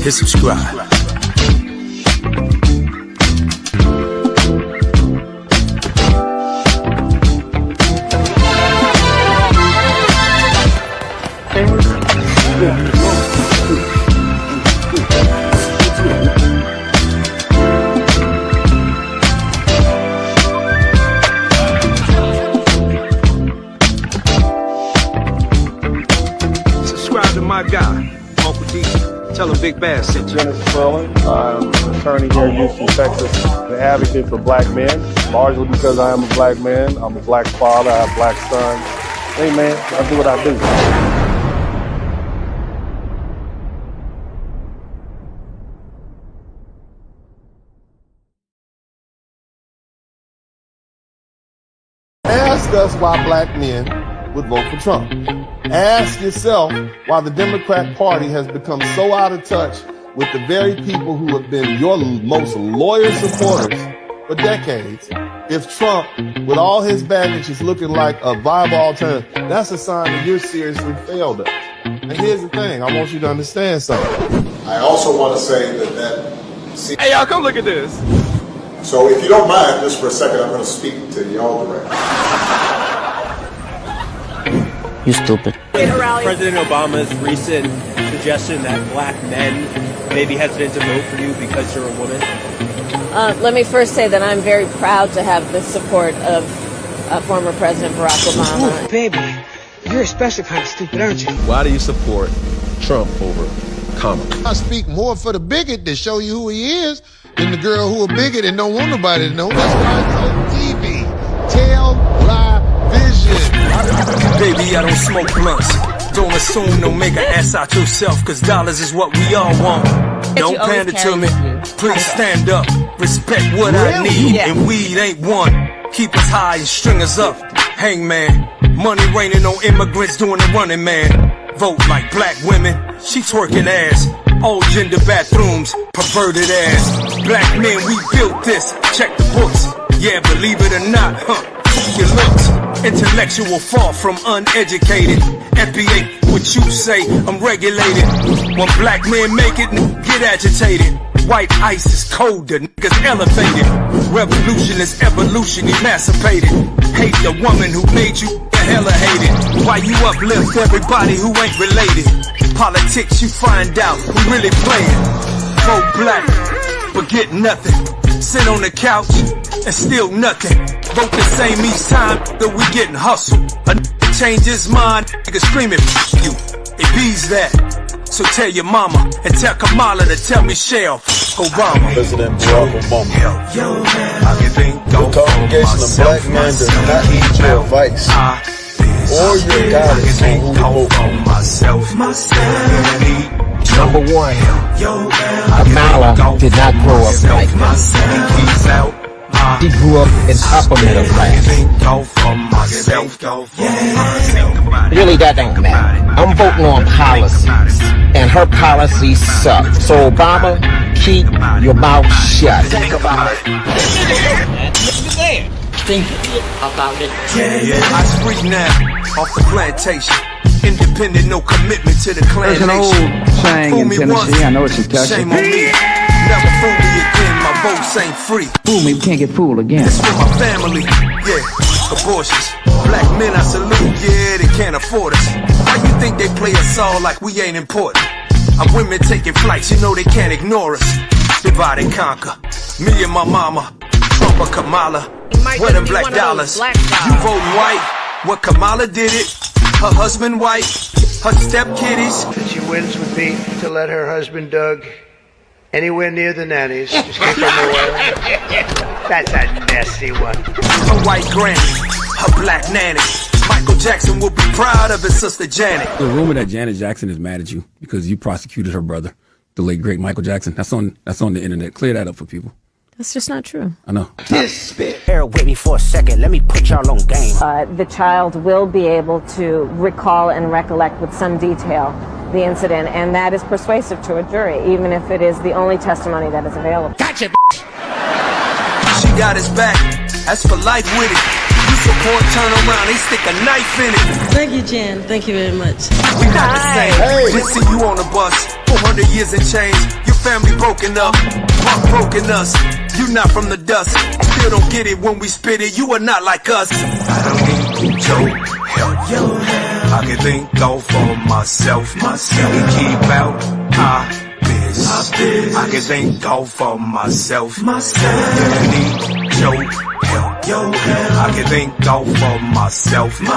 hit subscribe. Subscribe to my guy, Uncle D. Tell him Big Bass sent you. Colin, I'm an attorney here in Houston, Texas, an advocate for black men, largely because I am a black man. I'm a black father, I have black sons. Hey man, I do what I do. Ask us why black men would vote for Trump. Ask yourself why the Democrat Party has become so out of touch with the very people who have been your most loyal supporters for decades. If Trump, with all his baggage, is looking like a viable alternative, that's a sign that you're seriously failed us. And here's the thing, I want you to understand something. I also want to say that Hey y'all, come look at this. So if you don't mind, just for a second, I'm going to speak to y'all directly. You stupid. President Obama's recent suggestion that black men may be hesitant to vote for you because you're a woman? Let me first say that I'm very proud to have the support of former President Barack Obama. Ooh, baby, you're a special kind of stupid, aren't you? Why do you support Trump over Kamala? I speak more for the bigot to show you who he is than the girl who a bigot and don't want nobody to know. That's why it's on TV. Tell, lie, vision. Baby, I don't smoke blunts. Don't assume, don't make an ass out yourself, cause dollars is what we all want. Don't pander to me, please stand up. Respect what I need, and weed ain't one. Keep us high and string us up. Hangman, money raining on immigrants doing the running man. Vote like black women, she twerking ass. All gender bathrooms, perverted ass. Black men, we built this, check the books. Yeah, believe it or not, your looks. Intellectual far from uneducated. FBA, what you say, I'm regulated. When black men make it, get agitated. White ice is colder, niggas elevated. Revolution is evolution, emancipated. Hate the woman who made you hella hated. Why you uplift everybody who ain't related? Politics, you find out who really playing. Vote black, but get nothing. Sit on the couch and still nothing. Vote the same each time that we getting hustled. A nigga change his mind, nigga screaming you. It bees that. So tell your mama and tell Kamala to tell Michelle Obama. President Barack Obama. I think the congregation of black men does not need your advice or your guidance on who to vote for. Number one, Kamala did not grow up like that. She grew up in upper middle class. Really, that don't matter. I'm voting on policies, and her policies suck. So Obama, keep your mouth shut. Think about it. Think about it. I spree now off the plantation. Independent, no commitment to the clan. There's an old saying in Tennessee, I know it's in Texas. Shame on me. Never fool me again, my votes ain't free. Fool me, we can't get fooled again. It's for my family, yeah, abortions. Black men I salute, yeah, they can't afford us. Why you think they play us all like we ain't important? Our women taking flights, you know they can't ignore us. Divide and conquer, me and my mama, Trump or Kamala. Where them black dollars? You vote white, what Kamala did it. Her husband white, her step kiddies. She wins would be to let her husband Doug anywhere near the nannies. Just keep him away. That's a nasty one. Her white granny, her black nanny. Michael Jackson will be proud of his sister Janet. The rumor that Janet Jackson is mad at you because you prosecuted her brother, the late great Michael Jackson. That's on the internet. Clear that up for people. That's just not true. I know. Bear with me for a second. Let me put y'all on game. The child will be able to recall and recollect with some detail the incident, and that is persuasive to a jury, even if it is the only testimony that is available. Gotcha, She got his back. That's for life with it. You support turn around, they stick a knife in it. Thank you, Jan. Thank you very much. We not the same. Just see you on the bus. 400 years and change. Your family broken up. Punk broken us. You not from the dust. Still don't get it when we spit it. You are not like us. I don't need your help. I can think out for myself. And keep out our biz. I can think out for myself. I need your help. I can think out for myself. And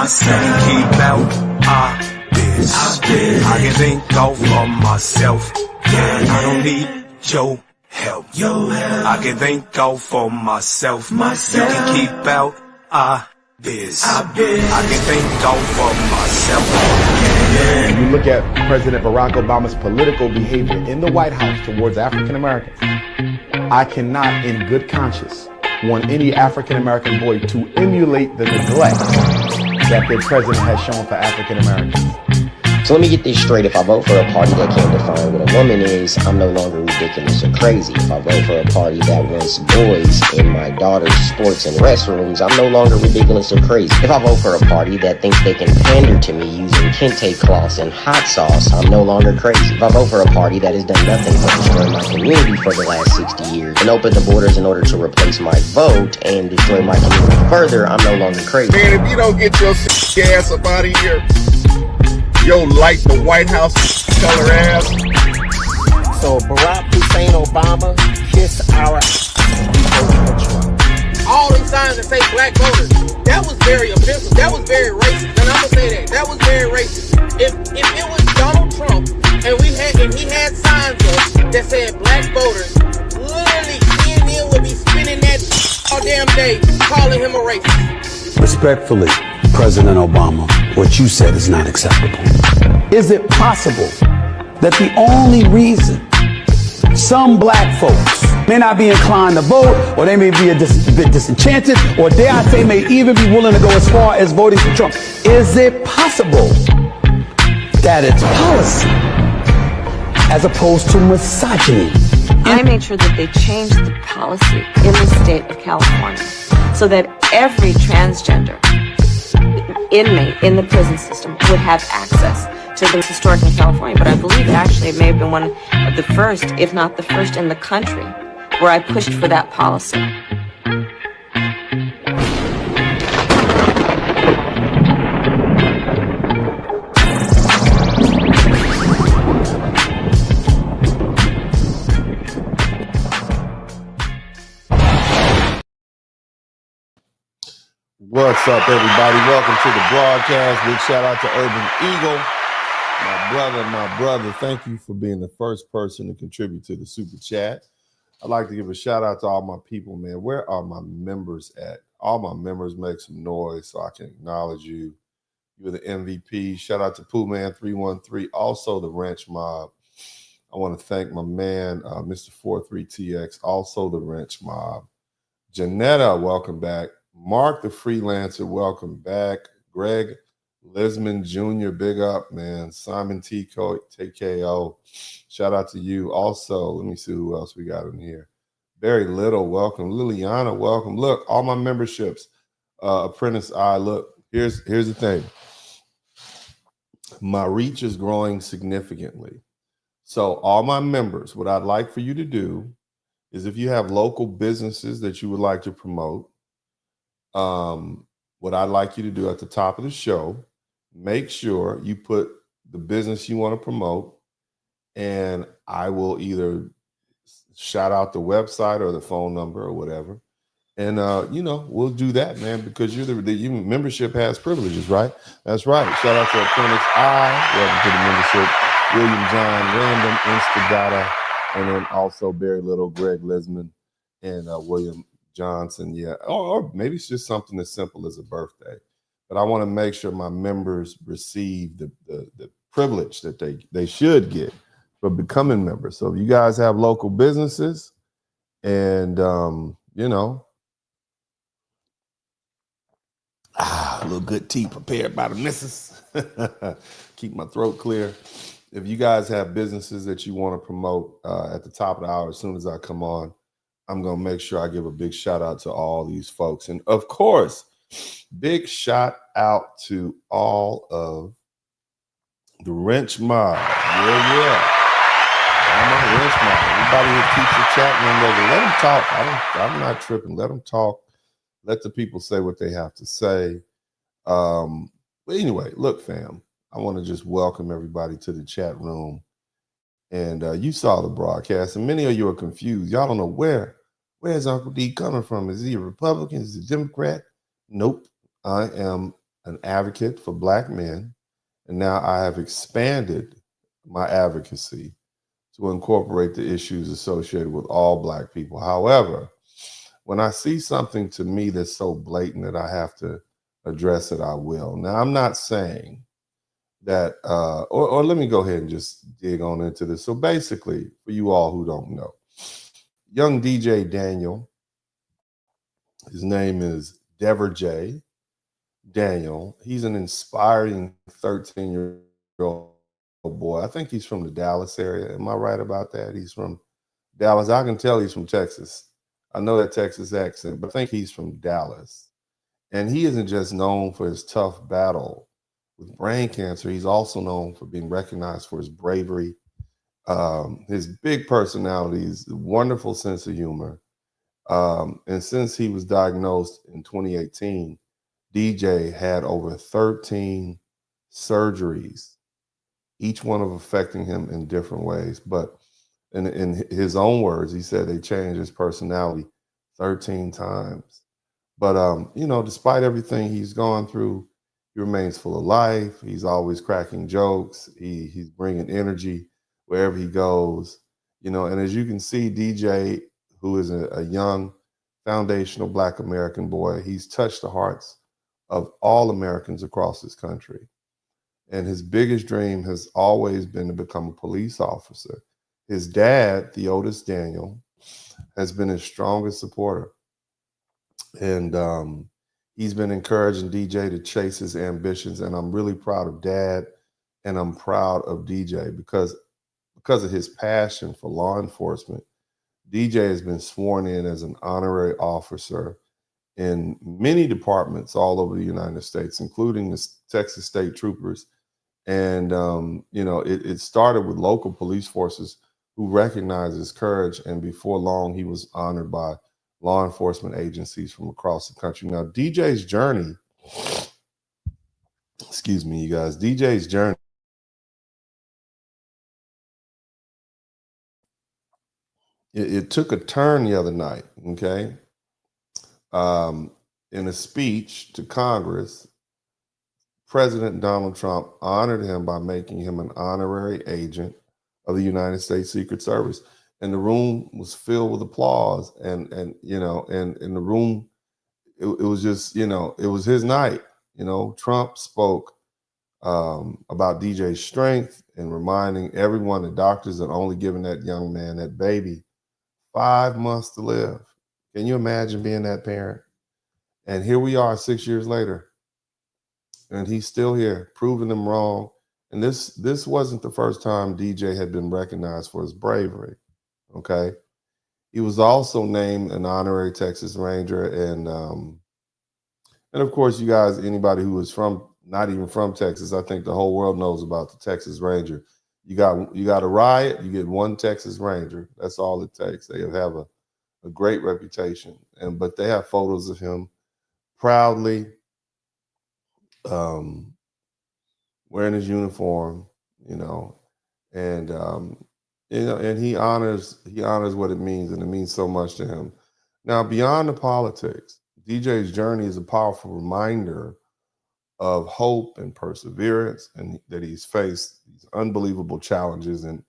keep out our biz. I can think out for myself. I don't need your help. I can think out for myself. You can keep out our biz. I can think out for myself. When you look at President Barack Obama's political behavior in the White House towards African Americans, I cannot, in good conscience, want any African American boy to emulate the neglect that their president has shown for African Americans. So let me get this straight. If I vote for a party that can't define what a woman is, I'm no longer ridiculous or crazy. If I vote for a party that wants boys in my daughter's sports and restrooms, I'm no longer ridiculous or crazy. If I vote for a party that thinks they can pander to me using kente cloths and hot sauce, I'm no longer crazy. If I vote for a party that has done nothing but destroy my community for the last 60 years and open the borders in order to replace my vote and destroy my community further, I'm no longer crazy. Man, if you don't get your ass up out of here, yo, like the White House color ass. So Barack Hussein Obama, kiss our all them signs that say black voters, that was very offensive. That was very racist. And I'm gonna say that. That was very racist. If it was Donald Trump and he had signs up that said black voters, literally CNN would be spinning that all damn day calling him a racist. Respectfully, President Obama, what you said is not acceptable. Is it possible that the only reason some black folks may not be inclined to vote, or they may be a bit disenchanted, or dare I say may even be willing to go as far as voting for Trump, is it possible that it's policy as opposed to misogyny? I made sure that they changed the policy in the state of California so that every transgender inmate in the prison system would have access to the historic in California. But I believe actually it may have been one of the first, if not the first in the country, where I pushed for that policy. What's up, everybody? Welcome to the broadcast. Big shout out to Urban Eagle. My brother, thank you for being the first person to contribute to the super chat. I'd like to give a shout out to all my people, man. Where are my members at? All my members make some noise so I can acknowledge you. You're the MVP. Shout out to Pooh Man 313, also the Ranch Mob. I want to thank my man, Mr. 43TX, also the Ranch Mob. Janetta, welcome back. Mark the Freelancer, welcome back. Greg Lisman Jr., big up, man. Simon TKO, shout out to you. Also, let me see who else we got in here. Very Little, welcome. Liliana, welcome. Look, all my memberships. Apprentice Eye, look, here's the thing. My reach is growing significantly. So all my members, what I'd like for you to do is if you have local businesses that you would like to promote, what I'd like you to do at the top of the show, make sure you put the business you want to promote, and I will either shout out the website or the phone number or whatever. And, we'll do that, man, because your membership has privileges, right? That's right. Shout out to Apprentice I. Welcome to the membership. William John, Random, Instadata, and then also Barry Little, Greg Lisman, and William Johnson, yeah, or maybe it's just something as simple as a birthday. But I want to make sure my members receive the privilege that they should get for becoming members. So if you guys have local businesses and, a little good tea prepared by the missus, keep my throat clear. If you guys have businesses that you want to promote at the top of the hour, as soon as I come on, I'm going to make sure I give a big shout out to all these folks. And of course, Big shout out to all of the Wrench Mob. Yeah. I'm on Wrench Mob. Everybody who keeps the chat room over, let them talk. I'm not tripping. Let them talk. Let the people say what they have to say. But anyway, look, fam, I want to just welcome everybody to the chat room. And you saw the broadcast, and many of you are confused. Y'all don't know where's Uncle D coming from? Is he a Republican? Is he a Democrat? Nope. I am an advocate for Black men, and now I have expanded my advocacy to incorporate the issues associated with all Black people. However, when I see something to me that's so blatant that I have to address it, I will. Now, I'm not saying that, or let me go ahead and just dig on into this. So basically, for you all who don't know, young DJ Daniel, his name is Dever J. Daniel. He's an inspiring 13-year-old boy. I think he's from the Dallas area. Am I right about that? He's from Dallas. I can tell he's from Texas. I know that Texas accent, but I think he's from Dallas. And he isn't just known for his tough battle with brain cancer. He's also known for being recognized for his bravery, his big personality, his wonderful sense of humor. And since he was diagnosed in 2018, DJ had over 13 surgeries, each one of affecting him in different ways. But in his own words, he said they changed his personality 13 times. But, despite everything he's gone through, he remains full of life. He's always cracking jokes. He's bringing energy wherever he goes. And as you can see, DJ, who is a young foundational Black American boy, he's touched the hearts of all Americans across this country. And his biggest dream has always been to become a police officer. His dad, the oldest Daniel, has been his strongest supporter. And he's been encouraging DJ to chase his ambitions. And I'm really proud of Dad, and I'm proud of DJ because of his passion for law enforcement. DJ has been sworn in as an honorary officer in many departments all over the United States, including the Texas State Troopers. And, it started with local police forces who recognized his courage. And before long, he was honored by law enforcement agencies from across the country. Now, DJ's journey, excuse me, you guys, DJ's journey, it took a turn the other night, okay? In a speech to Congress, President Donald Trump honored him by making him an honorary agent of the United States Secret Service. And the room was filled with applause. And in the room, it was just, it was his night. Trump spoke about DJ's strength and reminding everyone, the doctors, that only giving that young man, that baby, 5 months to live. Can you imagine being that parent? And here we are 6 years later, and he's still here, proving them wrong. And this wasn't the first time DJ had been recognized for his bravery, okay? He was also named an honorary Texas Ranger. And of course, you guys, anybody who is not even from Texas, I think the whole world knows about the Texas Ranger. You got a riot, you get one Texas Ranger. That's all it takes. They have a great reputation. But they have photos of him proudly wearing his uniform, and he honors what it means, and it means so much to him. Now, beyond the politics, DJ's journey is a powerful reminder of hope and perseverance, and that he's faced these unbelievable challenges, and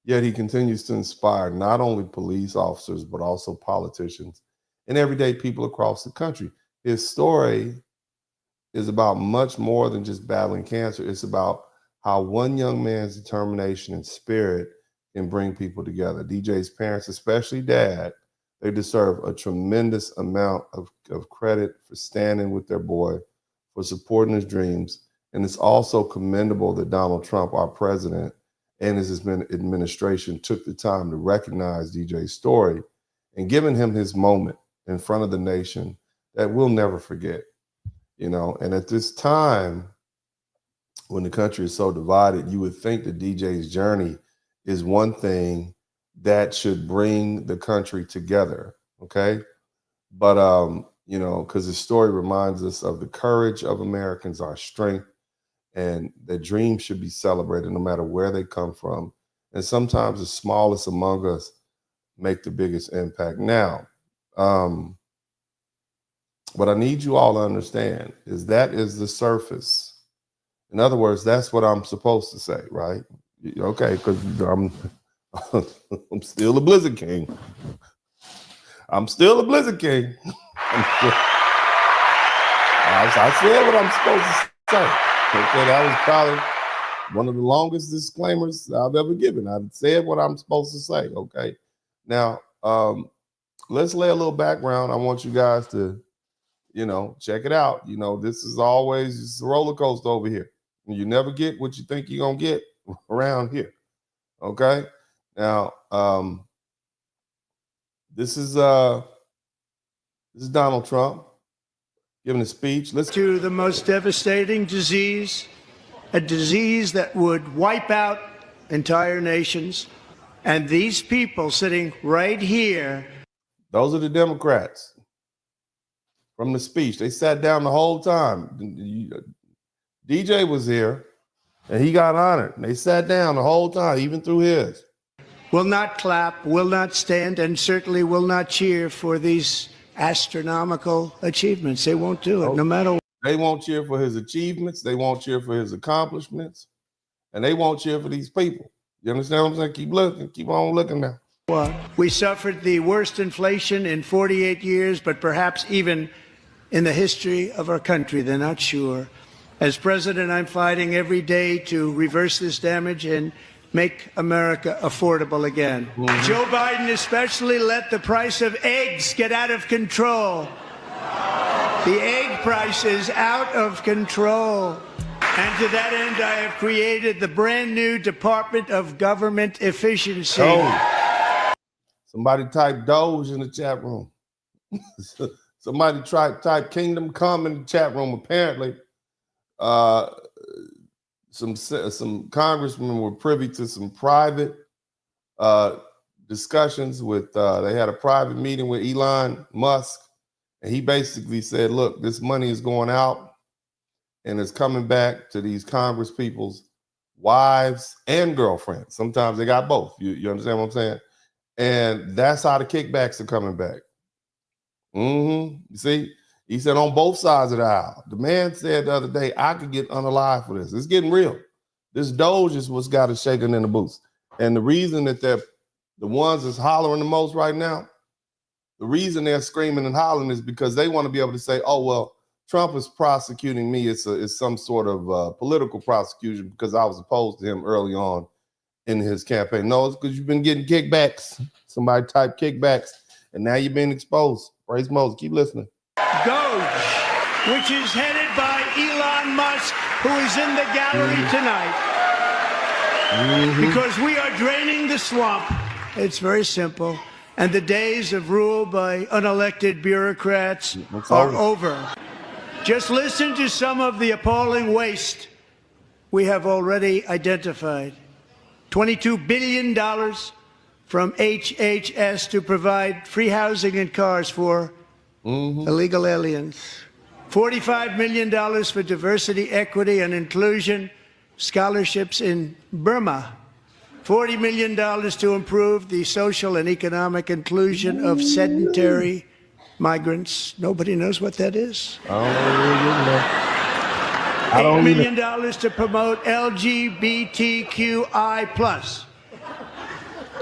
yet he continues to inspire not only police officers, but also politicians and everyday people across the country. His story is about much more than just battling cancer. It's about how one young man's determination and spirit can bring people together. DJ's parents, especially Dad, they deserve a tremendous amount of credit for standing with their boy, for supporting his dreams. And it's also commendable that Donald Trump, our president, and his administration took the time to recognize DJ's story and giving him his moment in front of the nation that we'll never forget. you know, and at this time, when the country is so divided, you would think that DJ's journey is one thing that should bring the country together, okay? But, you know, because the story reminds us of the courage of Americans, our strength, and their dreams should be celebrated no matter where they come from. And sometimes the smallest among us make the biggest impact. Now, what I need you all to understand is that is the surface. In other words, that's what I'm supposed to say, right? Okay, because I'm still a Blizzard King. I'm still a Blizzard King. I said what I'm supposed to say. Okay, that was probably one of the longest disclaimers I've ever given. I've said what I'm supposed to say, okay? Now, let's lay a little background. I want you guys to, you know, check it out. You know, this is always just a roller coaster over here. You never get what you think you're going to get around here, okay? Now, this is Donald Trump giving a speech. Let's to the most devastating disease, a disease that would wipe out entire nations. And these people sitting right here. Those are the Democrats from the speech. They sat down the whole time. DJ was here and he got honored. And they sat down the whole time, even through his. Will not clap, will not stand, and certainly will not cheer for these astronomical achievements. They won't do it, no matter what. They won't cheer for his achievements. They won't cheer for his accomplishments. And they won't cheer for these people. You understand what I'm saying? Keep looking. Keep on looking now. We suffered the worst inflation in 48 years, but perhaps even in the history of our country. They're not sure. As president, I'm fighting every day to reverse this damage and make America affordable again. Joe Biden especially let the price of eggs get out of control. The egg price is out of control. And to that end, I have created the brand new Department of Government Efficiency. Oh. Somebody type Doge in the chat room. Somebody type Kingdom Come in the chat room. Apparently, some congressmen were privy to some private discussions with, they had a private meeting with Elon Musk, and he basically said, look, this money is going out and it's coming back to these Congress people's wives and girlfriends. Sometimes they got both. You understand what I'm saying? And that's how the kickbacks are coming back. You see? He said on both sides of the aisle. The man said the other day, I could get unalive for this. It's getting real. This Doge is what's got us shaking in the boots. And the reason that they're the ones that's hollering the most right now, the reason they're screaming and hollering is because they want to be able to say, oh, well, Trump is prosecuting me. It's some sort of political prosecution because I was opposed to him early on in his campaign. No, it's because you've been getting kickbacks. Somebody typed kickbacks, and now you've been exposed. Praise Moses. Keep listening. Doge, which is headed by Elon Musk, who is in the gallery tonight. Because we are draining the swamp. It's very simple. And the days of rule by unelected bureaucrats are over. Just listen to some of the appalling waste we have already identified. $22 billion from HHS to provide free housing and cars for illegal aliens. $45 million for diversity, equity, and inclusion scholarships in Burma. $40 million to improve the social and economic inclusion of sedentary migrants. Nobody knows what that is. $8 million to promote LGBTQI+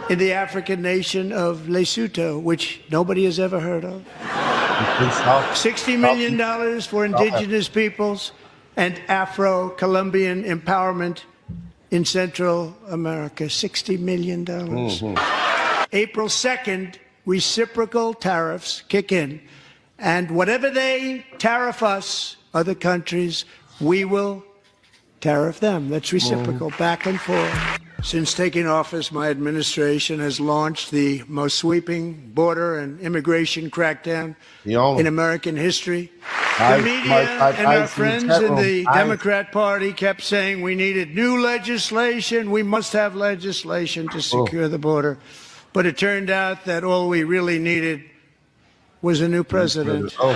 in the African nation of Lesotho, which nobody has ever heard of. $60 million for indigenous peoples and Afro-Colombian empowerment in Central America. $60 million. April 2nd, reciprocal tariffs kick in. And whatever they tariff us, other countries, we will tariff them. That's reciprocal, back and forth. Since taking office, my administration has launched the most sweeping border and immigration crackdown in American history. The media and our friends in the Democrat Party kept saying we needed new legislation. We must have legislation to secure the border. But it turned out that all we really needed was a new president. I've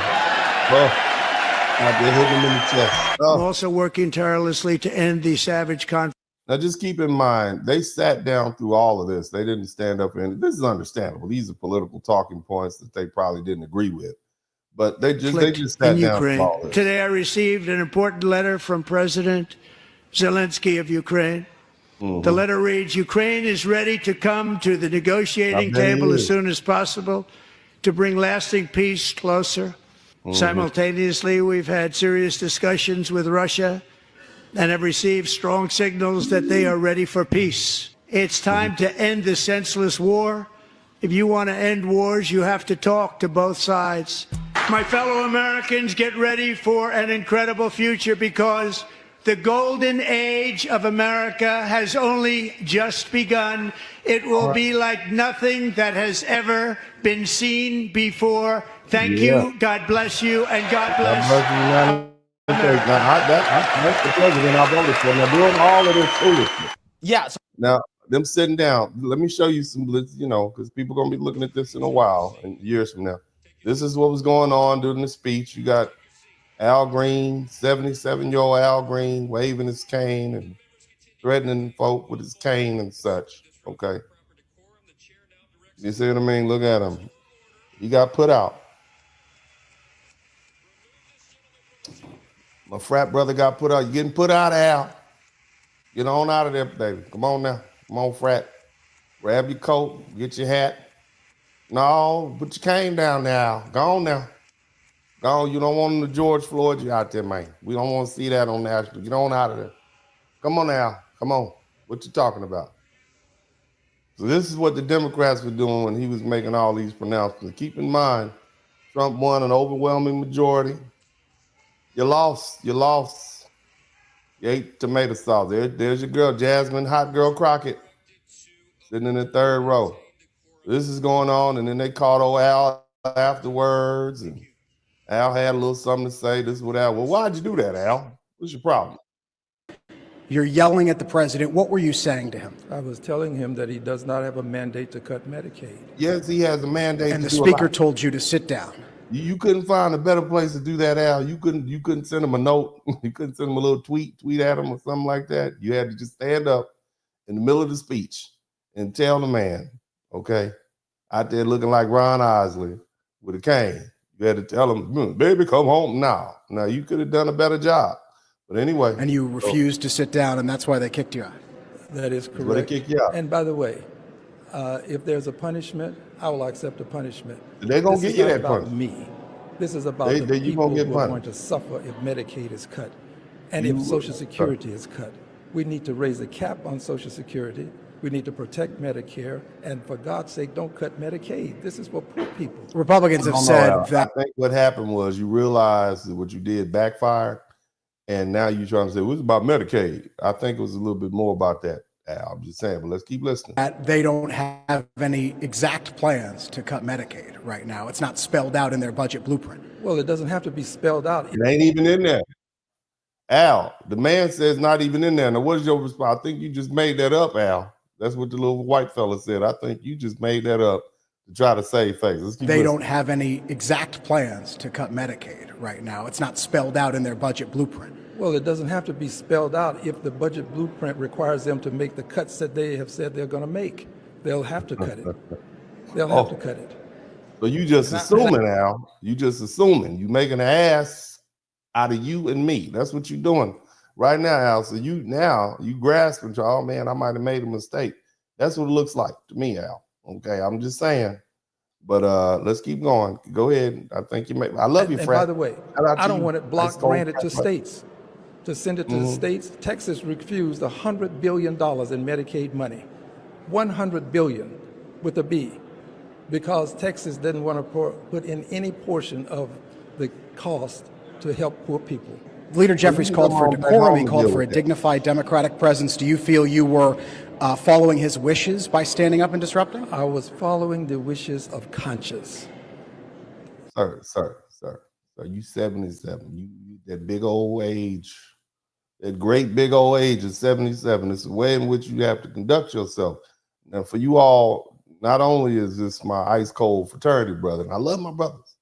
been hitting him in the chest. I'm also working tirelessly to end the savage conflict. Now, just keep in mind, they sat down through all of this. They didn't stand up and this is understandable. These are political talking points that they probably didn't agree with, but they just sat down through all this. Today, I received an important letter from President Zelensky of Ukraine. The letter reads, Ukraine is ready to come to the negotiating table as soon as possible to bring lasting peace closer. Simultaneously, we've had serious discussions with Russia and have received strong signals that they are ready for peace. It's time to end this senseless war. If you want to end wars, you have to talk to both sides. My fellow Americans, get ready for an incredible future because the golden age of America has only just begun. It will be like nothing that has ever been seen before. Thank you, God bless you, and God bless. That's the president I voted for. Now, doing all of this foolishness. Yeah. Now, them sitting down, let me show you some, because people are going to be looking at this in a while and years from now. This is what was going on during the speech. You got Al Green, 77-year-old Al Green, waving his cane and threatening folk with his cane and such. Okay. You see what I mean? Look at him. He got put out. My frat brother got put out. You getting put out, Al? Get on out of there, baby. Come on now. Come on, frat. Grab your coat. Get your hat. No, put your cane down now. Go on now. Go on. You don't want the George Floyd you out there, man. We don't want to see that on national. Get on out of there. Come on now. Come on. What you talking about? So this is what the Democrats were doing when he was making all these pronouncements. Keep in mind, Trump won an overwhelming majority. You lost. You lost. You ate tomato sauce. There's your girl, Jasmine Hot Girl Crockett, sitting in the third row. This is going on, and then they called old Al afterwards, and Al had a little something to say. This is what Al. Well, why'd you do that, Al? What's your problem? You're yelling at the president. What were you saying to him? I was telling him that he does not have a mandate to cut Medicaid. Yes, he has a mandate. And the speaker told you to sit down. You couldn't find a better place to do that, Al. You couldn't send him a note. You couldn't send him a little tweet at him or something like that. You had to just stand up in the middle of the speech and tell the man, okay, out there looking like Ron Isley with a cane. You had to tell him, baby, come home now. Now, you could have done a better job. But anyway. And you refused to sit down, and that's why they kicked you out. That is correct. They kicked you out. And by the way, if there's a punishment, I will accept a punishment. They're going to get you that punishment. Me. This is about the people who are going to suffer if Medicaid is cut and if Social Security is cut. We need to raise the cap on Social Security. We need to protect Medicare. And for God's sake, don't cut Medicaid. This is for poor people. Republicans have said that. I think what happened was you realized that what you did backfired, and now you're trying to say, well, it's about Medicaid. I think it was a little bit more about that. I'm just saying, but let's keep listening. They don't have any exact plans to cut Medicaid right now. It's not spelled out in their budget blueprint. Well, it doesn't have to be spelled out. It ain't even in there. Al, the man says not even in there. Now, what is your response? I think you just made that up, Al. That's what the little white fella said. I think you just made that up to try to save face. They don't have any exact plans to cut Medicaid right now. It's not spelled out in their budget blueprint. Well, it doesn't have to be spelled out if the budget blueprint requires them to make the cuts that they have said they're going to make. They'll have to cut it. They'll have to cut it. So you just assuming, Al. You just assuming. You making an ass out of you and me. That's what you're doing right now, Al. So you grasping to, oh man, I might have made a mistake. That's what it looks like to me, Al. Okay, I'm just saying. But let's keep going. Go ahead. I think you may. I love you, Fred. And by the way, I don't want it block granted to states. To send it to the states, Texas refused $100 billion in Medicaid money, $100 billion with a B, because Texas didn't want to put in any portion of the cost to help poor people. Leader Jeffries called for decorum. He called for a dignified democratic presence. Do you feel you were following his wishes by standing up and disrupting? I was following the wishes of conscience. Sir, you 77. You that big old age, that great big old age of 77. It's the way in which you have to conduct yourself. Now, for you all, not only is this my ice cold fraternity brother, and I love my brothers,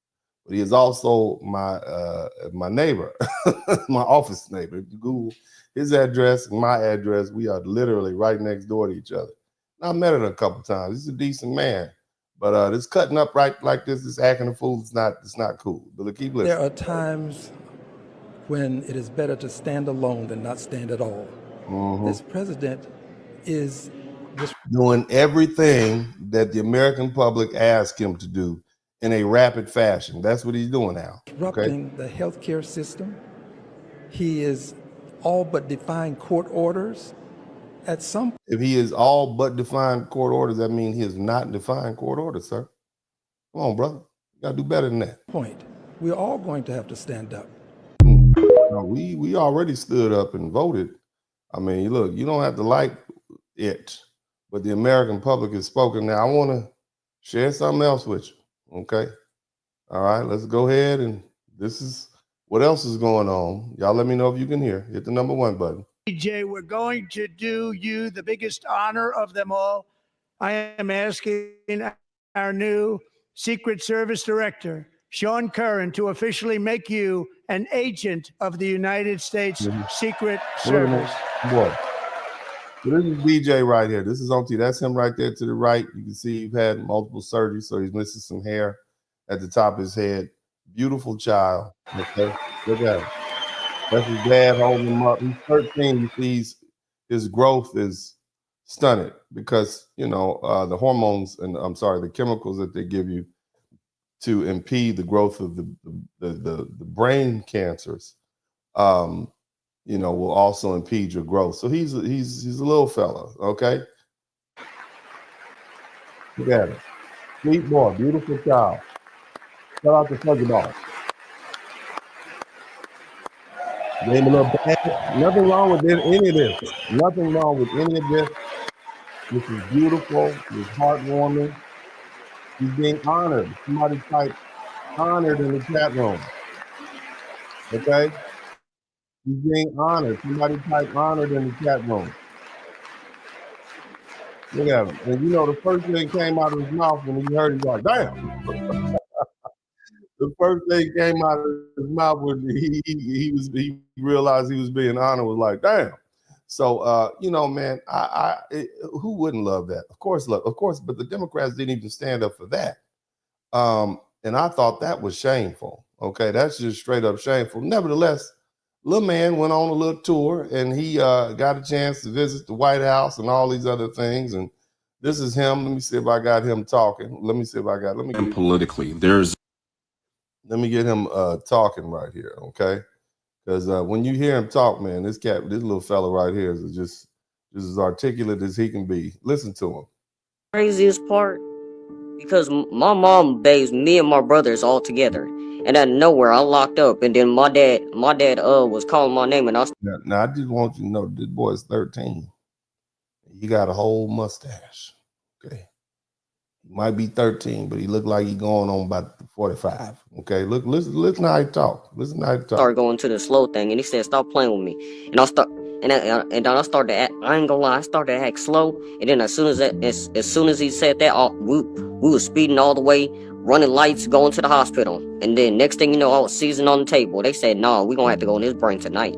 but he is also my neighbor, my office neighbor. If you Google his address and my address, we are literally right next door to each other. And I met him a couple times. He's a decent man. But this cutting up right like this acting a fool, it's not cool. But keep listening. There are times when it is better to stand alone than not stand at all. This president is doing everything that the American public asked him to do in a rapid fashion. That's what he's doing now. Disrupting the healthcare system. He is all but defying court orders. If he is all but defying court orders, that means he is not defying court orders, sir. Come on, brother. You gotta do better than that. Point. We're all going to have to stand up. No, we already stood up and voted. I mean, look, you don't have to like it, but the American public has spoken. Now, I want to share something else with you. Okay. All right, let's go ahead, and this is what else is going on. Y'all let me know if you can hear. Hit the number 1 button. DJ, we're going to do you the biggest honor of them all. I am asking our new Secret Service Director, Sean Curran, to officially make you an agent of the United States Secret Service. Boy. So this is DJ right here. This is on TV. That's him right there to the right. You can see he's had multiple surgeries, so he's missing some hair at the top of his head. Beautiful child. Okay, look at him. That's his dad holding him up. He's 13. You see his growth is stunted because, you know, the hormones and the chemicals that they give you to impede the growth of the brain cancers, you know, will also impede your growth. So he's a little fella, okay? Look at him. Sweet boy, beautiful child. Shout out to Fuzzy Ball. Gave him a little bad. Nothing wrong with any of this. Nothing wrong with any of this. This is beautiful. It's heartwarming. He's being honored. Somebody type honored in the chat room. Okay? He's being honored. Somebody type honored in the chat room. Look at him. And you know, the first thing came out of his mouth when he heard it, he's like, damn. The first thing came out of his mouth when he realized he was being honored was like, damn. So you know, man, who wouldn't love that? Of course, but the Democrats didn't even stand up for that. And I thought that was shameful. Okay, that's just straight up shameful. Nevertheless, little man went on a little tour and he got a chance to visit the White House and all these other things. And this is him. Let me see if I got him talking. Let me politically, let me get him talking right here, okay? Because when you hear him talk, man, this little fella right here is just as articulate as he can be. Listen to him. Craziest part, because my mom bathes me and my brothers all together, and out of nowhere I locked up, and then my dad was calling my name, and Now I just want you to know this boy is 13. He got a whole mustache. Okay. He might be 13, but he looked like he going on about 45. Okay, listen how he talk. Listen how he talk. Started going to the slow thing, and he said, "Stop playing with me." And I then I started to act. I ain't gonna lie, I started to act slow. And then as soon as he said that, we was speeding all the way, running lights, going to the hospital. And then next thing you know, I was seizing on the table. They said, "No, we gonna have to go in his brain tonight."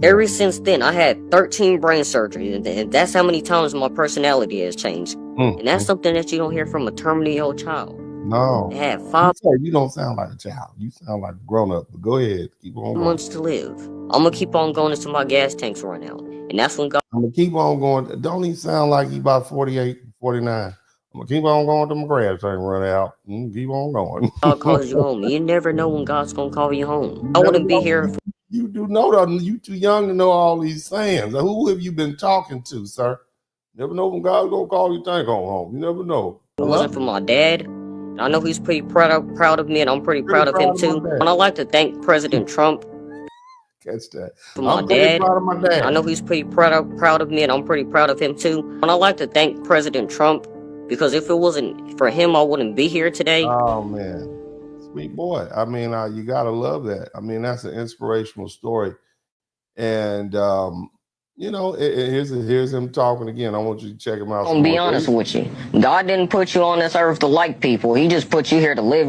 Ever since then, I had 13 brain surgeries, and that's how many times my personality has changed. And that's something that you don't hear from a terminally ill child. No. They had 5 You don't sound like a child. You sound like a grown-up. But go ahead. Keep on going. months to live. I'm going to keep on going until my gas tanks run out. And that's when God... I'm going to keep on going. Don't even sound like you about 48, 49. I'm going to keep on going till my gas tank run out. Keep on going. God calls you home. You never know when God's going to call you home. I wouldn't be here if... You do know that. You too young to know all these sayings. Who have you been talking to, sir? Never know when God's going to call you tank on home. You never know. It wasn't for my dad. I know he's pretty proud of me, and I'm pretty proud of him too. And I'd like to thank President Trump. catch that. For my I'm pretty dad. proud of my dad. I know he's pretty proud of me, and I'm pretty proud of him too. And I like to thank President Trump, because if it wasn't for him, I wouldn't be here today. Oh man, sweet boy. I mean, you gotta love that. I mean, that's an inspirational story. And you know, here's him talking again. I want you to check him out. I'm gonna be honest with you. God didn't put you on this earth to like people. He just put you here to live.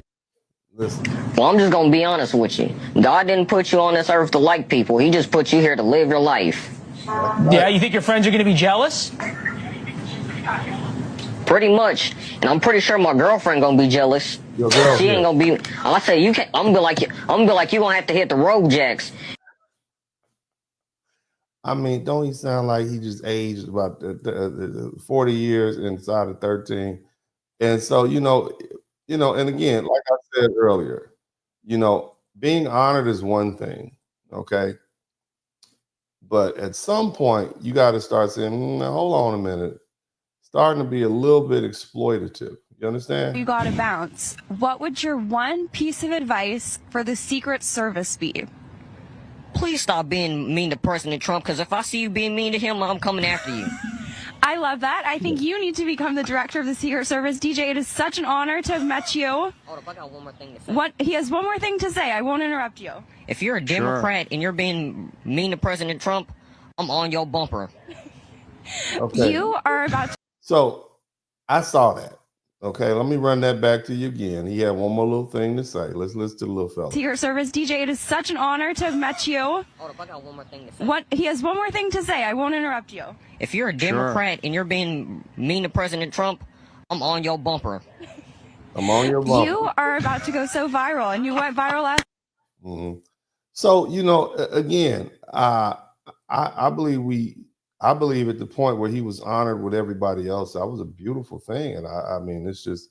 Listen. Well, I'm just gonna be honest with you. God didn't put you on this earth to like people. He just put you here to live your life. Yeah, you think your friends are gonna be jealous? Pretty much, and I'm pretty sure my girlfriend gonna be jealous. Your girlfriend. She ain't gonna be. I say you can't. I'm gonna be like you. I'm gonna be like you gonna have to hit the road jacks. I mean, don't he sound like he just aged about 40 years inside of 13? And so, you know, and again, like I said earlier, you know, being honored is one thing, okay? But at some point, you got to start saying, hold on a minute, starting to be a little bit exploitative. You understand? You got to bounce. What would your one piece of advice for the Secret Service be? Please stop being mean to President Trump, because if I see you being mean to him, I'm coming after you. I love that. I think you need to become the director of the Secret Service. DJ, it is such an honor to have met you. Hold up, I got one more thing to say. He has one more thing to say. I won't interrupt you. If you're a Democrat and you're being mean to President Trump, I'm on your bumper. Okay. You are about to... So I saw that. Okay, let me run that back to you again. He had one more little thing to say. Let's listen to the little fella. Secret Service. DJ, it is such an honor to have met you. Hold up, I got one more thing to say. He has one more thing to say. I won't interrupt you. If you're a Democrat and you're being mean to President Trump, I'm on your bumper. I'm on your bumper. You are about to go so viral, and you went viral last. Mm-hmm. So, you know, again, I believe at the point where he was honored with everybody else, that was a beautiful thing. And I mean, it's just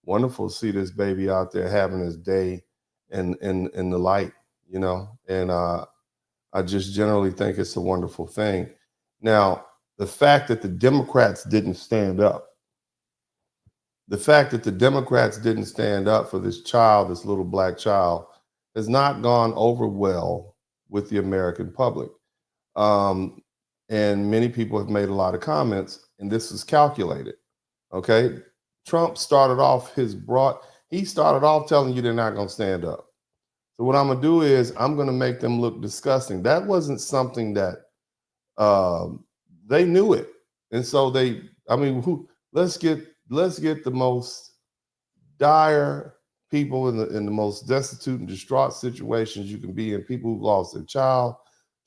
wonderful to see this baby out there having his day in the light, you know, and I just generally think it's a wonderful thing. Now, the fact that the Democrats didn't stand up, for this child, this little black child, has not gone over well with the American public. And many people have made a lot of comments, and this is calculated, okay? Trump started off telling you they're not gonna stand up. So what I'm gonna do is I'm gonna make them look disgusting. That wasn't something that they knew it. And so let's get the most dire people in the most destitute and distraught situations you can be in, people who've lost their child,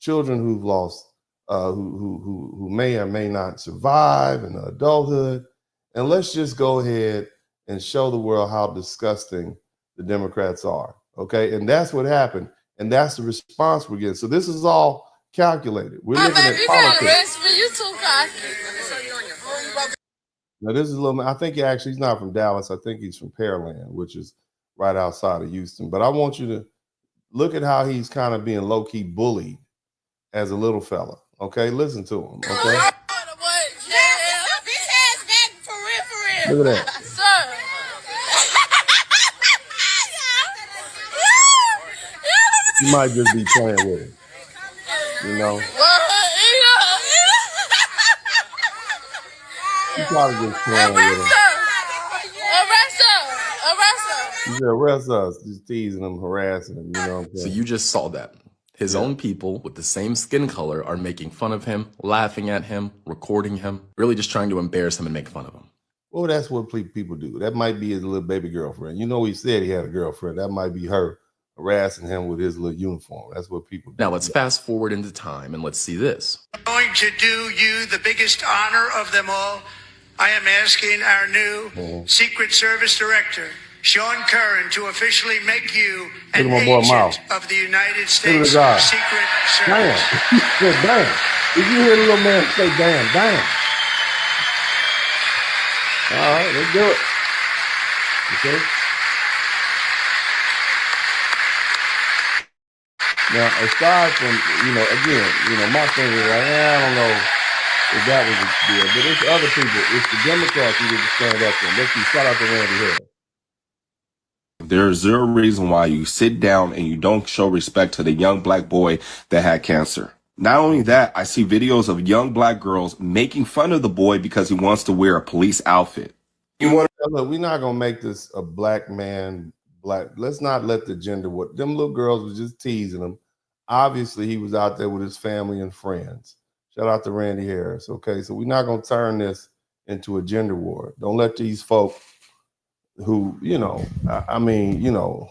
children who've lost who may or may not survive in adulthood. And let's just go ahead and show the world how disgusting the Democrats are. Okay. And that's what happened. And that's the response we're getting. So this is all calculated. We're looking at politics. You too cocky. Now this is I think he's not from Dallas. I think he's from Pearland, which is right outside of Houston. But I want you to look at how he's kind of being low-key bullied as a little fella. Okay, listen to him. Okay. Look at that. You might just be playing with him. You know. You probably just playing with him. You said arrest us, just teasing him, harassing him. You know what I'm saying? So you just saw that. His own people with the same skin color are making fun of him, laughing at him, recording him, really just trying to embarrass him and make fun of him. Well, that's what people do. That might be his little baby girlfriend. You know, he said he had a girlfriend. That might be her harassing him with his little uniform. That's what people do. Now let's fast forward into time and let's see this. I'm going to do you the biggest honor of them all. I am asking our new Secret Service Director, Sean Curran, to officially make you an agent of the United States Secret Service. Damn. He said, damn. Did you hear the little man say, damn, damn? All right, let's do it. Okay. Now, aside from, again, my thing is like, I don't know if that was a deal, but it's other people. It's the Democrats who get to stand up to them. Let's see, shout out to Randy Hill. There is zero reason why you sit down and you don't show respect to the young black boy that had cancer. Not only that, I see videos of young black girls making fun of the boy because he wants to wear a police outfit. Look, we're not gonna make this a black man black. Let's not let the gender work. Them little girls was just teasing him. Obviously, he was out there with his family and friends. Shout out to Randy Harris. Okay, so we're not gonna turn this into a gender war. Don't let these folk who, I mean, don't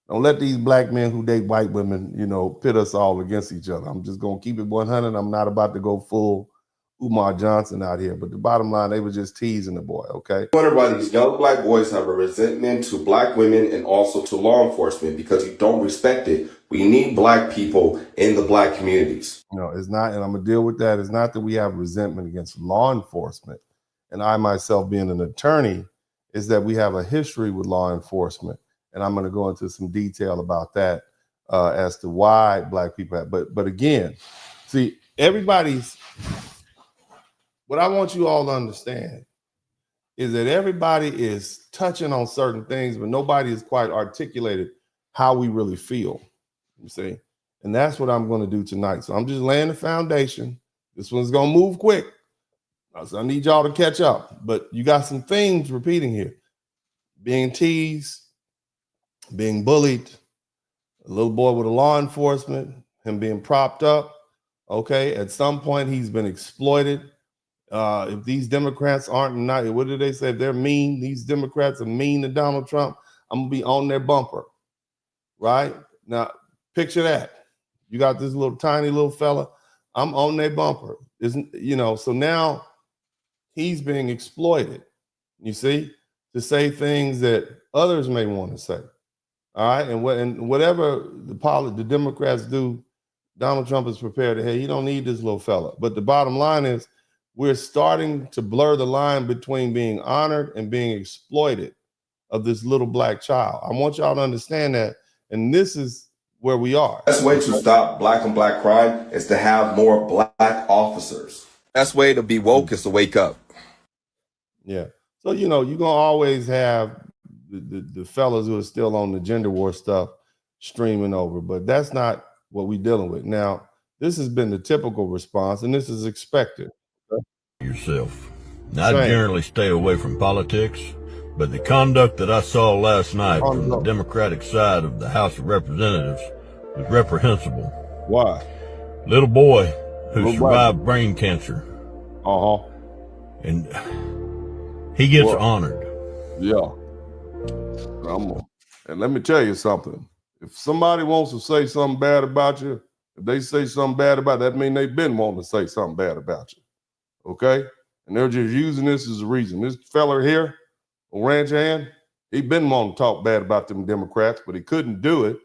let these black men who date white women, pit us all against each other. I'm just gonna keep it 100. I'm not about to go full Umar Johnson out here, but the bottom line, they were just teasing the boy, okay? I wonder why these young black boys have a resentment to black women and also to law enforcement because you don't respect it. We need black people in the black communities. No, it's not, and I'm gonna deal with that. It's not that we have resentment against law enforcement, and I myself being an attorney, is that we have a history with law enforcement, and I'm gonna go into some detail about that as to why black people have, but again, see, what I want you all to understand is that everybody is touching on certain things, but nobody has quite articulated how we really feel, you see? And that's what I'm gonna do tonight. So I'm just laying the foundation. This one's gonna move quick. So I need y'all to catch up, but you got some themes repeating here. Being teased, being bullied, a little boy with a law enforcement, him being propped up, okay? At some point, he's been exploited. If these Democrats aren't not, what do they say? If they're mean, these Democrats are mean to Donald Trump, I'm gonna be on their bumper, right? Now, picture that. You got this little tiny little fella, I'm on their bumper. So now he's being exploited, you see, to say things that others may want to say. All right, and whatever the Democrats do, Donald Trump is prepared to, hey, you don't need this little fella. But the bottom line is, we're starting to blur the line between being honored and being exploited of this little black child. I want y'all to understand that, and this is where we are. The best way to stop black on black crime is to have more black officers. Best way to be woke is to wake up. Yeah. So, you're going to always have the fellas who are still on the gender war stuff streaming over, but that's not what we're dealing with. Now, this has been the typical response, and this is expected. Yourself. Now, I generally stay away from politics, but the conduct that I saw last night from the Democratic side of the House of Representatives was reprehensible. Why? Little boy who survived brain cancer. And he gets honored. Yeah. And let me tell you something. If somebody wants to say something bad about you, if they say something bad about that means they've been wanting to say something bad about you. Okay? And they're just using this as a reason. This fella here, on ranch hand, he been wanting to talk bad about them Democrats, but he couldn't do it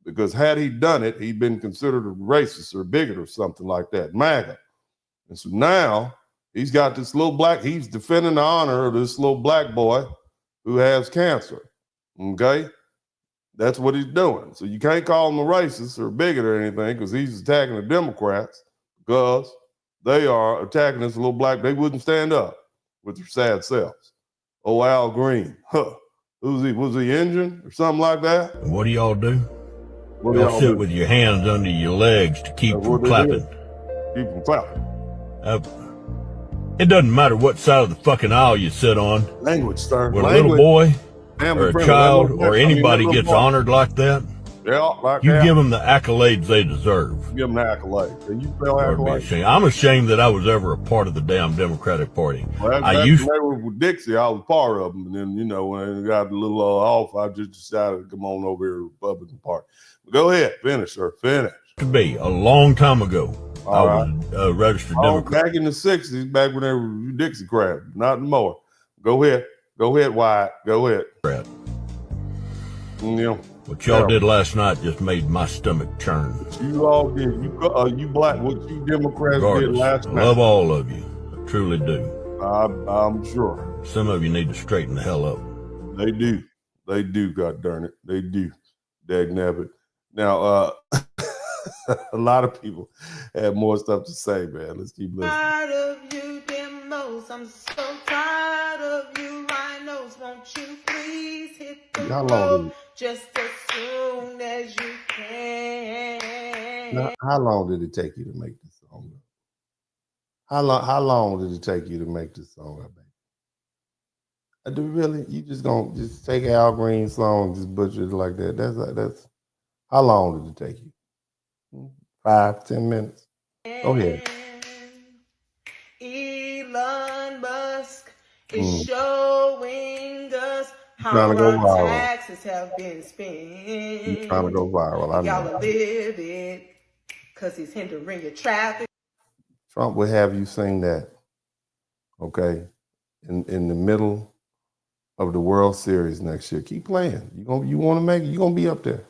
because had he done it, he'd been considered a racist or bigot or something like that, MAGA. And so now he's got this he's defending the honor of this little black boy who has cancer. Okay? That's what he's doing. So you can't call him a racist or a bigot or anything because he's attacking the Democrats because they are attacking this little black. They wouldn't stand up with their sad selves. Oh, Al Green. Huh. Who's he? Was he injured or something like that? And what do y'all do? Y'all sit with your hands under your legs to keep from clapping. Keep from clapping. It doesn't matter what side of the fucking aisle you sit on. Language, sir. When a little boy or a child or anybody gets honored like that, you give them the accolades they deserve. Give them the accolades. And you feel accolades. I'm ashamed that I was ever a part of the damn Democratic Party. Well, when they were with Dixie, I was part of them. And then, when it got a little off, I just decided to come on over here to the Republican Party. But go ahead. Finish, sir. Finish. To be a long time ago. I was a registered Democrat. Back in the 60s, back when they were Dixie crap. Not anymore. Go ahead. Go ahead, Wyatt. Go ahead. What y'all did last night just made my stomach churn. You all did. You black, what you Democrats did last night. I love all of you. I truly do. I'm sure. Some of you need to straighten the hell up. They do. They do, God darn it. They do. Dagnabbit. Now, a lot of people have more stuff to say, man. Let's keep listening. Tired of you, demos. I'm so tired of you, rhinos. Won't you please hit How long just as soon as you can. how long did it take you to make this song? How long did it take you to make this song up, baby? Do really? You just gonna just take Al Green's song and just butcher it like that? That's how long did it take you? 5, 10 minutes? Go ahead. Elon Musk is showing us how our taxes have been spent. He's trying to go viral. I know. Y'all live it because he's hindering your traffic. Trump would have you sing that, okay, in the middle of the World Series next year. Keep playing. You want to make it. You're gonna be up there.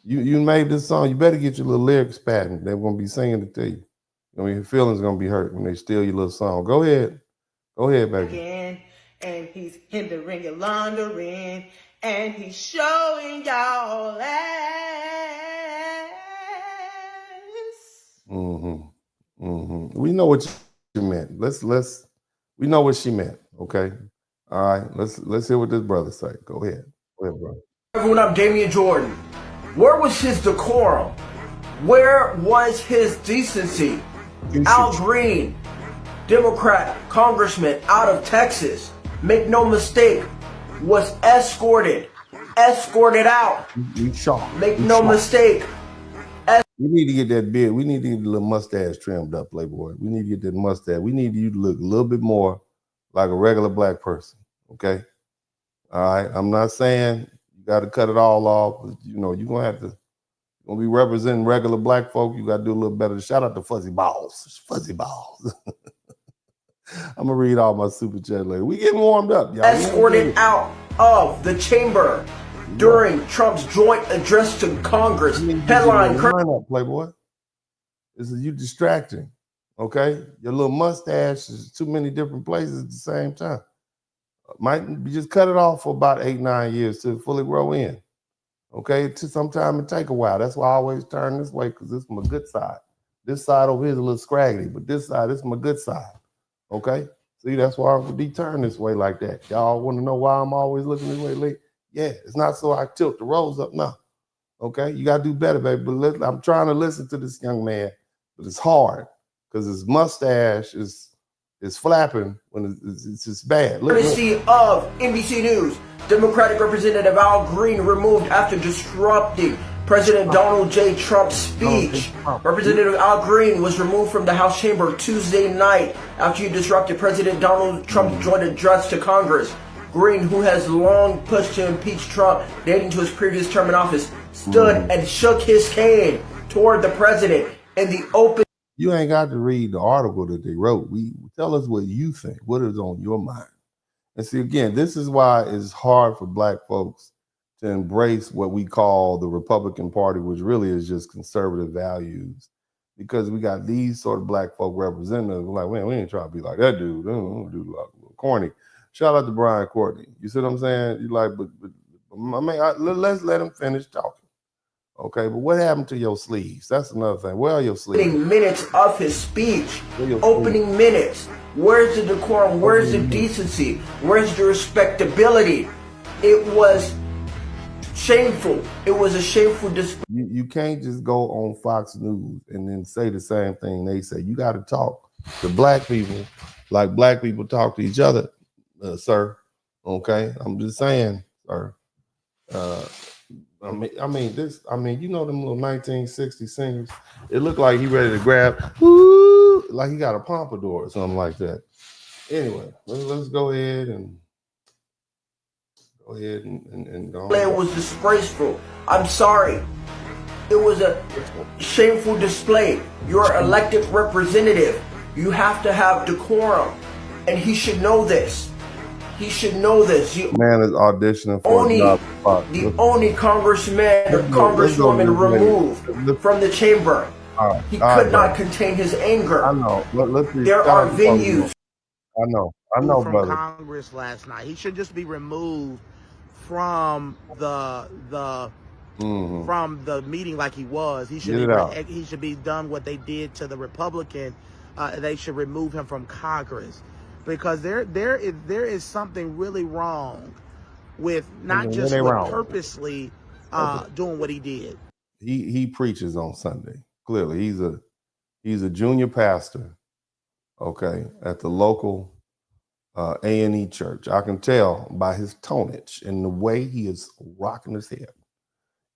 You made this song. You better get your little lyrics patent. They're gonna be singing it to you. I mean, your feelings gonna be hurt when they steal your little song. Go ahead, baby. Again, and he's hindering your laundering, and he's showing y'all ass. We know what you meant. We know what she meant. Okay. All right. Let's hear what this brother say. Go ahead, brother. Everyone, I'm Damian Jordan. Where was his decorum? Where was his decency? Al Green, Democrat congressman out of Texas, make no mistake, was escorted out. Make no mistake. We need to get that beard. We need to get the little mustache trimmed up, Playboy. We need to get that mustache. We need you to look a little bit more like a regular black person. Okay. All right. I'm not saying you got to cut it all off, but you're gonna be representing regular black folk. You got to do a little better. Shout out to Fuzzy Balls. I'm gonna read all my super chat later. We getting warmed up, y'all. Escorted out of the chamber during Trump's joint address to Congress. Headline: Line up, Playboy. This is you distracting. Okay, your little mustache is too many different places at the same time. Might be just cut it off for about 8-9 years to fully grow in. Okay, to sometime it take a while. That's why I always turn this way, because this is my good side. This side over here is a little scraggly, but this is my good side. Okay, see, that's why I'm gonna be turned this way like that. Y'all want to know why I'm always looking this way late? Yeah, it's not so I tilt the rolls up. No, okay, you gotta do better, baby. But I'm trying to listen to this young man, but it's hard because his mustache is flapping when it's just bad. Courtesy of NBC News, Democratic Representative Al Green removed after disrupting President Donald J. Trump's speech. Representative Al Green was removed from the House chamber Tuesday night after he disrupted President Donald Trump's joint address to Congress. Green, who has long pushed to impeach Trump, dating to his previous term in office, stood and shook his cane toward the president in the open. You ain't got to read the article that they wrote. We tell us what you think, what is on your mind. And see, again, this is why it's hard for black folks to embrace what we call the Republican Party, which really is just conservative values, because we got these sort of black folk representatives. We're like, man, we ain't trying to be like that dude. Dude, like a little corny. Shout out to Brian Courtney. You see what I'm saying? You like, but I mean, let's let him finish talking. Okay, but what happened to your sleeves? That's another thing. Where are your sleeves? Opening minutes of his speech. Opening minutes. Where's the decorum? Where's the decency? Where's the respectability? It was shameful. It was a shameful display. You can't just go on Fox News and then say the same thing they say. You got to talk to black people like black people talk to each other, sir. Okay, I'm just saying, sir. I mean, you know them little 1960 singers. It looked like he ready to grab, woo, like he got a pompadour or something like that. Anyway, let's go ahead and go. It was disgraceful. I'm sorry. It was a shameful display. You're an elected representative. You have to have decorum, and he should know this. He should know this. Man is auditioning for the only congressman or congresswoman removed from the chamber. He could not contain his anger. I know. There are venues. I know, from brother. Congress last night. He should just be removed from the from the meeting like he was. He should be done what they did to the Republican. They should remove him from Congress. Because there is something really wrong with not just with purposely doing what he did. He preaches on Sunday. Clearly, he's a junior pastor, okay, at the local A&E church. I can tell by his tonage and the way he is rocking his head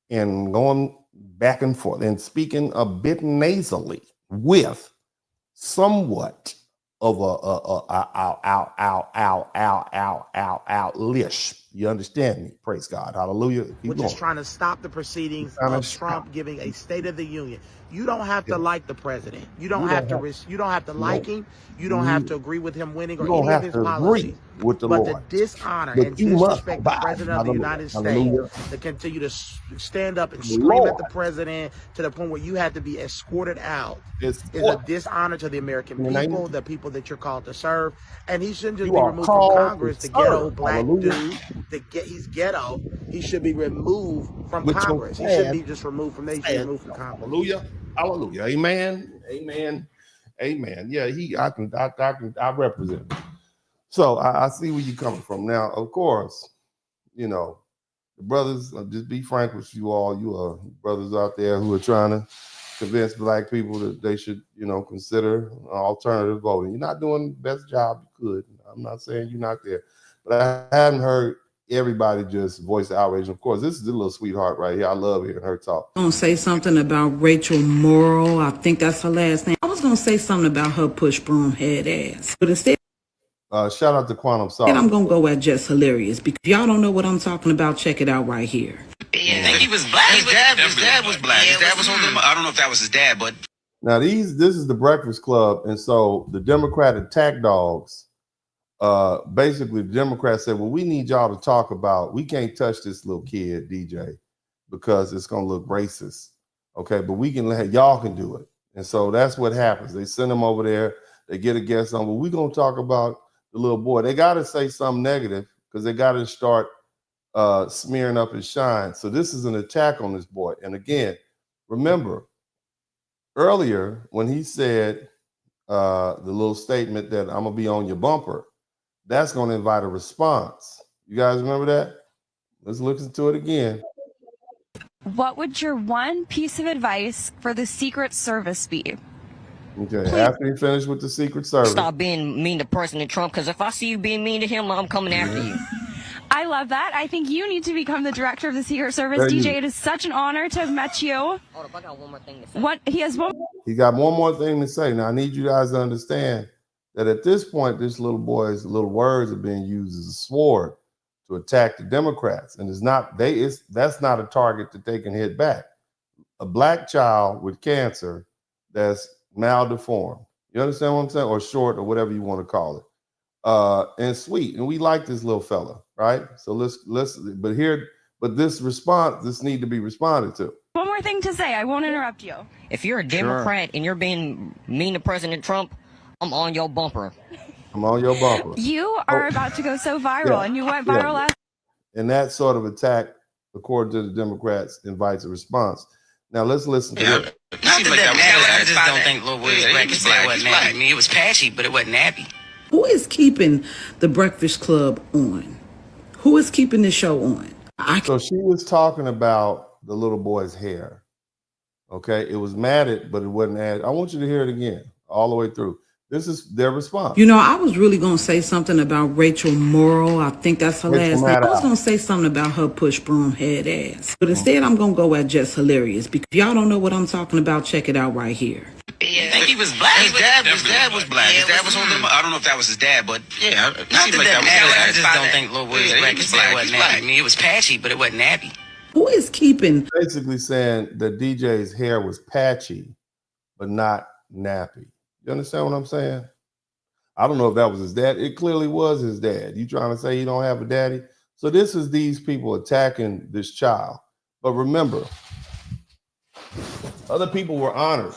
and going back and forth and speaking a bit nasally with somewhat of a lisp. You understand me? Praise God. Hallelujah. Which is trying to stop the proceedings of Trump giving a State of the Union. You don't have to like the president. You don't have to like him. You don't have to agree with him winning or any of his policies. With the but Lord. to dishonor and disrespect the president of the United States, to continue to stand up and scream at the president to the point where you had to be escorted out, is a dishonor to the American people, the people that you're called to serve. And he shouldn't just be removed from Congress, the ghetto black dude. He's ghetto. He should be removed from Congress. He shouldn't be just removed from there. He should be removed from Congress. Hallelujah. Hallelujah. Amen. Amen. Amen. Yeah, I represent him. So I see where you're coming from. Now, of course, you know, the brothers, just be frank with you all, you are brothers out there who are trying to convince black people that they should, you know, consider alternative voting. You're not doing the best job you could. I'm not saying you're not there, but I haven't heard everybody just voice outrage. Of course, this is a little sweetheart right here. I love hearing her talk. I'm going to say something about Rachel Morrow. I think that's her last name. I was going to say something about her push broom head ass. But instead, shout out to Quantum Salt. And I'm going to go at Just Hilarious. Because y'all don't know what I'm talking about, check it out right here. Yeah, I think he was black. His dad was black. His dad was on the, I don't know if that was his dad, but. Now, this is the Breakfast Club. And so the Democrat attack dogs, basically the Democrats said, well, we need y'all to talk about, we can't touch this little kid, DJ, because it's going to look racist. Okay, but we can y'all can do it. And so that's what happens. They send them over there. They get a guest on. Well, we're going to talk about the little boy. They got to say something negative because they got to start smearing up his shine. So this is an attack on this boy. And again, remember, earlier when he said the little statement that I'm going to be on your bumper, that's going to invite a response. You guys remember that? Let's listen to it again. What would your one piece of advice for the Secret Service be? Okay, after you finish with the Secret Service. Stop being mean to President Trump, because if I see you being mean to him, I'm coming after you. I love that. I think you need to become the director of the Secret Service. DJ, it is such an honor to have met you. Hold up, I got one more thing to say. He got one more thing to say. Now, I need you guys to understand that at this point, this little boy's little words are being used as a sword to attack the Democrats. And that's not a target that they can hit back. A black child with cancer that's maldeformed. You understand what I'm saying? Or short or whatever you want to call it. And sweet. And we like this little fella, right? So let's but this need to be responded to. One more thing to say. I won't interrupt you. If you're a Democrat and you're being mean to President Trump, I'm on your bumper. I'm on your bumper. You are about to go so viral, and you went viral last. And that sort of attack, according to the Democrats, invites a response. Now let's listen to it. I just don't think Lil Will black. His dad wasn't nappy. I mean, it was patchy, but it wasn't nappy. Who is keeping the Breakfast Club on? Who is keeping the show on? So she was talking about the little boy's hair. Okay, it was matted, but it wasn't added. I want you to hear it again, all the way through. This is their response. You know, I was really going to say something about Rachel Morrow. I think that's her last name. I was going to say something about her push broom head ass. But instead, I'm going to go at Just Hilarious. Because y'all don't know what I'm talking about, check it out right here. Yeah, I think he was black. His dad was black. His dad was on the, I don't know if that was his dad, but yeah, it seemed like that was. I just don't think Lil Will black. His dad wasn't nappy. I mean, it was patchy, but it wasn't nappy. Who is keeping? Basically saying that DJ's hair was patchy, but not nappy. You understand what I'm saying? I don't know if that was his dad. It clearly was his dad. You trying to say he don't have a daddy? So this is these people attacking this child. But remember, other people were honored,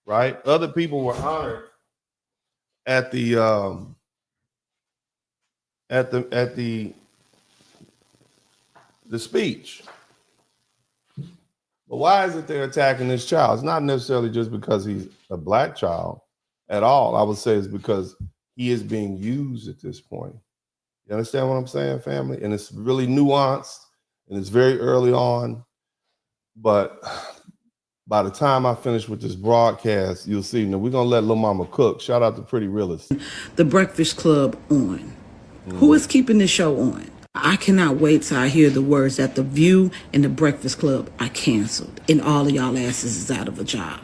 right? Other people were honored at the speech. But why is it they're attacking this child? It's not necessarily just because he's a black child at all. I would say it's because he is being used at this point. You understand what I'm saying, family? And it's really nuanced and it's very early on. But by the time I finish with this broadcast, you'll see. Now we're gonna let Lil Mama cook. Shout out to Pretty Realist. The Breakfast Club on. Who is keeping this show on? I cannot wait till I hear the words that The View and The Breakfast Club are canceled and all of y'all asses is out of a job.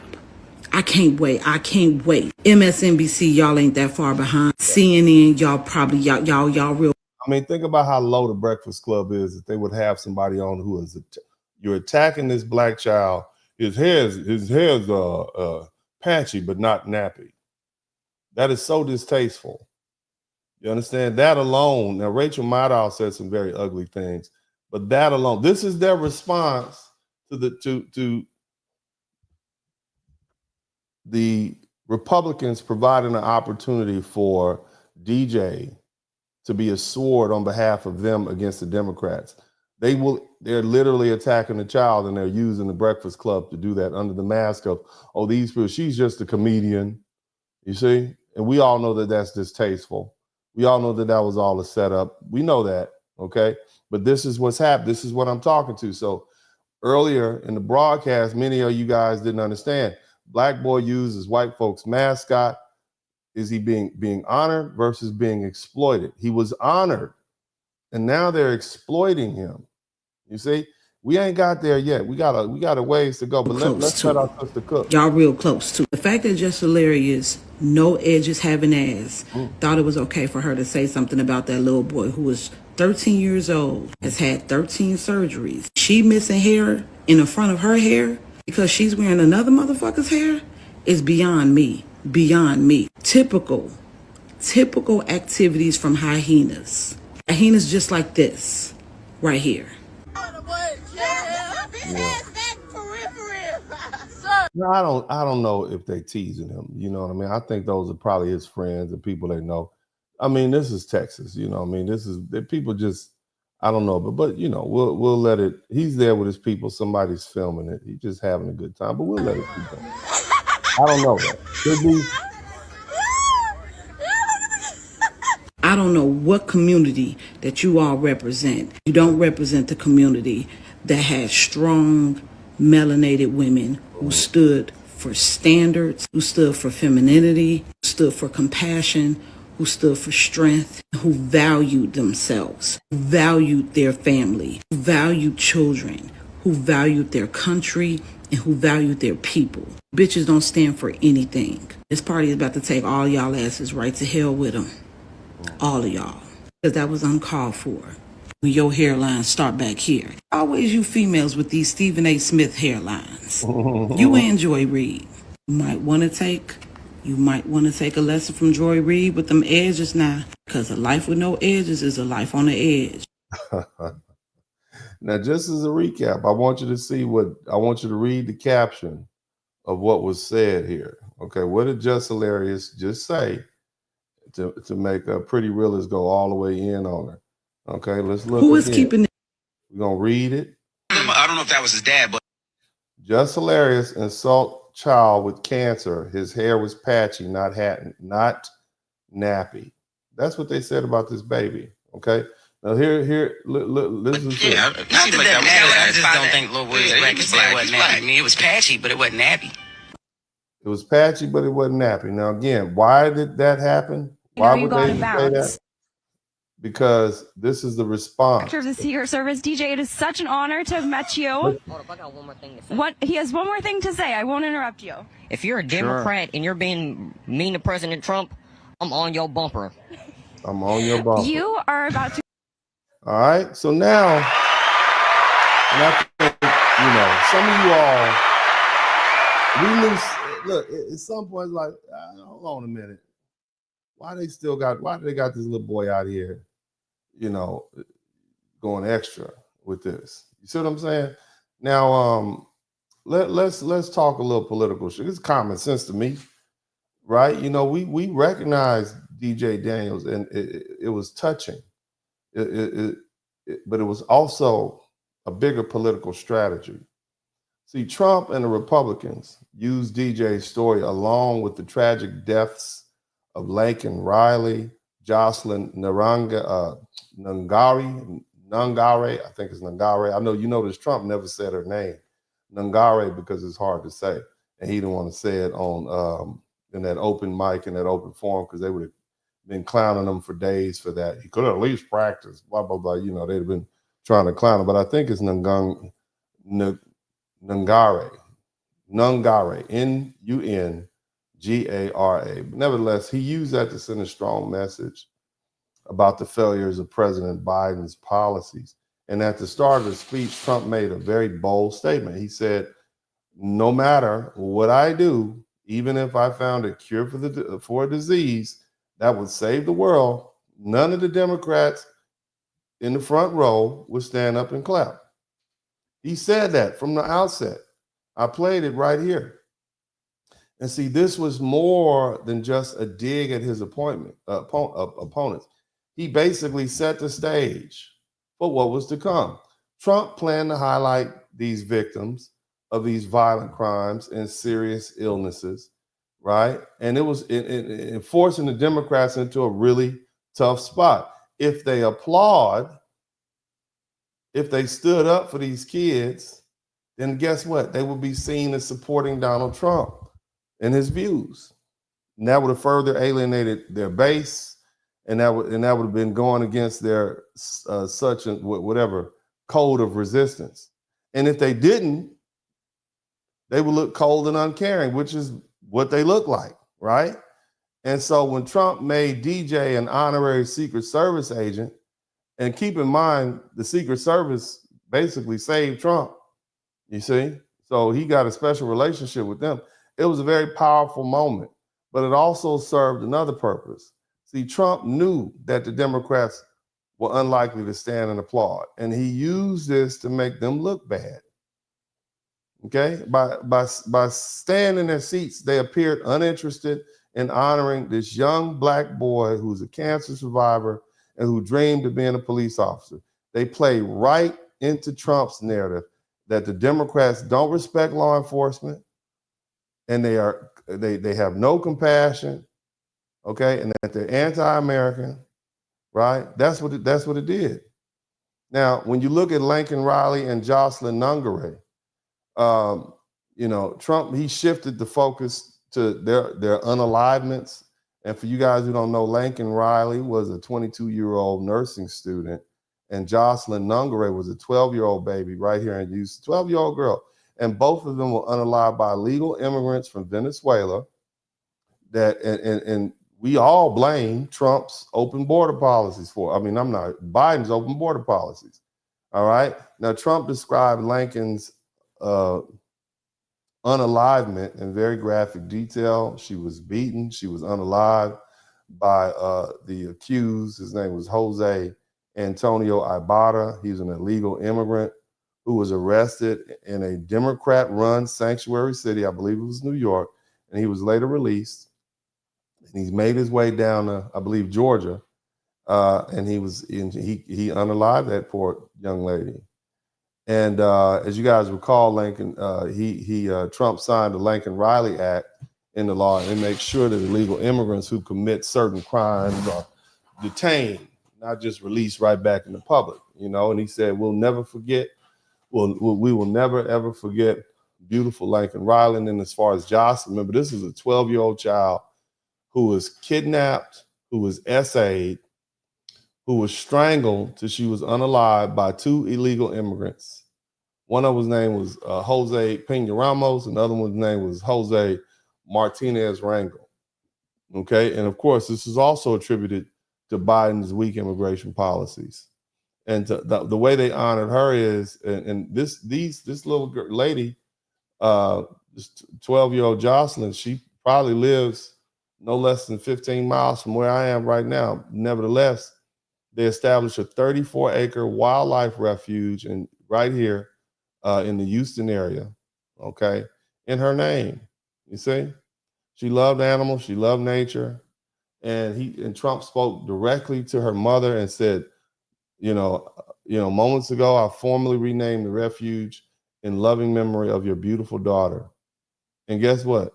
I can't wait. I can't wait. MSNBC, y'all ain't that far behind. CNN, y'all probably, y'all real. I mean, think about how low The Breakfast Club is. If they would have somebody on who is, you're attacking this black child. His hair's patchy, but not nappy. That is so distasteful. You understand? That alone. Now, Rachel Maddow said some very ugly things, but that alone, this is their response to the Republicans providing an opportunity for DJ to be a sword on behalf of them against the Democrats. They're literally attacking the child, and they're using the Breakfast Club to do that under the mask of, oh, these people, she's just a comedian, you see? And we all know that that's distasteful. We all know that that was all a setup. We know that, okay? But this is what's happened. This is what I'm talking to. So earlier in the broadcast, many of you guys didn't understand. Black boy uses white folks' mascot. Is he being honored versus being exploited? He was honored, and now they're exploiting him. You see, we ain't got there yet. We got a ways to go. But let's let our sister cook. Y'all real close too. The fact that Just Hilarious, no edges having ass, thought it was okay for her to say something about that little boy who was 13 years old, has had 13 surgeries. She missing hair in the front of her hair because she's wearing another motherfucker's hair is beyond me. Beyond me. Typical activities from hyenas. Hyenas just like this, right here. Yeah. No, I don't know if they teasing him. You know what I mean? I think those are probably his friends and people they know. I mean, this is Texas. You know what I mean? This is people just. I don't know, but you know, we'll let it. He's there with his people. Somebody's filming it. He's just having a good time. But we'll let it keep going. I don't know that. Could be. I don't know what community that you all represent. You don't represent the community that has strong, melanated women who stood for standards, who stood for femininity, who stood for compassion, who stood for strength, who valued themselves, who valued their family, who valued children, who valued their country, and who valued their people. Bitches don't stand for anything. This party is about to take all y'all asses right to hell with them. All of y'all. Because that was uncalled for. When your hairlines start back here. Always you females with these Stephen A. Smith hairlines. You and Joy Reid. You might want to take a lesson from Joy Reid with them edges now. Because a life with no edges is a life on the edge. Now, just as a recap, I want you to read the caption of what was said here. Okay, what did Just Hilarious just say to make a Pretty Realist go all the way in on her? Okay, let's look. Who is keeping it? We're gonna read it. I don't know if that was his dad, but Just Hilarious insult child with cancer. His hair was patchy, not nappy. That's what they said about this baby. Okay. Now listen to yeah, I just don't think little boy was black. I mean, it was patchy, but it wasn't nappy. It was patchy, but it wasn't nappy. Now again, why did that happen? Why would they say that? Because this is the response. Director of the Secret Service, DJ, it is such an honor to have met you. Hold up, I got one more thing to say. He has one more thing to say. I won't interrupt you. If you're a Democrat and you're being mean to President Trump, I'm on your bumper. I'm on your bumper. You are about to. All right. So now, and I think, some of you all, we knew, look, at some point, like, hold on a minute. Why do they got this little boy out here, going extra with this? You see what I'm saying? Now, let's talk a little political shit. It's common sense to me, right? We recognize DJ Daniels, and it was touching. But it was also a bigger political strategy. See, Trump and the Republicans used DJ's story along with the tragic deaths of Laken Riley, Jocelyn Nungare, I think it's Nungare. I know you notice Trump never said her name, Nungare, because it's hard to say, and he didn't want to say it on in that open mic, in that open forum, because they would have been clowning him for days for that. He could have at least practiced, blah, blah, blah. You know, they'd have been trying to clown him. But I think it's Nungare, Nungare. But nevertheless, he used that to send a strong message about the failures of President Biden's policies. And at the start of the speech, Trump made a very bold statement. He said, no matter what I do, even if I found a cure for a disease that would save the world, none of the Democrats in the front row would stand up and clap. He said that from the outset. I played it right here. And see, this was more than just a dig at his opponents. He basically set the stage for what was to come. Trump planned to highlight these victims of these violent crimes and serious illnesses, right? And it was forcing the Democrats into a really tough spot. If they applaud, if they stood up for these kids, then guess what? They would be seen as supporting Donald Trump and his views. And that would have further alienated their base, and that would have been going against their whatever code of resistance. And if they didn't, they would look cold and uncaring, which is what they look like, right? And so when Trump made DJ an honorary Secret Service agent, and keep in mind, the Secret Service basically saved Trump, you see? So he got a special relationship with them. It was a very powerful moment, but it also served another purpose. See, Trump knew that the Democrats were unlikely to stand and applaud, and he used this to make them look bad. Okay, by staying in their seats, they appeared uninterested in honoring this young black boy who's a cancer survivor and who dreamed of being a police officer. They play right into Trump's narrative that the Democrats don't respect law enforcement, and they have no compassion, okay, and that they're anti-American, right? That's what it did. Now, when you look at Lincoln Riley and Jocelyn Nungare, Trump, he shifted the focus to their unalivements. And for you guys who don't know, Lincoln Riley was a 22-year-old nursing student, and Jocelyn Nungare was a 12-year-old baby right here in Houston, 12-year-old girl. And both of them were unalived by illegal immigrants from Venezuela. And we all blame Trump's open border policies Biden's open border policies. All right. Now, Trump described Lincoln's unalivement in very graphic detail. She was beaten. She was unalived by the accused. His name was Jose Antonio Ibarra. He's an illegal immigrant who was arrested in a Democrat-run sanctuary city. I believe it was New York, and he was later released. And he's made his way down to, I believe, Georgia, and he unalived that poor young lady. And as you guys recall, Trump signed the Lincoln Riley Act into law, and it makes sure that illegal immigrants who commit certain crimes are detained, not just released right back in the public. And he said, we will never ever forget beautiful Lincoln Riley. And then as far as Jocelyn, remember, this is a 12-year-old child who was kidnapped, who was essayed, who was strangled till she was unalived by two illegal immigrants. One of his name was Jose Pena Ramos, and the other one's name was Jose Martinez Rangel. Okay, and of course, this is also attributed to Biden's weak immigration policies. And the way they honored her is, and this little lady, this 12-year-old Jocelyn, she probably lives no less than 15 miles from where I am right now. Nevertheless, they established a 34-acre wildlife refuge right here in the Houston area, okay, in her name. You see? She loved animals, she loved nature, and Trump spoke directly to her mother and said, moments ago, I formally renamed the refuge in loving memory of your beautiful daughter. And guess what?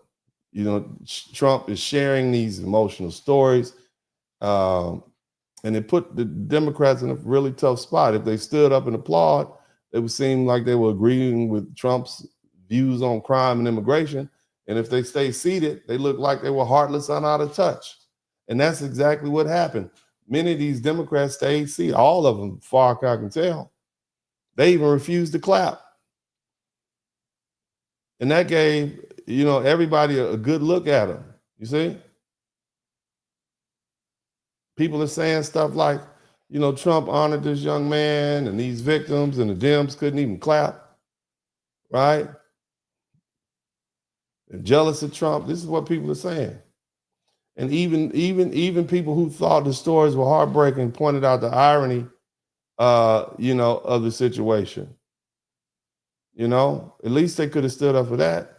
Trump is sharing these emotional stories, And it put the Democrats in a really tough spot. If they stood up and applaud, it would seem like they were agreeing with Trump's views on crime and immigration. And if they stay seated, they looked like they were heartless and out of touch. And that's exactly what happened. Many of these Democrats stayed seated, all of them, far as I can tell. They even refused to clap. And that gave, everybody a good look at them. You see? People are saying stuff like, Trump honored this young man and these victims, and the Dems couldn't even clap, right? They're jealous of Trump. This is what people are saying. And even people who thought the stories were heartbreaking pointed out the irony, of the situation. At least they could have stood up for that.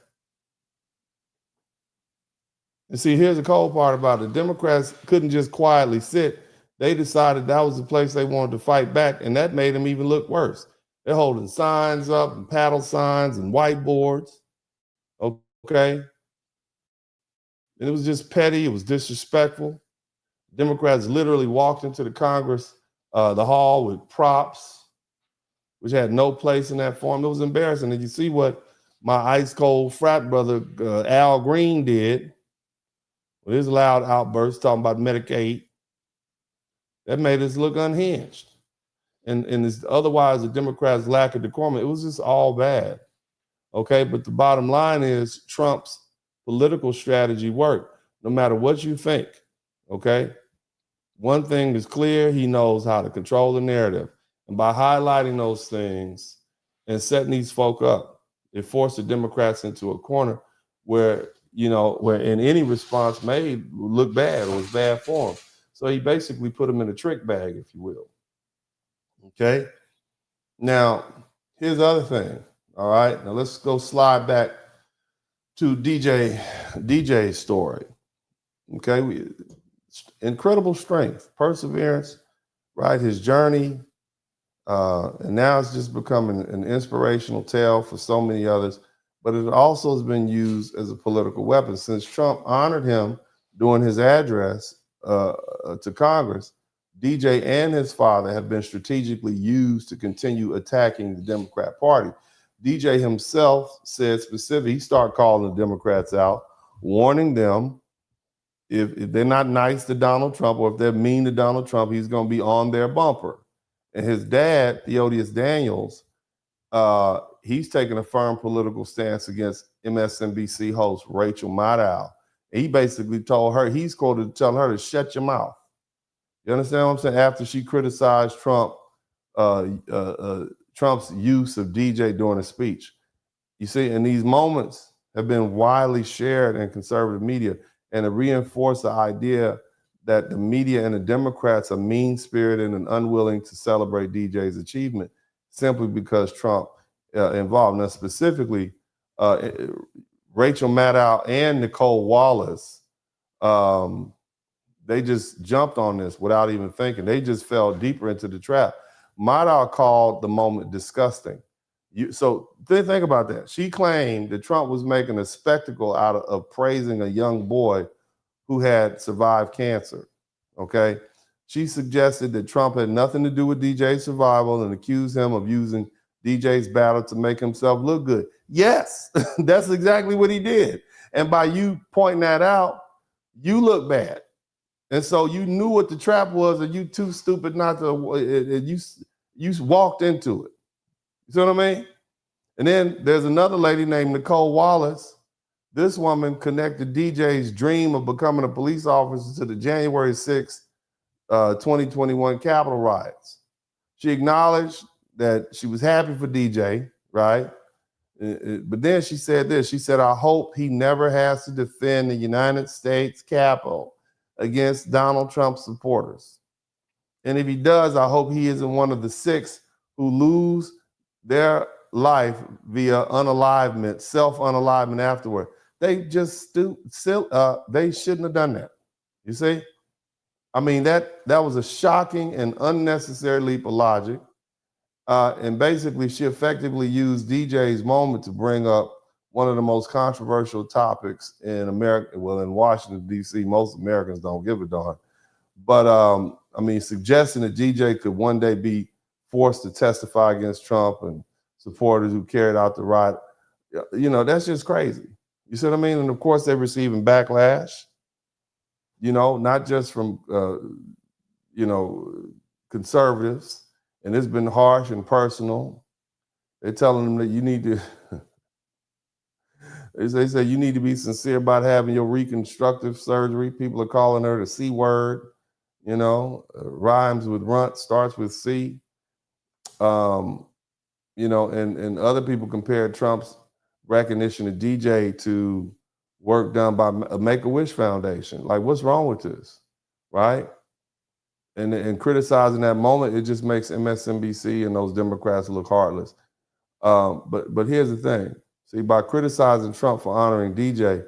And see, here's the cold part about it. Democrats couldn't just quietly sit. They decided that was the place they wanted to fight back, and that made them even look worse. They're holding signs up and paddle signs and whiteboards, okay? And it was just petty. It was disrespectful. Democrats literally walked into the Congress, the hall with props, which had no place in that forum. It was embarrassing. And you see what my ice cold frat brother, Al Green, did with his loud outbursts talking about Medicaid. That made us look unhinged. And it's otherwise the Democrats' lack of decorum. It was just all bad. Okay, but the bottom line is Trump's political strategy worked, no matter what you think. Okay? One thing is clear, he knows how to control the narrative. And by highlighting those things and setting these folk up, it forced the Democrats into a corner where in any response made would look bad or was bad form. So he basically put them in a trick bag, if you will. Okay? Now, here's the other thing. All right? Now let's go slide back to DJ's story. Okay? Incredible strength, perseverance, right? His journey. And now it's just becoming an inspirational tale for so many others. But it also has been used as a political weapon. Since Trump honored him during his address to Congress, DJ and his father have been strategically used to continue attacking the Democrat Party. DJ himself said specifically, he started calling the Democrats out, warning them if they're not nice to Donald Trump or if they're mean to Donald Trump, he's going to be on their bumper. And his dad, Theodius Daniels, he's taking a firm political stance against MSNBC host Rachel Maddow. He basically told her, he's quoted telling her to shut your mouth. You understand what I'm saying? After she criticized Trump's use of DJ during a speech. You see, and these moments have been widely shared in conservative media, and it reinforced the idea that the media and the Democrats are mean-spirited and unwilling to celebrate DJ's achievement simply because Trump involved. Now, specifically, Rachel Maddow and Nicole Wallace, they just jumped on this without even thinking. They just fell deeper into the trap. Maddow called the moment disgusting. So think about that. She claimed that Trump was making a spectacle out of praising a young boy who had survived cancer, okay? She suggested that Trump had nothing to do with DJ's survival and accused him of using DJ's battle to make himself look good. Yes, that's exactly what he did. And by you pointing that out, you look bad. And so you knew what the trap was and you too stupid not to, you walked into it. You see what I mean? And then there's another lady named Nicole Wallace. This woman connected DJ's dream of becoming a police officer to the January 6th, 2021 Capitol riots. She acknowledged that she was happy for DJ, right? But then she said this. She said, I hope he never has to defend the United States Capitol against Donald Trump supporters. And if he does, I hope he isn't one of the 6 who lose their life via unalivement, self-unalivement afterward. They just they shouldn't have done that. You see? I mean, that was a shocking and unnecessary leap of logic. And basically, she effectively used DJ's moment to bring up one of the most controversial topics in America, well, in Washington, D.C. Most Americans don't give a darn. But I mean, suggesting that DJ could one day be forced to testify against Trump and supporters who carried out the riot, you know, that's just crazy. You see what I mean? And of course, they're receiving backlash, you know, not just from, you know, conservatives. And it's been harsh and personal. They're telling them that you need to, they say you need to be sincere about having your reconstructive surgery. People are calling her the C word, you know, rhymes with runt, starts with C. You know, and other people compared Trump's recognition of DJ to work done by a Make-A-Wish Foundation. Like, what's wrong with this, right? And criticizing that moment, it just makes MSNBC and those Democrats look heartless. But here's the thing. See, by criticizing Trump for honoring DJ,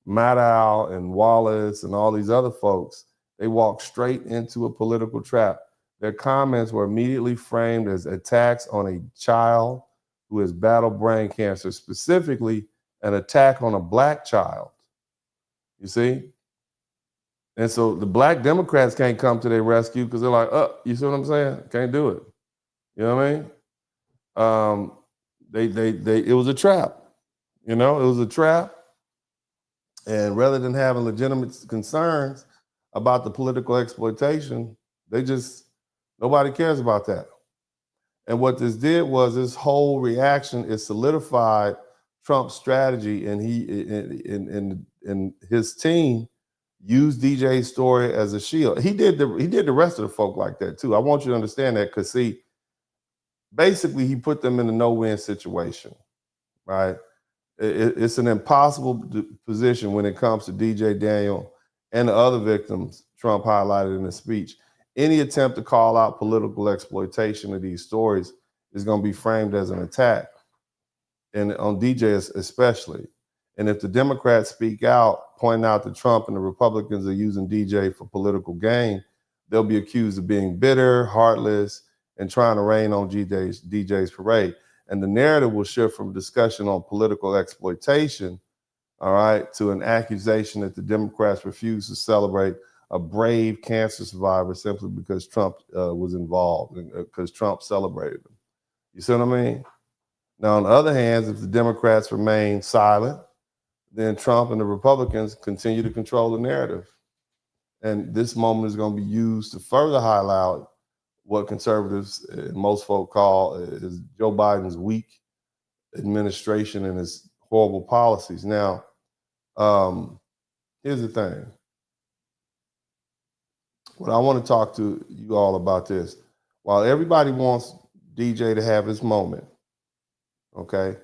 Maddow and Wallace and all these other folks, they walked straight into a political trap. Their comments were immediately framed as attacks on a child who has battled brain cancer, specifically an attack on a black child. You see? And so the black Democrats can't come to their rescue because they're like, you see what I'm saying? Can't do it. You know what I mean? It was a trap. You know, it was a trap. And rather than having legitimate concerns about the political exploitation, nobody cares about that. And what this did was this whole reaction is solidified Trump's strategy, and and his team used DJ's story as a shield. He did the rest of the folk like that too. I want you to understand that, because see, basically he put them in a no-win situation, right? It's an impossible position when it comes to DJ Daniel and the other victims Trump highlighted in his speech. Any attempt to call out political exploitation of these stories is going to be framed as an attack, and on DJ especially. And if the Democrats speak out, pointing out that Trump and the Republicans are using DJ for political gain, they'll be accused of being bitter, heartless, and trying to rain on DJ's parade. And the narrative will shift from discussion on political exploitation, all right, to an accusation that the Democrats refuse to celebrate a brave cancer survivor simply because Trump was involved, because Trump celebrated him. You see what I mean? Now, on the other hand, if the Democrats remain silent, then Trump and the Republicans continue to control the narrative. And this moment is going to be used to further highlight what conservatives and most folk call is Joe Biden's weak administration and his horrible policies. Now, here's the thing. What I want to talk to you all about this. While everybody wants DJ to have his moment, okay,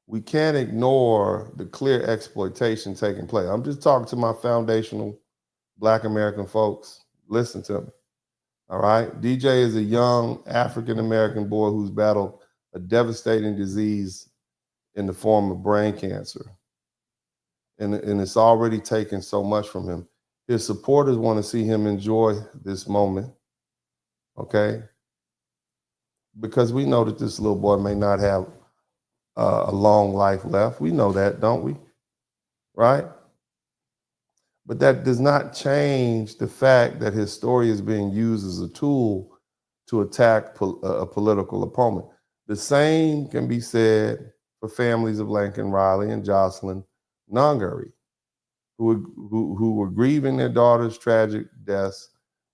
we can't ignore the clear exploitation taking place. I'm just talking to my foundational Black American folks. Listen to me. All right. DJ is a young African-American boy who's battled a devastating disease in the form of brain cancer. And it's already taken so much from him. His supporters want to see him enjoy this moment. Okay. Because we know that this little boy may not have a long life left. We know that, don't we? Right? But that does not change the fact that his story is being used as a tool to attack a political opponent. The same can be said for families of Lincoln Riley and Jocelyn Nungary, who were grieving their daughter's tragic deaths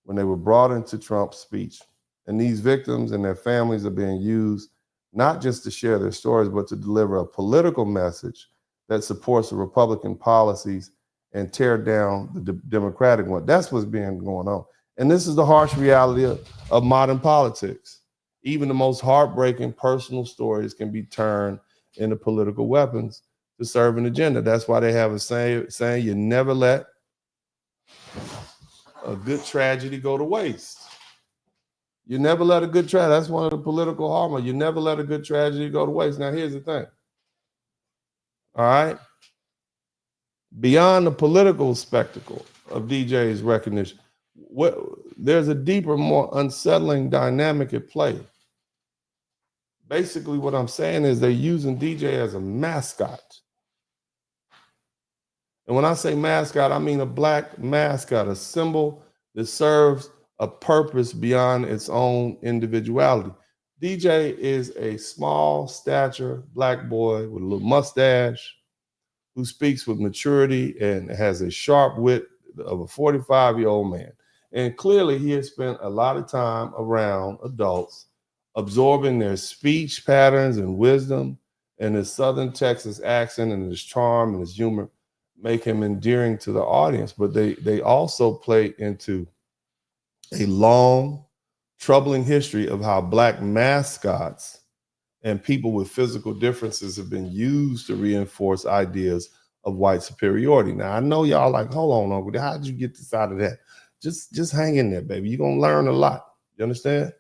when they were brought into Trump's speech. And these victims and their families are being used not just to share their stories, but to deliver a political message that supports the Republican policies and tear down the Democratic one. That's what's being going on. And this is the harsh reality of modern politics. Even the most heartbreaking personal stories can be turned into political weapons to serve an agenda. That's why they have a saying, you never let a good tragedy go to waste. You never let a good tragedy, that's one of the political hallmarks. You never let a good tragedy go to waste. Now, here's the thing. All right? Beyond the political spectacle of DJ's recognition, there's a deeper, more unsettling dynamic at play. Basically, what I'm saying is they're using DJ as a mascot. And when I say mascot, I mean a black mascot, a symbol that serves a purpose beyond its own individuality. DJ is a small stature black boy with a little mustache who speaks with maturity and has a sharp wit of a 45-year-old man. And clearly he has spent a lot of time around adults, absorbing their speech patterns and wisdom, and his Southern Texas accent and his charm and his humor make him endearing to the audience. But they also play into a long, troubling history of how black mascots and people with physical differences have been used to reinforce ideas of white superiority. Now, I know y'all like, hold on, Uncle, how'd you get this out of that? Just hang in there, baby. You're going to learn a lot. You understand?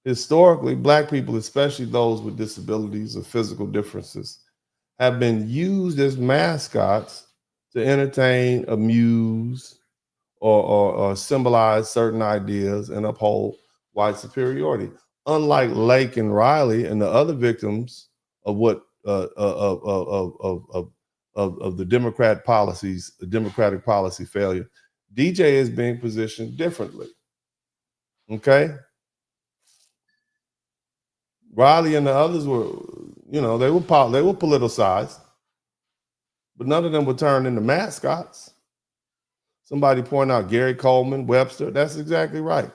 Historically, black people, especially those with disabilities or physical differences, have been used as mascots to entertain, amuse, or symbolize certain ideas and uphold white superiority. Unlike Lake and Riley and the other victims of what of the Democratic policy failure, DJ is being positioned differently. Okay. Riley and the others were, they were politicized, but none of them were turned into mascots. Somebody pointed out Gary Coleman, Webster. That's exactly right.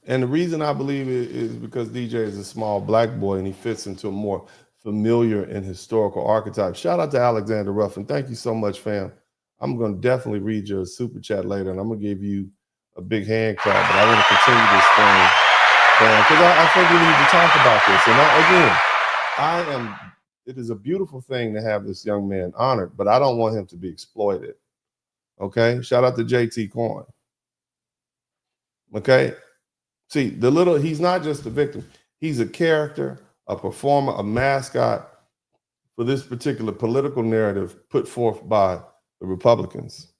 And the reason I believe it is because DJ is a small black boy and he fits into a more familiar and historical archetype. Shout out to Alexander Ruffin. Thank you so much, fam. I'm going to definitely read your super chat later, and I'm going to give you a big hand clap, but I want to continue this thing because I think we need to talk about this. And it is a beautiful thing to have this young man honored, but I don't want him to be exploited. Okay. Shout out to JT Coin. Okay. See, he's not just a victim. He's a character, a performer, a mascot for this particular political narrative put forth by the Republicans.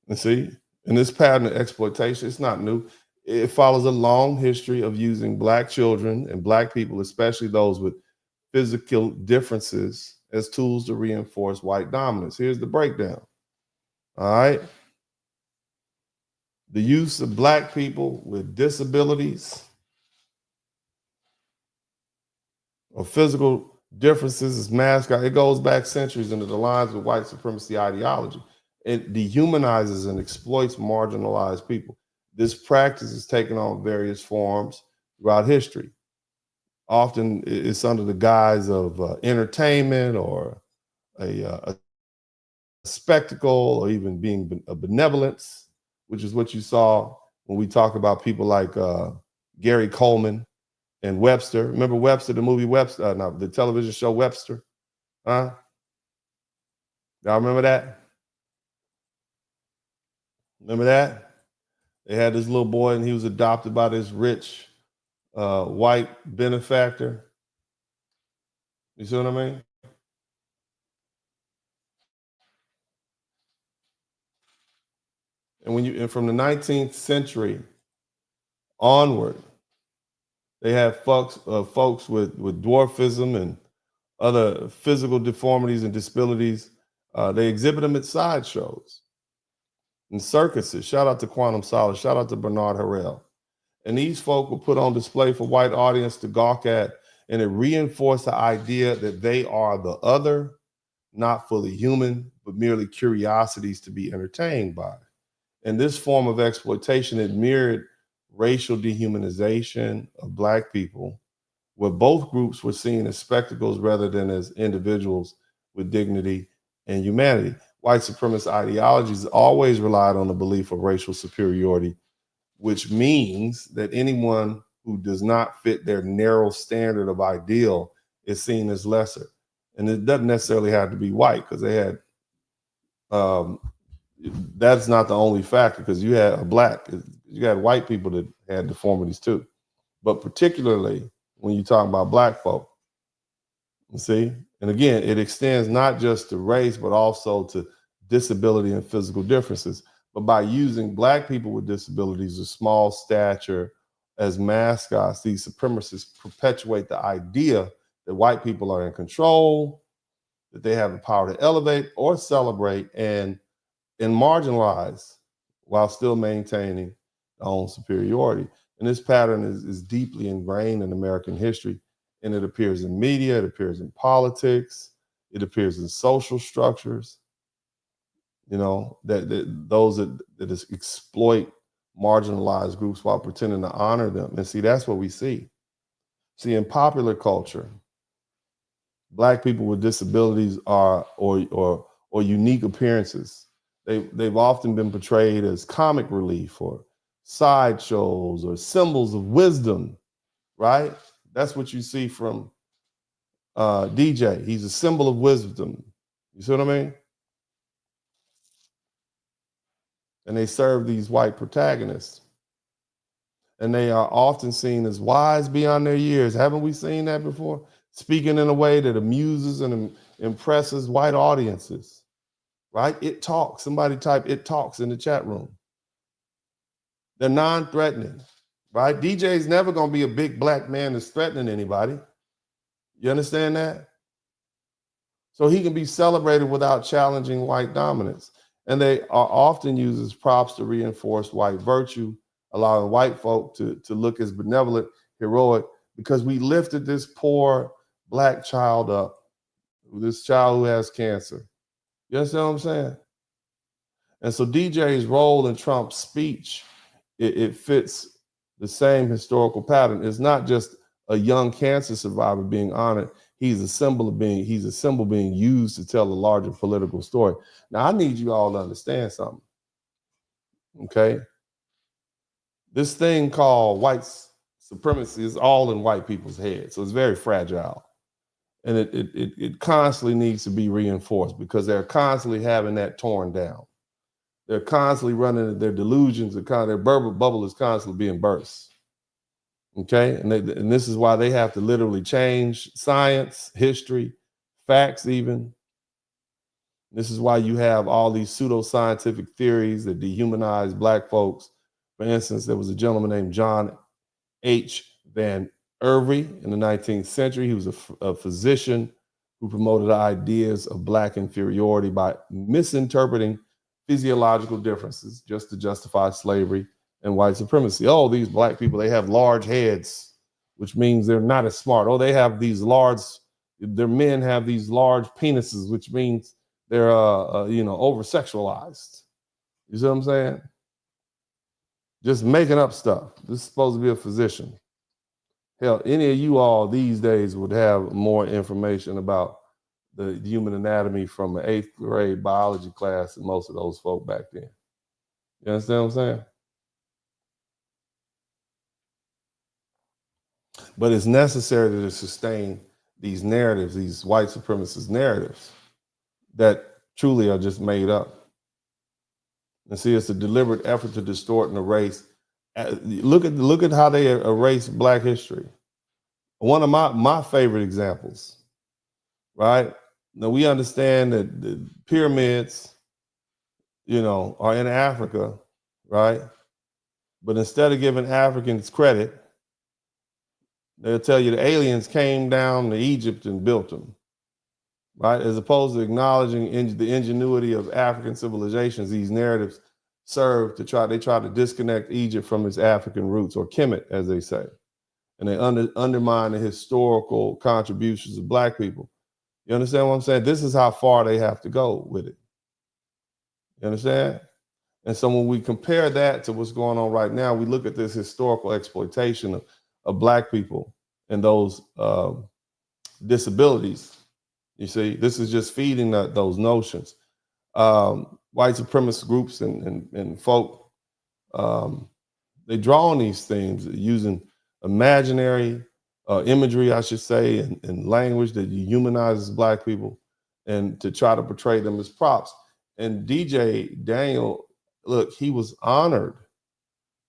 And see, and this pattern of exploitation, it's not new. It follows a long history of using black children and black people, especially those with physical differences, as tools to reinforce white dominance. Here's the breakdown. All right. The use of black people with disabilities or physical differences as mascot, it goes back centuries into the lines with white supremacy ideology. It dehumanizes and exploits marginalized people. This practice is taken on various forms throughout history. Often it's under the guise of entertainment or a spectacle, or even being a benevolence, which is what you saw when we talk about people like Gary Coleman and Webster. Remember Webster, the movie Webster? No, the television show Webster. Huh? Y'all remember that? Remember that? They had this little boy and he was adopted by this rich white benefactor. You see what I mean? And from the 19th century onward, they have folks with dwarfism and other physical deformities and disabilities. They exhibit them at sideshows and circuses. Shout out to Quantum Solace. Shout out to Bernard Harrell. And these folk were put on display for white audience to gawk at, and it reinforced the idea that they are the other, not fully human, but merely curiosities to be entertained by. And this form of exploitation, it mirrored racial dehumanization of black people, where both groups were seen as spectacles rather than as individuals with dignity and humanity. White supremacist ideologies always relied on the belief of racial superiority, which means that anyone who does not fit their narrow standard of ideal is seen as lesser. And it doesn't necessarily have to be white, because they had, that's not the only factor, because you had you had white people that had deformities too. But particularly when you talk about black folk, you see? And again, it extends not just to race, but also to disability and physical differences. But by using black people with disabilities of small stature as mascots, these supremacists perpetuate the idea that white people are in control, that they have the power to elevate or celebrate and marginalize while still maintaining their own superiority. And this pattern is deeply ingrained in American history, and it appears in media, it appears in politics, it appears in social structures, you know, that those that exploit marginalized groups while pretending to honor them. And see, that's what we see. See, in popular culture, Black people with disabilities are or unique appearances. They've often been portrayed as comic relief or sideshows or symbols of wisdom, right? That's what you see from DJ. He's a symbol of wisdom. You see what I mean? And they serve these white protagonists. And they are often seen as wise beyond their years. Haven't we seen that before? Speaking in a way that amuses and impresses white audiences, right? It talks. Somebody type "it talks" in the chat room. They're non-threatening, right? DJ's never going to be a big Black man that's threatening anybody. You understand that? So he can be celebrated without challenging white dominance. And they are often used as props to reinforce white virtue, allowing white folk to look as benevolent, heroic, because we lifted this poor Black child up, this child who has cancer. You understand what I'm saying? And so DJ's role in Trump's speech, it fits the same historical pattern. It's not just a young cancer survivor being honored. He's a symbol being used to tell a larger political story. Now, I need you all to understand something. Okay? This thing called white supremacy is all in white people's heads. So it's very fragile. And it constantly needs to be reinforced because they're constantly having that torn down. They're constantly running their delusions, their bubble is constantly being burst. Okay, and this is why they have to literally change science, history, facts even. This is why you have all these pseudoscientific theories that dehumanize Black folks. For instance, there was a gentleman named John H. Van Irving in the 19th century. He was a physician who promoted ideas of Black inferiority by misinterpreting physiological differences just to justify slavery and white supremacy. Oh, these Black people, they have large heads, which means they're not as smart. Oh, their men have these large penises, which means they're, over-sexualized. You see what I'm saying? Just making up stuff. This is supposed to be a physician. Hell, any of you all these days would have more information about the human anatomy from an 8th grade biology class than most of those folk back then. You understand what I'm saying? But it's necessary to sustain these narratives, these white supremacist narratives that truly are just made up. And see, it's a deliberate effort to distort and erase. Look at how they erase Black history. One of my favorite examples, right? Now we understand that the pyramids, are in Africa, right? But instead of giving Africans credit, they'll tell you the aliens came down to Egypt and built them, right? As opposed to acknowledging the ingenuity of African civilizations, these narratives serve to try to disconnect Egypt from its African roots, or Kemet, as they say. And they undermine the historical contributions of Black people. You understand what I'm saying? This is how far they have to go with it. You understand? And so when we compare that to what's going on right now, we look at this historical exploitation of Black people and those disabilities. You see, this is just feeding those notions. White supremacist groups and folk, they draw on these themes using imaginary imagery, I should say, and language that dehumanizes Black people, and to try to portray them as props. And DJ Daniel, look, he was honored,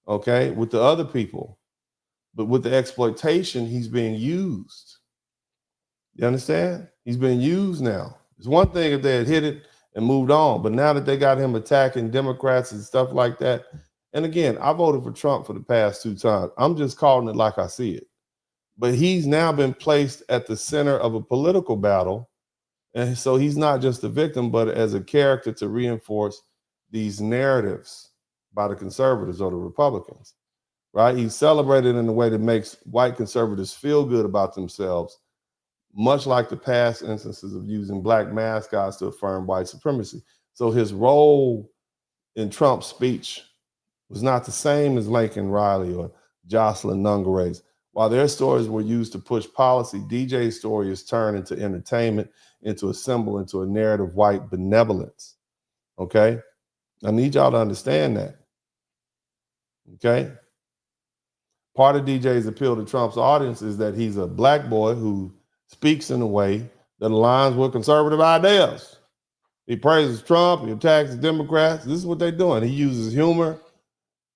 okay, with the other people, but with the exploitation, he's being used. You understand? He's being used now. It's one thing if they had hit it and moved on, but now that they got him attacking Democrats and stuff like that, and again, I voted for Trump for the past 2 times. I'm just calling it like I see it. But he's now been placed at the center of a political battle And so he's not just a victim, but as a character to reinforce these narratives by the conservatives or the Republicans, right? He's celebrated in a way that makes white conservatives feel good about themselves, much like the past instances of using black mascots to affirm white supremacy. So his role in Trump's speech was not the same as Lincoln Riley or Jocelyn Nungare's. While their stories were used to push policy, DJ's story is turned into entertainment, into a symbol, into a narrative of white benevolence. Okay? I need y'all to understand that. Okay? Part of DJ's appeal to Trump's audience is that he's a black boy who speaks in a way that aligns with conservative ideas. He praises Trump, he attacks the Democrats. This is what they're doing. He uses humor,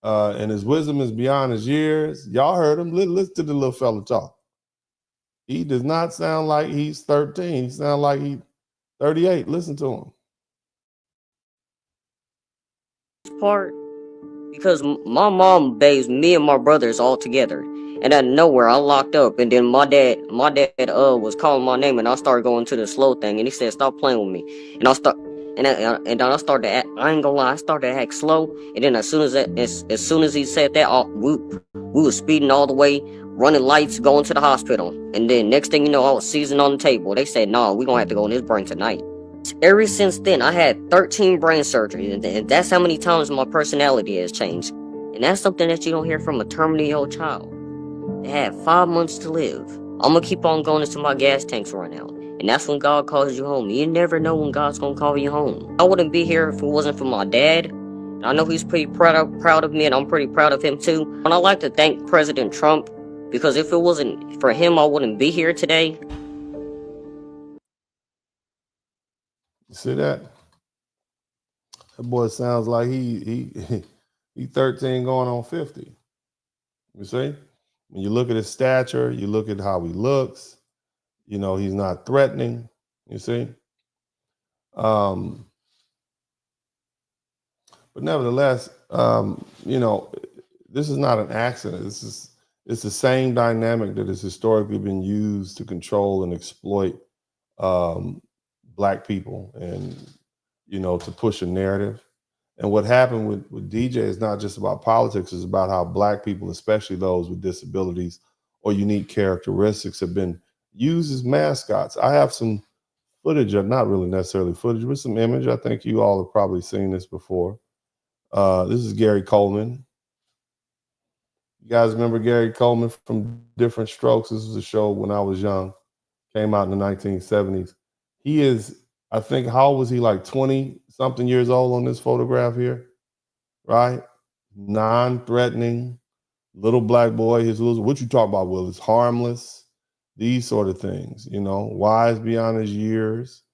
and his wisdom is beyond his years. Y'all heard him. Listen to the little fella talk. He does not sound like he's 13. He sounds like he's 38. Listen to him. Part because my mom bathes me and my brothers all together, and out of nowhere I locked up, and then my dad was calling my name, and I started going to the slow thing, and he said stop playing with me, and I then I started to act, I ain't gonna lie, I started to act slow, and then as soon as he said that, we was speeding all the way, running lights, going to the hospital, and then next thing you know I was seizing on the table. They said nah, we gonna have to go in his brain tonight. Ever since then, I had 13 brain surgeries, and that's how many times my personality has changed. And that's something that you don't hear from a terminally ill child. They had 5 months to live. I'm gonna keep on going until my gas tanks run out. And that's when God calls you home. You never know when God's gonna call you home. I wouldn't be here if it wasn't for my dad. I know he's pretty proud of me, and I'm pretty proud of him too. And I'd like to thank President Trump, because if it wasn't for him, I wouldn't be here today. You see that? That boy sounds like he 13 going on 50. You see? When you look at his stature, you look at how he looks, you know, he's not threatening, you see? But nevertheless, you know, this is not an accident. It's the same dynamic that has historically been used to control and exploit Black people and, you know, to push a narrative. And what happened with DJ is not just about politics, it's about how Black people, especially those with disabilities or unique characteristics, have been used as mascots. I have some footage, not really necessarily footage, but some image. I think you all have probably seen this before. This is Gary Coleman. You guys remember Gary Coleman from Different Strokes? This was a show when I was young, came out in the 1970s. He is, I think, how old was he? Like 20 something years old on this photograph here, right? Non-threatening, little Black boy. What you talk about, Will? Is harmless, these sort of things, you know, wise beyond his years.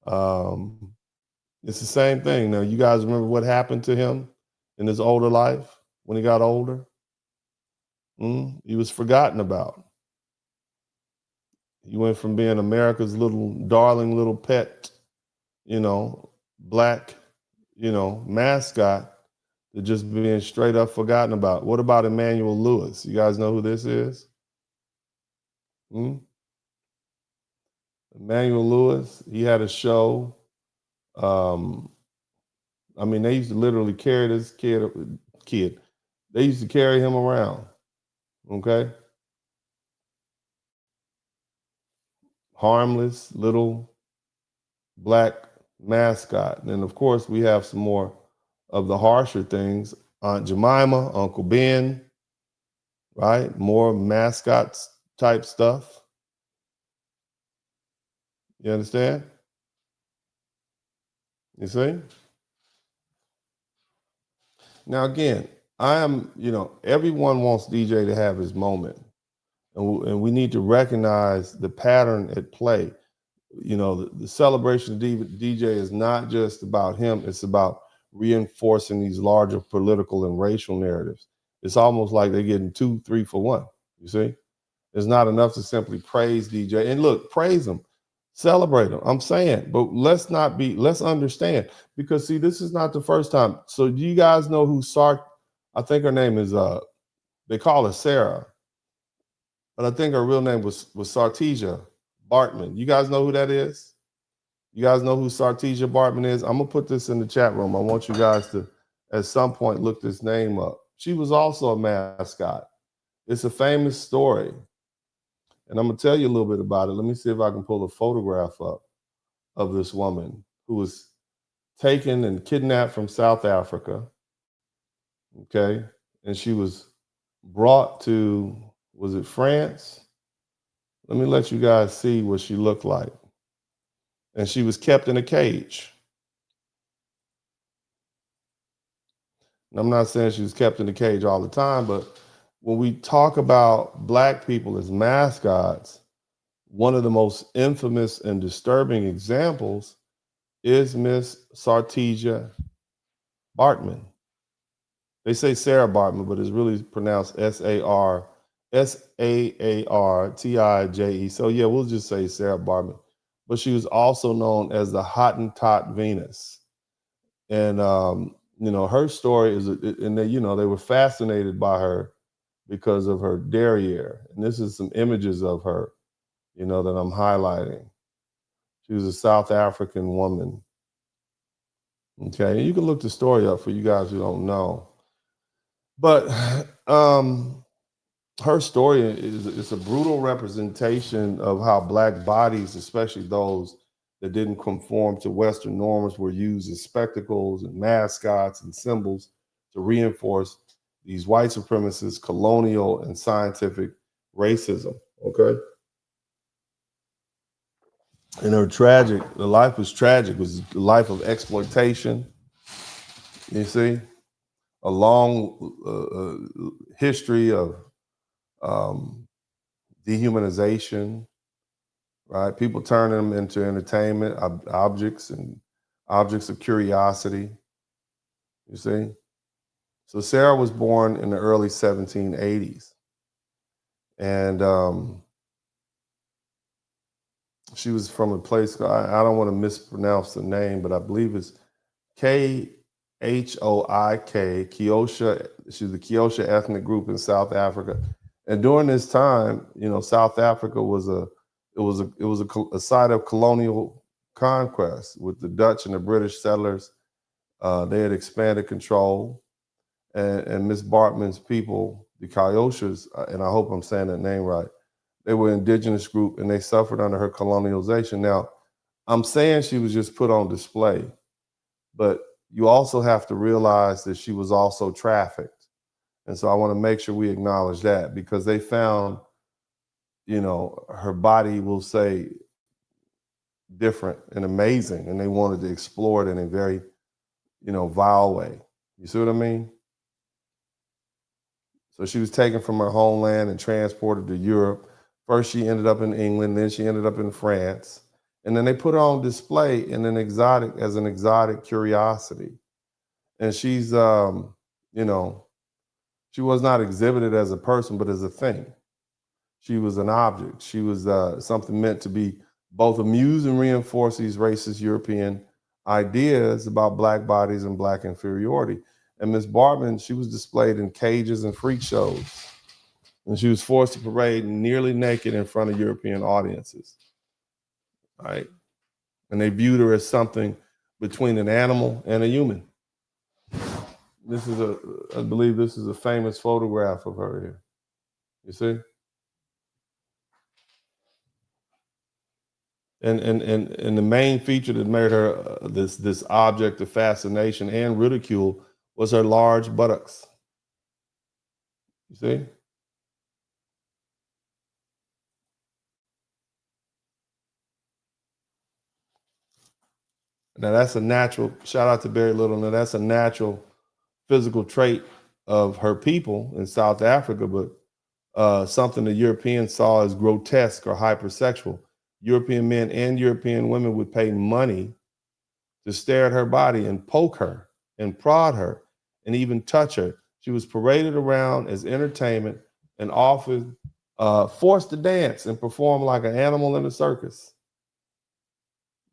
It's the same thing. Now, you guys remember what happened to him in his older life when he got older? He was forgotten about. He went from being America's little darling little pet, you know, Black, you know, mascot to just being straight up forgotten about. What about Emmanuel Lewis? You guys know who this is? Emmanuel Lewis, he had a show. I mean, they used to literally carry this kid. They used to carry him around, okay? Harmless little Black mascot. And then, of course, we have some more of the harsher things. Aunt Jemima, Uncle Ben, right? More mascots type stuff. You understand? You see? Now, again, you know, everyone wants DJ to have his moment. And we need to recognize the pattern at play. You know, the celebration of DJ is not just about him. It's about reinforcing these larger political and racial narratives. It's almost like they're getting 2, 3 for 1. You see? It's not enough to simply praise DJ. And look, praise him, celebrate him. I'm saying, but let's understand, because see, this is not the first time. So do you guys know who I think her name is, they call her Sarah, but I think her real name was Saartjie Baartman. You guys know who that is? You guys know who Saartjie Baartman is? I'm gonna put this in the chat room. I want you guys to, at some point, look this name up. She was also a mascot. It's a famous story. And I'm gonna tell you a little bit about it. Let me see if I can pull a photograph up of this woman who was taken and kidnapped from South Africa. Okay. And she was brought to, was it France? Let me let you guys see what she looked like. And she was kept in a cage. And I'm not saying she was kept in a cage all the time, but when we talk about Black people as mascots, one of the most infamous and disturbing examples is Miss Saartjie Baartman. They say Sarah Baartman, but it's really pronounced S-A-A-R-T-I-J-E. So yeah, we'll just say Sarah Baartman. But she was also known as the Hottentot Venus. And her story is, and they were fascinated by her because of her derriere. And this is some images of her, that I'm highlighting. She was a South African woman. Okay, and you can look the story up for you guys who don't know. But her story is a brutal representation of how Black bodies, especially those that didn't conform to Western norms, were used as spectacles and mascots and symbols to reinforce these white supremacist, colonial, and scientific racism. Okay. And the life was tragic. It was the life of exploitation. You see, a long history of dehumanization, right? People turning them into entertainment objects and objects of curiosity. You see, so Sarah was born in the early 1780s, and she was from a place, I don't want to mispronounce the name, but I believe it's Khoik, Khiosha. She's the Khiosha ethnic group in South Africa. And during this time, South Africa was a site of colonial conquest with the Dutch and the British settlers. They had expanded control, and Miss Baartman's people, the Khioshas, and I hope I'm saying that name right, they were an indigenous group and they suffered under her colonialization. Now, I'm saying she was just put on display, but you also have to realize that she was also trafficked. And so I want to make sure we acknowledge that, because they found, her body, will say, different and amazing, and they wanted to explore it in a very, vile way. You see what I mean? So she was taken from her homeland and transported to Europe. First, she ended up in England, then she ended up in France. And then they put her on display as an exotic curiosity. And she's, she was not exhibited as a person, but as a thing. She was an object. She was something meant to be both amuse and reinforce these racist European ideas about Black bodies and Black inferiority. And Miss Baartman, she was displayed in cages and freak shows. And she was forced to parade nearly naked in front of European audiences, right? And they viewed her as something between an animal and a human. I believe this is a famous photograph of her here. You see? And the main feature that made her this object of fascination and ridicule was her large buttocks. You see? Now that's a natural, shout out to Barry Little, now that's a natural physical trait of her people in South Africa, but something the Europeans saw as grotesque or hypersexual. European men and European women would pay money to stare at her body and poke her and prod her and even touch her. She was paraded around as entertainment and often forced to dance and perform like an animal in a circus.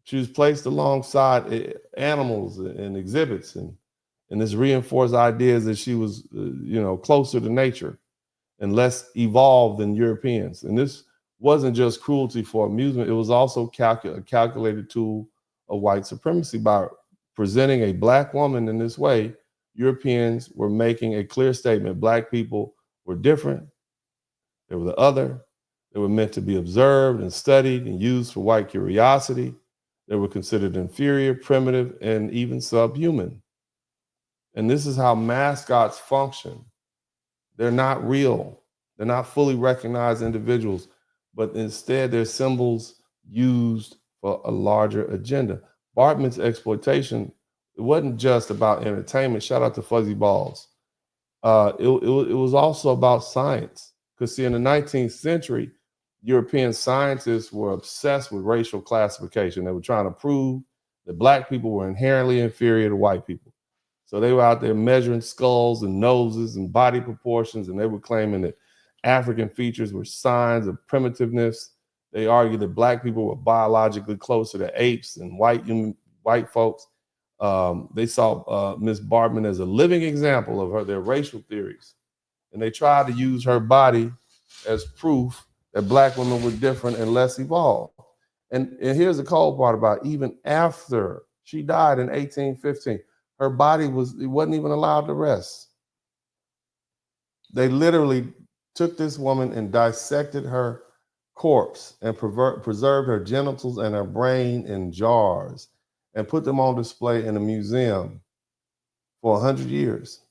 She was placed alongside animals and exhibits, and this reinforced ideas that she was, closer to nature and less evolved than Europeans. And this wasn't just cruelty for amusement. It was also a calculated tool of white supremacy. By presenting a black woman in this way, Europeans were making a clear statement. Black people were different. They were the other. They were meant to be observed and studied and used for white curiosity. They were considered inferior, primitive, and even subhuman. And this is how mascots function. They're not real. They're not fully recognized individuals, but instead they're symbols used for a larger agenda. Baartman's exploitation, it wasn't just about entertainment. Shout out to Fuzzy Balls. It was also about science. Because see, in the 19th century, European scientists were obsessed with racial classification. They were trying to prove that black people were inherently inferior to white people. So they were out there measuring skulls and noses and body proportions, and they were claiming that African features were signs of primitiveness. They argued that black people were biologically closer to apes than white folks. They saw Ms. Baartman as a living example of their racial theories. And they tried to use her body as proof that black women were different and less evolved. And here's the cold part about it. Even after she died in 1815, her body wasn't even allowed to rest. They literally took this woman and dissected her corpse and preserved her genitals and her brain in jars and put them on display in a museum for 100 years.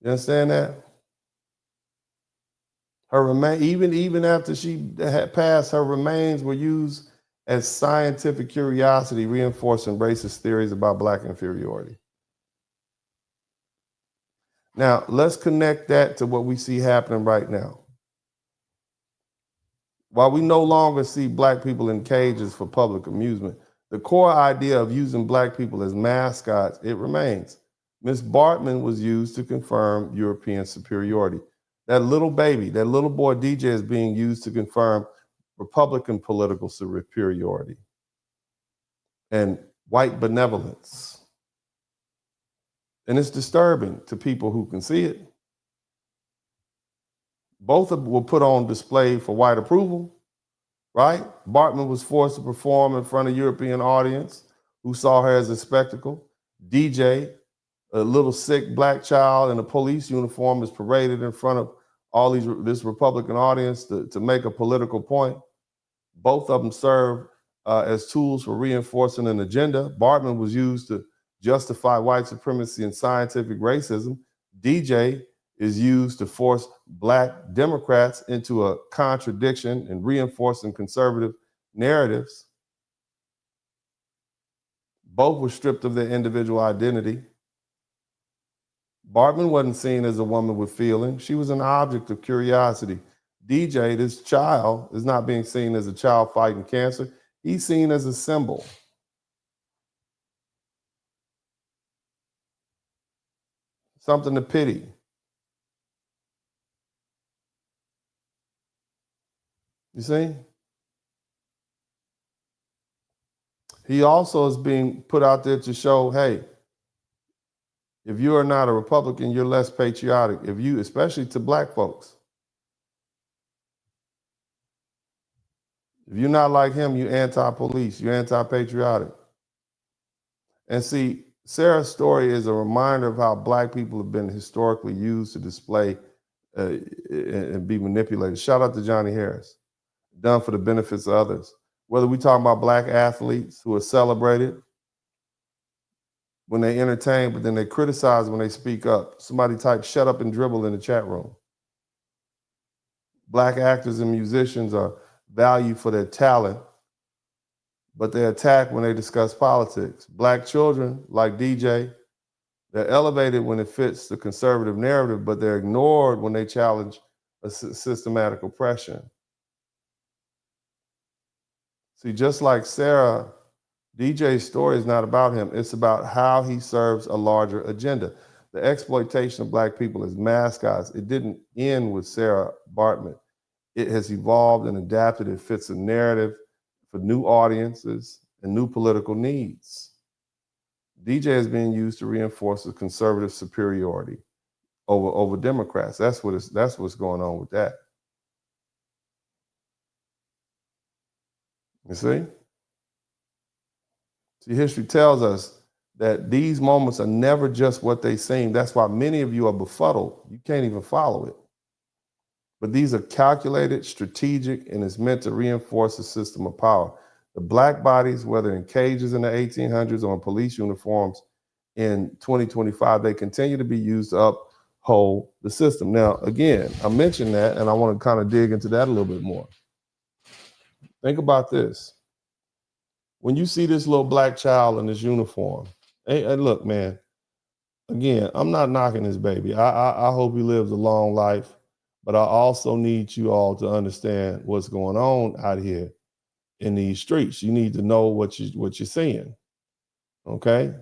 You understand that? Her even after she had passed, her remains were used as scientific curiosity, reinforcing racist theories about black inferiority. Now, let's connect that to what we see happening right now. While we no longer see black people in cages for public amusement, the core idea of using black people as mascots, it remains. Ms. Baartman was used to confirm European superiority. That little baby, that little boy DJ is being used to confirm Republican political superiority and white benevolence. And it's disturbing to people who can see it. Both of them were put on display for white approval, right? Baartman was forced to perform in front of a European audience who saw her as a spectacle. DJ, a little sick black child in a police uniform, is paraded in front of all this Republican audience to make a political point. Both of them serve as tools for reinforcing an agenda. Baartman was used to justify white supremacy and scientific racism. DJ is used to force black Democrats into a contradiction and reinforcing conservative narratives. Both were stripped of their individual identity. Baartman wasn't seen as a woman with feelings. She was an object of curiosity. DJ, this child, is not being seen as a child fighting cancer. He's seen as a symbol. Something to pity. You see? He also is being put out there to show, hey, if you are not a Republican, you're less patriotic. If you, especially to black folks, if you're not like him, you're anti-police, you're anti-patriotic. And see, Sarah's story is a reminder of how black people have been historically used to display and be manipulated. Shout out to Johnny Harris, done for the benefits of others. Whether we talk about black athletes who are celebrated when they entertain, but then they criticize when they speak up. Somebody type "shut up and dribble" in the chat room. Black actors and musicians are valued for their talent, but they're attacked when they discuss politics. Black children, like DJ, they're elevated when it fits the conservative narrative, but they're ignored when they challenge a systematic oppression. See, just like Sarah, DJ's story is not about him. It's about how he serves a larger agenda. The exploitation of black people as mascots, it didn't end with Sarah Baartman. It has evolved and adapted. It fits a narrative for new audiences and new political needs. DJ is being used to reinforce the conservative superiority over Democrats. That's what's going on with that. You see? See, history tells us that these moments are never just what they seem. That's why many of you are befuddled. You can't even follow it. But these are calculated, strategic, and it's meant to reinforce a system of power. The black bodies, whether in cages in the 1800s or in police uniforms in 2025, they continue to be used to uphold the system. Now, again, I mentioned that, and I want to kind of dig into that a little bit more. Think about this. When you see this little black child in this uniform, hey, look, man, again, I'm not knocking this baby. I hope he lives a long life, but I also need you all to understand what's going on out here in these streets. You need to know what you're seeing, okay?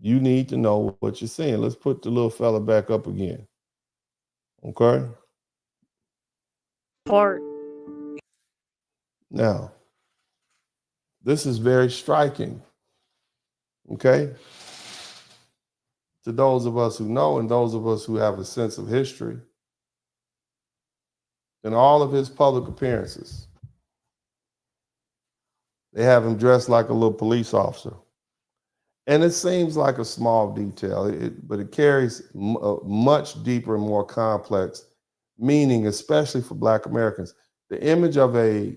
You need to know what you're seeing. Let's put the little fella back up again, okay? Now, this is very striking, okay? To those of us who know and those of us who have a sense of history, in all of his public appearances, they have him dressed like a little police officer. And it seems like a small detail, but it carries a much deeper and more complex meaning, especially for Black Americans. The image of a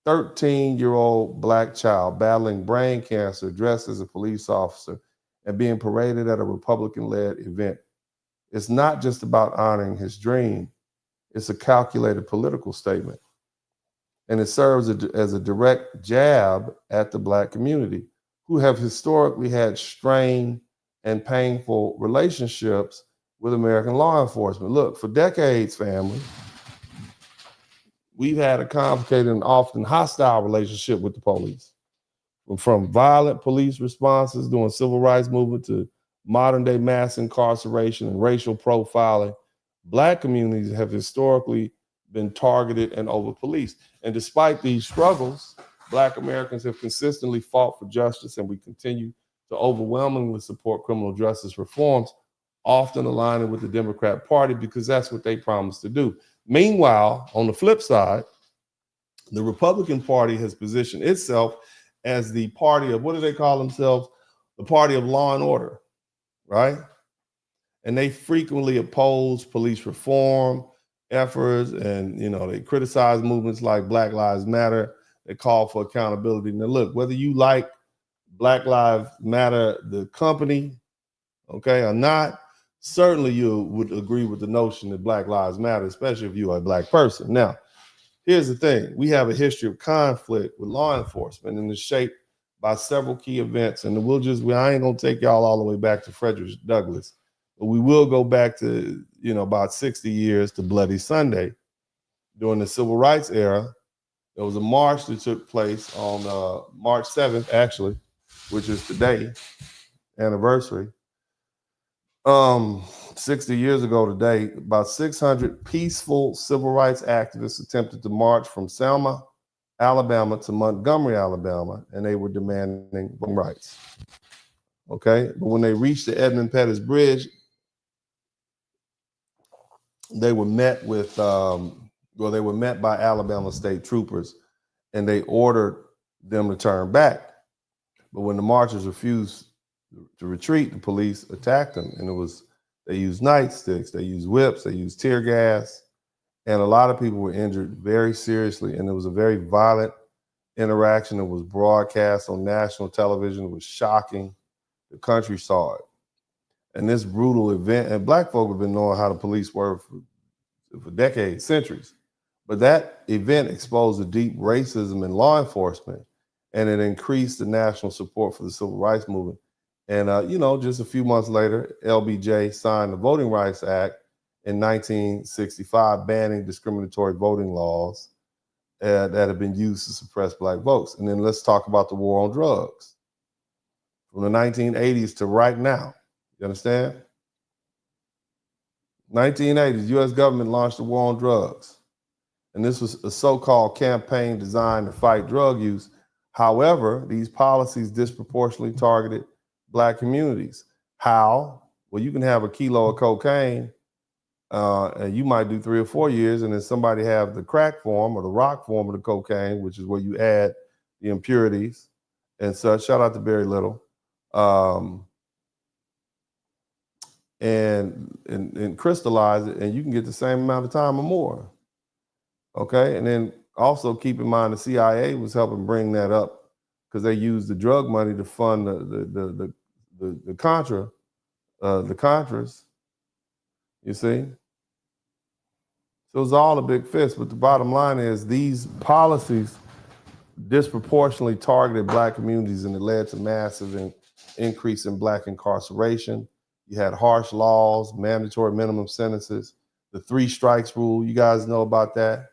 13-year-old Black child battling brain cancer, dressed as a police officer, and being paraded at a Republican-led event. It's not just about honoring his dream. It's a calculated political statement. And it serves as a direct jab at the Black community, who have historically had strained and painful relationships with American law enforcement. Look, for decades, family, we've had a complicated and often hostile relationship with the police. From violent police responses during civil rights movement to modern day mass incarceration and racial profiling, Black communities have historically been targeted and over-policed. And despite these struggles, Black Americans have consistently fought for justice, and we continue to overwhelmingly support criminal justice reforms, often aligning with the Democrat Party because that's what they promised to do. Meanwhile, on the flip side, the Republican Party has positioned itself as the party of, what do they call themselves? The party of law and order, right? And they frequently oppose police reform efforts, and they criticize movements like Black Lives Matter. They call for accountability. Now look, whether you like Black Lives Matter, the company, okay, or not, certainly you would agree with the notion that Black Lives Matter, especially if you are a Black person. Now, here's the thing. We have a history of conflict with law enforcement, and it's shaped by several key events. And I ain't gonna take y'all all the way back to Frederick Douglass, but we will go back to, about 60 years to Bloody Sunday. During the Civil Rights era, there was a march that took place on March 7th, actually, which is today, anniversary. 60 years ago today, about 600 peaceful civil rights activists attempted to march from Selma, Alabama to Montgomery, Alabama, and they were demanding voting rights. Okay, but when they reached the Edmund Pettus Bridge, they were met by Alabama state troopers, and they ordered them to turn back. But when the marchers refused to retreat, the police attacked them, and they used nightsticks, they used whips, they used tear gas, and a lot of people were injured very seriously. And it was a very violent interaction. It was broadcast on national television. It was shocking. The country saw it. And this brutal event, and Black folk have been knowing how the police were for decades, centuries. But that event exposed the deep racism in law enforcement, and it increased the national support for the civil rights movement. And, just a few months later, LBJ signed the Voting Rights Act in 1965, banning discriminatory voting laws that have been used to suppress Black votes. And then let's talk about the war on drugs. From the 1980s to right now, you understand? 1980s, U.S. government launched the war on drugs. And this was a so-called campaign designed to fight drug use. However, these policies disproportionately targeted Black communities. How? Well, you can have a kilo of cocaine and you might do 3 or 4 years, and then somebody have the crack form or the rock form of the cocaine, which is where you add the impurities, and such. Shout out to Barry Little. And crystallize it, and you can get the same amount of time or more. Okay, and then also keep in mind the CIA was helping bring that up because they used the drug money to fund the Contras. You see, so it was all a big fist. But the bottom line is these policies disproportionately targeted Black communities, and it led to massive increase in Black incarceration. You had harsh laws, mandatory minimum sentences, the 3 strikes rule. You guys know about that.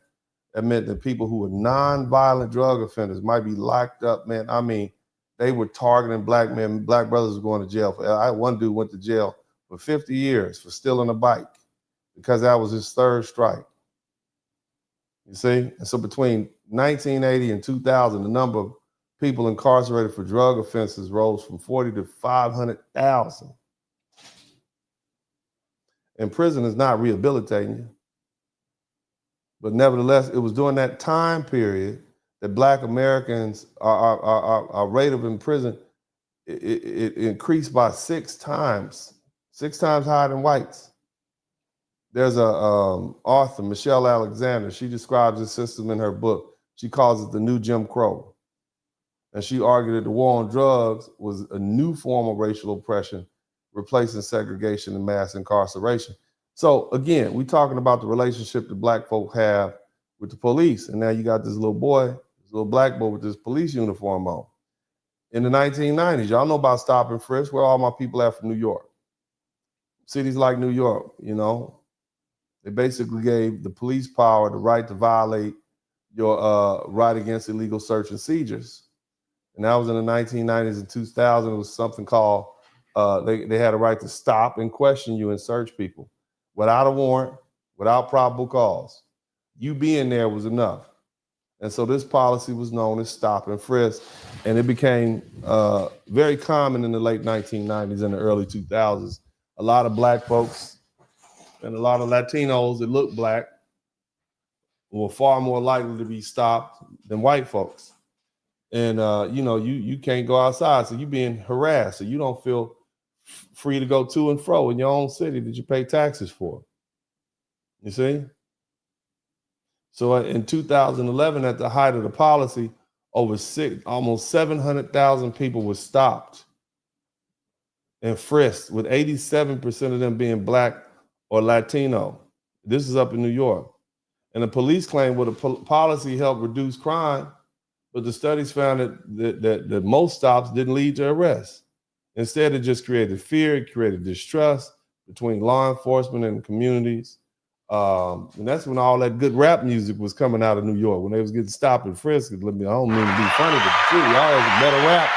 That meant that people who were non-violent drug offenders might be locked up, man. I mean, they were targeting Black men. Black brothers were going to jail. One dude went to jail for 50 years for stealing a bike because that was his 3rd strike. You see? And so between 1980 and 2000, the number of people incarcerated for drug offenses rose from 40 to 500,000. And prison is not rehabilitating you. But nevertheless, it was during that time period that Black Americans, our rate of in prison, it increased by 6 times higher than whites. There's a author, Michelle Alexander. She describes this system in her book. She calls it the new Jim Crow. And she argued that the war on drugs was a new form of racial oppression, replacing segregation and mass incarceration. So again, we're talking about the relationship that Black folk have with the police. And now you got this little boy, this little Black boy with this police uniform on. In the 1990s, y'all know about stop and frisk, where all my people at from New York. Cities like New York, you know, they basically gave the police power the right to violate your right against illegal search and seizures. And that was in the 1990s and 2000. It was something called, they had a right to stop and question you and search people without a warrant, without probable cause. You being there was enough. And so this policy was known as stop and frisk. And it became very common in the late 1990s and the early 2000s. A lot of Black folks and a lot of Latinos that look Black were far more likely to be stopped than white folks. And, you know, you can't go outside, so you're being harassed, so you don't feel free to go to and fro in your own city that you pay taxes for. You see? So in 2011, at the height of the policy, almost 700,000 people were stopped and frisked, with 87% of them being Black or Latino. This is up in New York. And the police claim, well, the policy helped reduce crime, but the studies found that most stops didn't lead to arrests. Instead, it just created fear, it created distrust between law enforcement and communities. And that's when all that good rap music was coming out of New York, when they was getting stopped and frisked. I don't mean to be funny, but the truth, y'all was a better rap.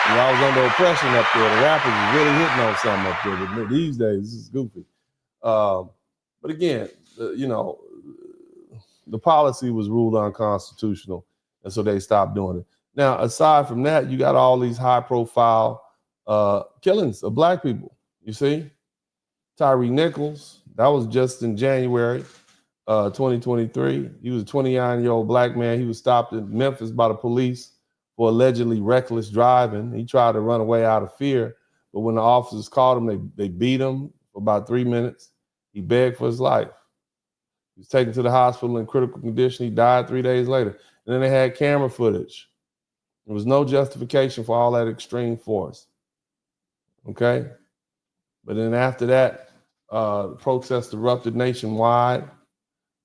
And y'all was under oppression up there. The rappers was really hitting on something up there. But these days, this is goofy. But again, you know, the policy was ruled unconstitutional, and so they stopped doing it. Now, aside from that, you got all these high-profile killings of Black people. You see, Tyree Nichols, that was just in January 2023. He was a 29-year-old Black man. He was stopped in Memphis by the police for allegedly reckless driving. He tried to run away out of fear, but when the officers caught him, they beat him for about 3 minutes. He begged for his life. He was taken to the hospital in critical condition. He died 3 days later. And then they had camera footage. There was no justification for all that extreme force. Okay? But then after that, the protests erupted nationwide,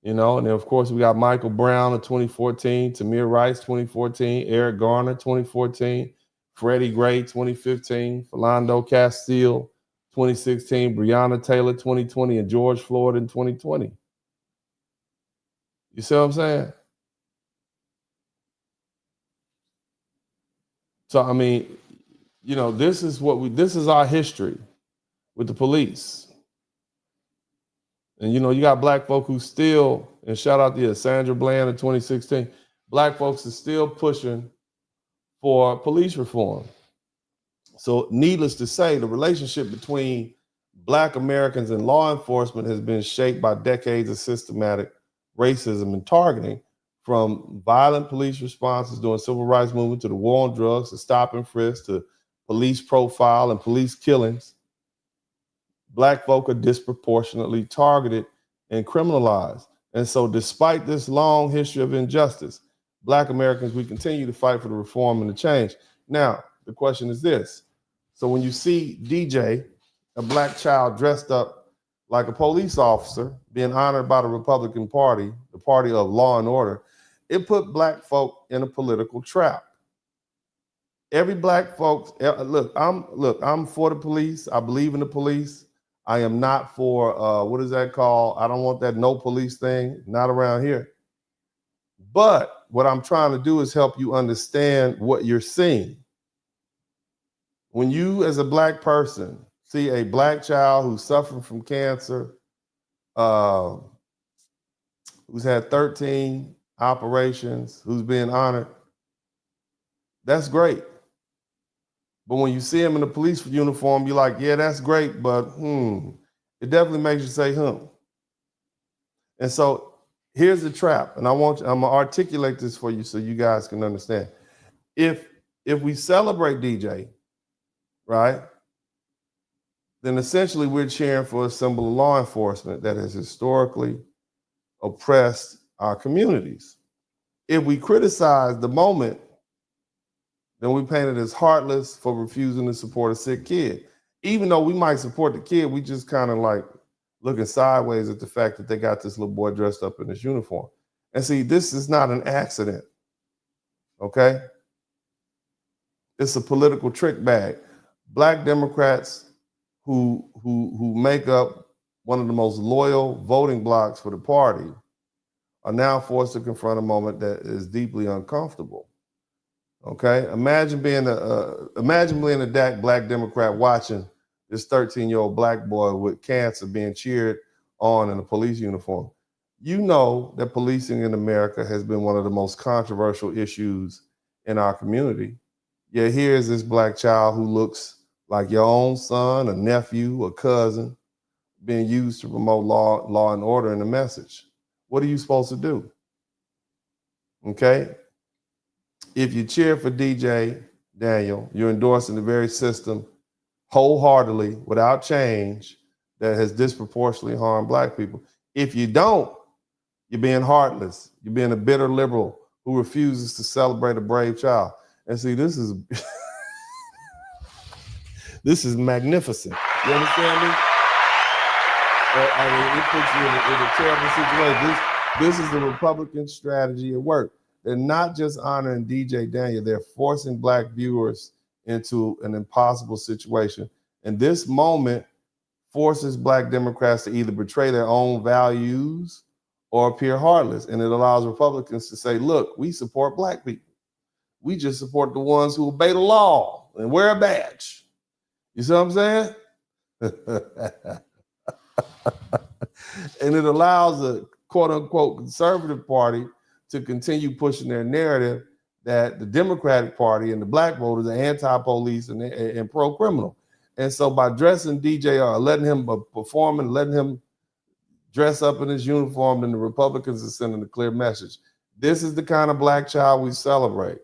you know, and then of course we got Michael Brown in 2014, Tamir Rice 2014, Eric Garner 2014, Freddie Gray 2015, Philando Castile 2016, Breonna Taylor 2020, and George Floyd in 2020. You see what I'm saying? So, I mean, you know, this is our history with the police. And, you know, you got Black folk who still, and shout out to Sandra Bland in 2016, Black folks are still pushing for police reform. So needless to say, the relationship between Black Americans and law enforcement has been shaped by decades of systematic racism and targeting from violent police responses during civil rights movement to the war on drugs to stop and frisk to police profile and police killings, Black folk are disproportionately targeted and criminalized. And so despite this long history of injustice, Black Americans, we continue to fight for the reform and the change. Now, the question is this. So when you see DJ, a Black child dressed up like a police officer, being honored by the Republican Party, the party of law and order, it put Black folk in a political trap. Every Black folks, look, I'm for the police. I believe in the police. I am not for, what is that called? I don't want that no police thing, not around here. But what I'm trying to do is help you understand what you're seeing. When you, as a Black person, see a Black child who's suffering from cancer, who's had 13 operations, who's being honored, that's great. But when you see him in a police uniform, you're like, yeah, that's great, but it definitely makes you say, And so here's the trap, and I'm gonna articulate this for you so you guys can understand. If we celebrate DJ, right, then essentially we're cheering for a symbol of law enforcement that has historically oppressed our communities. If we criticize the moment, then we paint it as heartless for refusing to support a sick kid. Even though we might support the kid, we just kind of like looking sideways at the fact that they got this little boy dressed up in this uniform. And see, this is not an accident, okay? It's a political trick bag. Black Democrats who make up one of the most loyal voting blocs for the party are now forced to confront a moment that is deeply uncomfortable. Okay, imagine being a Black Democrat watching this 13-year-old Black boy with cancer being cheered on in a police uniform. You know that policing in America has been one of the most controversial issues in our community. Yet here is this Black child who looks like your own son, a nephew, a cousin, being used to promote law and order and the message. What are you supposed to do? Okay? If you cheer for DJ Daniel, you're endorsing the very system wholeheartedly, without change, that has disproportionately harmed Black people. If you don't, you're being heartless. You're being a bitter liberal who refuses to celebrate a brave child. And see, this is this is magnificent. You understand me? I mean, it puts you in a terrible situation. This is the Republican strategy at work. They're not just honoring DJ Daniel, they're forcing Black viewers into an impossible situation. And this moment forces Black Democrats to either betray their own values or appear heartless. And it allows Republicans to say, look, we support Black people. We just support the ones who obey the law and wear a badge. You see what I'm saying? And it allows the quote unquote conservative party to continue pushing their narrative that the Democratic Party and the Black voters are anti-police and pro-criminal. And so by dressing DJ or letting him perform and letting him dress up in his uniform, then the Republicans are sending a clear message. This is the kind of Black child we celebrate.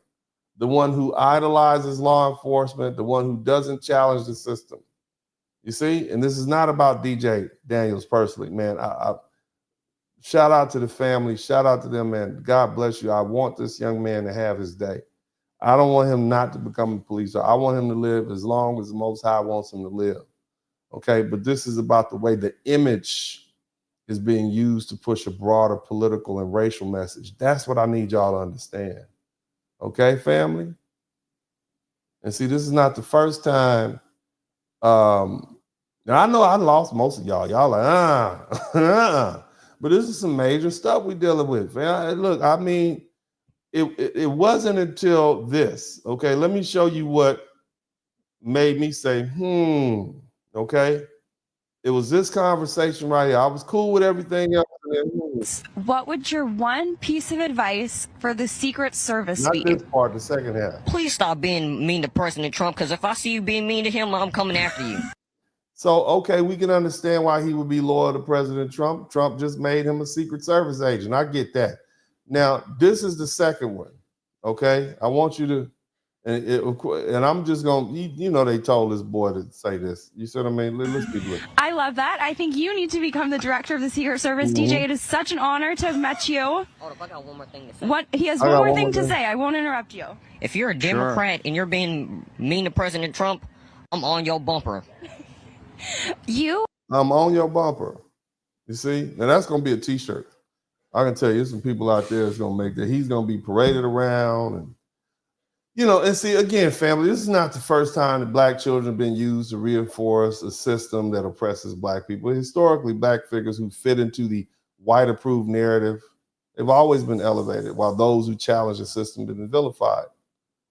The one who idolizes law enforcement, the one who doesn't challenge the system. You see? And this is not about DJ Daniels personally, man. I shout out to the family. Shout out to them, man. God bless you. I want this young man to have his day. I don't want him not to become a police officer. I want him to live as long as the Most High wants him to live. Okay? But this is about the way the image is being used to push a broader political and racial message. That's what I need y'all to understand. Okay, family? And see, this is not the first time. Now, I know I lost most of y'all. Y'all like, But this is some major stuff we're dealing with. Man. Look, I mean, it wasn't until this. Okay, let me show you what made me say, okay? It was this conversation right here. I was cool with everything else. What would your one piece of advice for the Secret Service be? Not this part, the second half. Please stop being mean to President Trump, because if I see you being mean to him, I'm coming after you. So, okay, we can understand why he would be loyal to President Trump. Trump just made him a Secret Service agent. I get that. Now, this is the second one, okay? I want you to, and I'm just going to, you know, they told this boy to say this. You see what I mean? Let's keep looking. I love that. I think you need to become the director of the Secret Service. DJ, it is such an honor to have met you. Hold up, I got one more thing to say. He has one more thing to say. I won't interrupt you. If you're a Democrat and you're being mean to President Trump, I'm on your bumper. I'm on your bumper. You see? Now that's going to be a t-shirt. I can tell you, there's some people out there that's going to make that. He's going to be paraded around. And, you know, and see, again, family, this is not the first time that black children have been used to reinforce a system that oppresses black people. Historically, black figures who fit into the white approved narrative, they've always been elevated, while those who challenge the system have been vilified.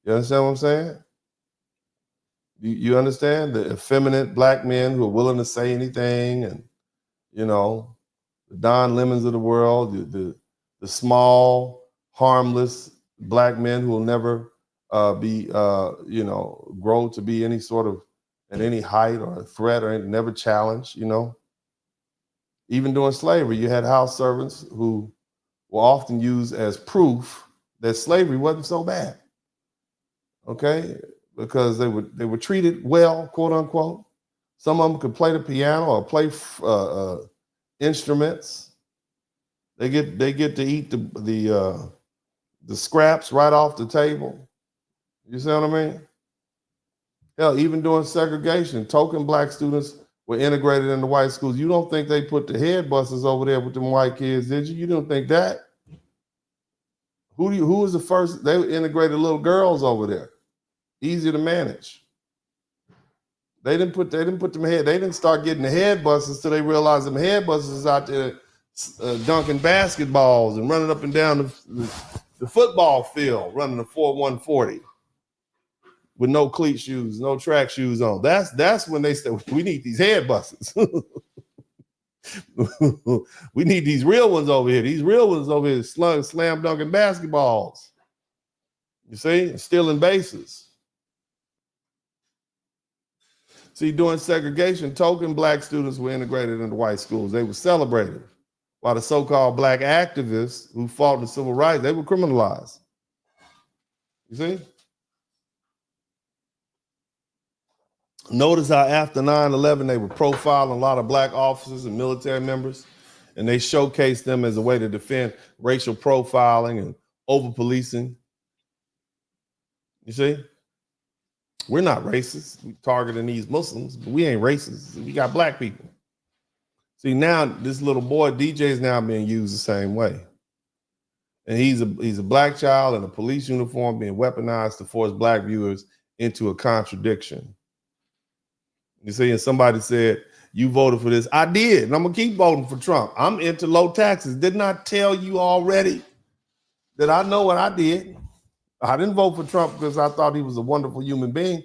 You understand what I'm saying? You understand? The effeminate black men who are willing to say anything, and, you know, the Don Lemons of the world, the small, harmless black men who will never you know, grow to be any sort of, at any height or a threat or never challenged, you know. Even during slavery, you had house servants who were often used as proof that slavery wasn't so bad, okay? Because they were treated well, quote unquote. Some of them could play the piano or play instruments. They get to eat the scraps right off the table. You see what I mean? Hell, even during segregation, token black students were integrated into white schools. You don't think they put the head busters over there with them white kids, did you? You don't think that? Who was the first? They integrated little girls over there. Easier to manage. They didn't put them head. They didn't start getting the head busters till they realized them head busters is out there dunking basketballs and running up and down the football field, running the 4-1-40 with no cleat shoes, no track shoes on. That's when they said, we need these head busters. We need these real ones over here. These real ones over here slam dunking basketballs. You see, stealing bases. See, during segregation, token black students were integrated into white schools. They were celebrated, while the so-called black activists who fought the civil rights, they were criminalized. You see? Notice how after 9/11, they were profiling a lot of black officers and military members, and they showcased them as a way to defend racial profiling and over-policing. You see? We're not racist. We're targeting these Muslims, but we ain't racist. We got black people. See, now this little boy, DJ, is now being used the same way. And he's a black child in a police uniform being weaponized to force black viewers into a contradiction. You see, and somebody said, you voted for this. I did, and I'm going to keep voting for Trump. I'm into low taxes. Didn't I tell you already that I know what I did? I didn't vote for Trump because I thought he was a wonderful human being.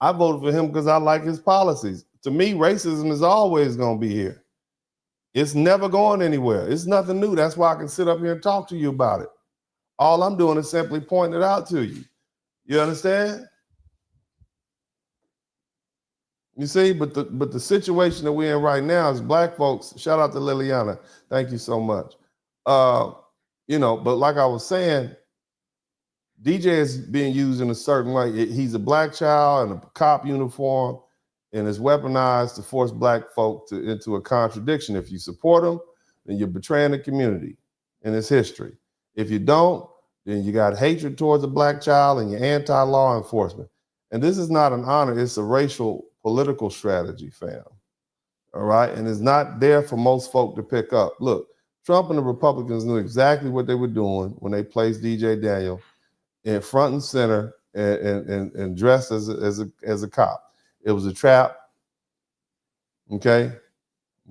I voted for him because I like his policies. To me, racism is always going to be here. It's never going anywhere. It's nothing new. That's why I can sit up here and talk to you about it. All I'm doing is simply pointing it out to you. You understand? You see, but the situation that we're in right now is black folks. Shout out to Liliana. Thank you so much. You know, but like I was saying, DJ is being used in a certain way. He's a black child in a cop uniform and is weaponized to force black folk into a contradiction. If you support him, then you're betraying the community and its history. If you don't, then you got hatred towards a black child and you're anti-law enforcement. And this is not an honor, it's a racial political strategy, fam. All right, and it's not there for most folk to pick up. Look, Trump and the Republicans knew exactly what they were doing when they placed DJ Daniel in front and center and dressed as a cop. It was a trap. Okay,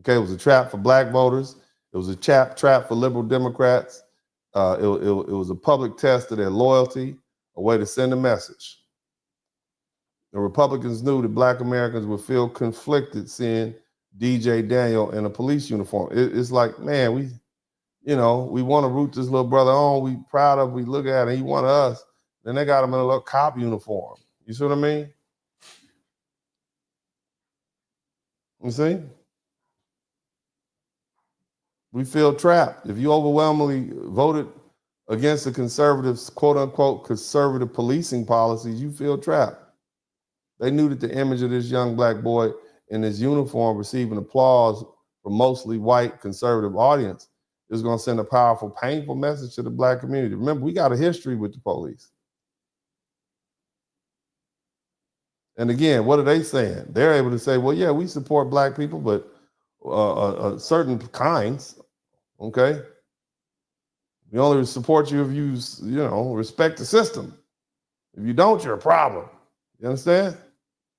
it was a trap for black voters. It was a trap for liberal Democrats. It was a public test of their loyalty, a way to send a message. The Republicans knew that black Americans would feel conflicted seeing DJ Daniel in a police uniform. It's like, man, we want to root this little brother on. We proud of him. We look at him. He one of us. Then they got him in a little cop uniform. You see what I mean? You see? We feel trapped. If you overwhelmingly voted against the conservatives, quote unquote, conservative policing policies, you feel trapped. They knew that the image of this young black boy in his uniform receiving applause from mostly white conservative audience is going to send a powerful, painful message to the black community. Remember, we got a history with the police. And again, what are they saying? They're able to say, well, yeah, we support black people, but certain kinds, okay? We only support you if you respect the system. If you don't, you're a problem. You understand?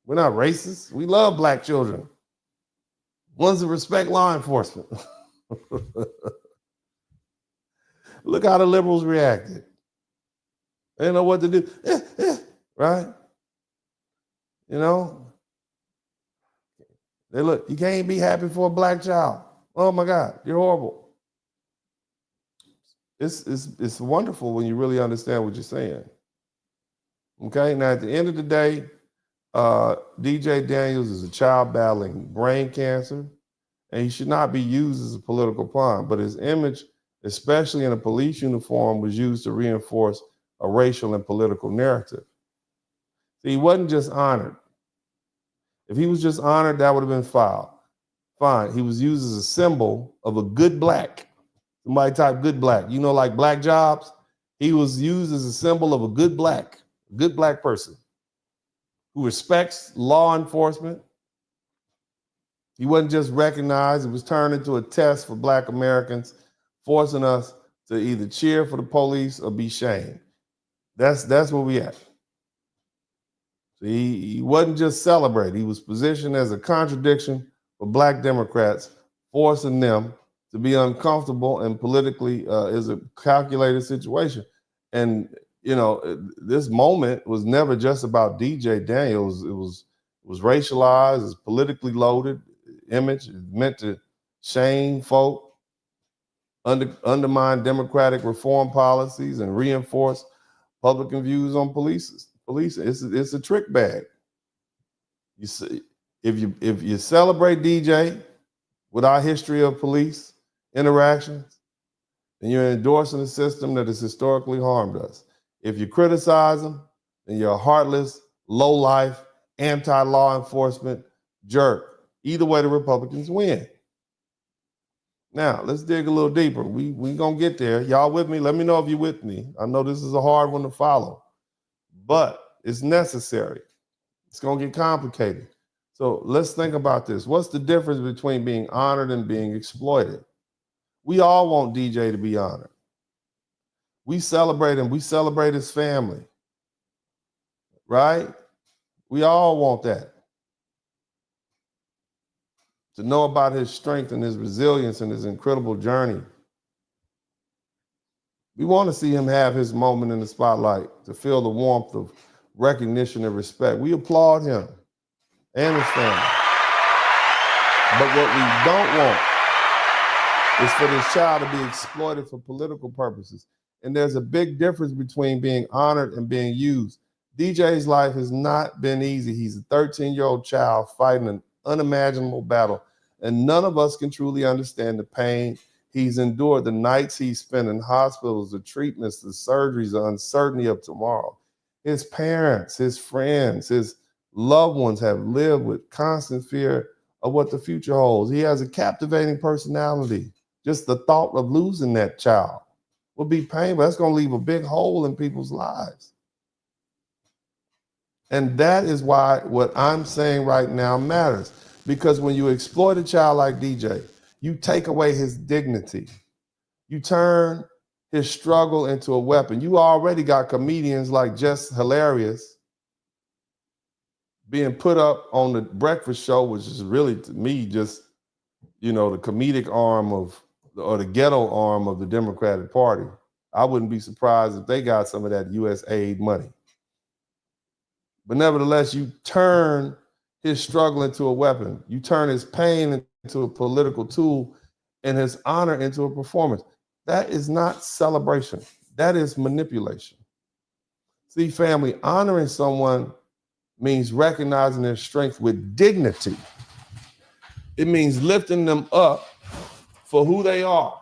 We're not racist. We love black children. Ones that respect law enforcement. Look how the liberals reacted. They didn't know what to do. Right? You know? They look, you can't be happy for a black child. Oh my God, you're horrible. It's wonderful when you really understand what you're saying. Okay, now at the end of the day, DJ Daniels is a child battling brain cancer, and he should not be used as a political pawn, but his image, especially in a police uniform, was used to reinforce a racial and political narrative. See, he wasn't just honored. If he was just honored, that would have been fine. He was used as a symbol of a good black. Somebody type good black. You know, like black jobs? He was used as a symbol of a good black person who respects law enforcement. He wasn't just recognized. It was turned into a test for black Americans, forcing us to either cheer for the police or be shamed. That's where we at. So he wasn't just celebrated. He was positioned as a contradiction for black Democrats, forcing them to be uncomfortable and politically is a calculated situation. And, you know, this moment was never just about DJ Daniels. It was racialized, it's politically loaded image. It's meant to shame folk, undermine democratic reform policies, and reinforce Republican views on police. It's a trick bag. You see, if you celebrate DJ with our history of police interactions, then you're endorsing a system that has historically harmed us. If you criticize them, then you're a heartless, low-life, anti-law enforcement jerk. Either way, the Republicans win. Now, let's dig a little deeper. We gonna get there. Y'all with me? Let me know if you're with me. I know this is a hard one to follow, but it's necessary. It's gonna get complicated. So let's think about this. What's the difference between being honored and being exploited? We all want DJ to be honored. We celebrate him. We celebrate his family, right? We all want that. To know about his strength and his resilience and his incredible journey. We want to see him have his moment in the spotlight, to feel the warmth of recognition and respect. We applaud him and his family. But what we don't want is for this child to be exploited for political purposes. And there's a big difference between being honored and being used. DJ's life has not been easy. He's a 13-year-old child fighting an unimaginable battle, and none of us can truly understand the pain he's endured, the nights he spent in hospitals, the treatments, the surgeries, the uncertainty of tomorrow. His parents, his friends, his loved ones have lived with constant fear of what the future holds. He has a captivating personality. Just the thought of losing that child would be painful. That's going to leave a big hole in people's lives. And that is why what I'm saying right now matters. Because when you exploit a child like DJ, you take away his dignity. You turn his struggle into a weapon. You already got comedians like Just Hilarious being put up on the breakfast show, which is really, to me, just, you know, the comedic arm of, or the ghetto arm of the Democratic Party. I wouldn't be surprised if they got some of that U.S. aid money. But nevertheless, you turn his struggle into a weapon. You turn his pain into a political tool and his honor into a performance. That is not celebration. That is manipulation. See, family, honoring someone means recognizing their strength with dignity. It means lifting them up for who they are,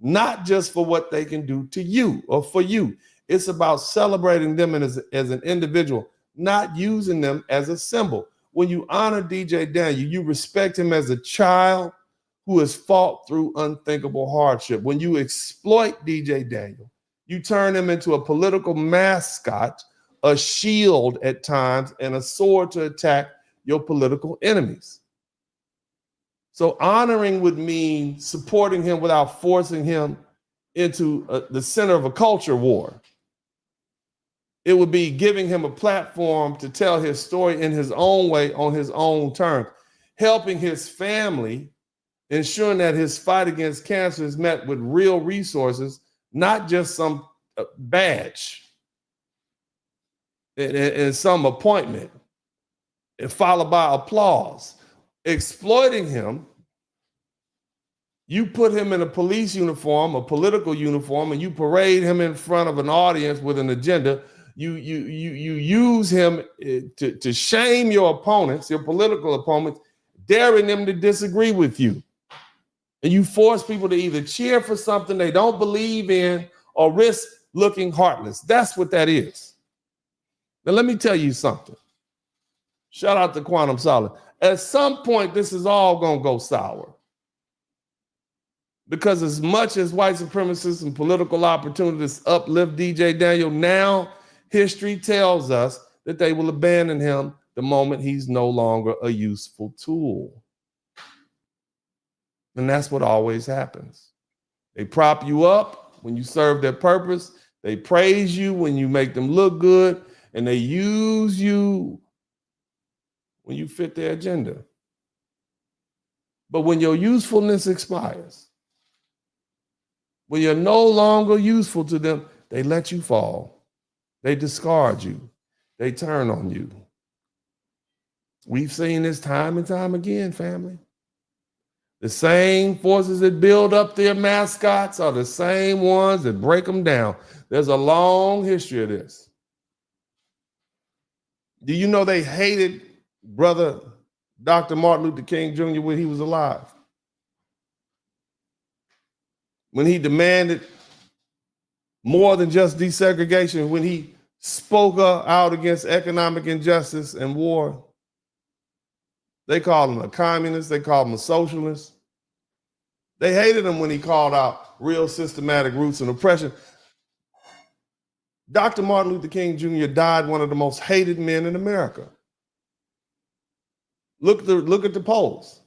not just for what they can do to you or for you. It's about celebrating them as an individual, not using them as a symbol. When you honor DJ Daniel, you respect him as a child who has fought through unthinkable hardship. When you exploit DJ Daniel, you turn him into a political mascot, a shield at times, and a sword to attack your political enemies. So honoring would mean supporting him without forcing him into the center of a culture war. It would be giving him a platform to tell his story in his own way, on his own terms, helping his family, ensuring that his fight against cancer is met with real resources, not just some badge and some appointment, and followed by applause. Exploiting him, you put him in a police uniform, a political uniform, and you parade him in front of an audience with an agenda. You use him to shame your opponents, your political opponents, daring them to disagree with you. And you force people to either cheer for something they don't believe in or risk looking heartless. That's what that is. Now, let me tell you something. Shout out to Quantum Solid. At some point, this is all going to go sour. Because as much as white supremacists and political opportunists uplift DJ Daniel, now history tells us that they will abandon him the moment he's no longer a useful tool. And that's what always happens. They prop you up when you serve their purpose. They praise you when you make them look good. And they use you when you fit their agenda. But when your usefulness expires, when you're no longer useful to them, they let you fall. They discard you. They turn on you. We've seen this time and time again, family. The same forces that build up their mascots are the same ones that break them down. There's a long history of this. Do you know they hated brother Dr. Martin Luther King Jr. when he was alive? When he demanded more than just desegregation, when he spoke out against economic injustice and war, they called him a communist, they called him a socialist. They hated him when he called out real systematic roots and oppression. Dr. Martin Luther King Jr. died one of the most hated men in America. Look at the polls.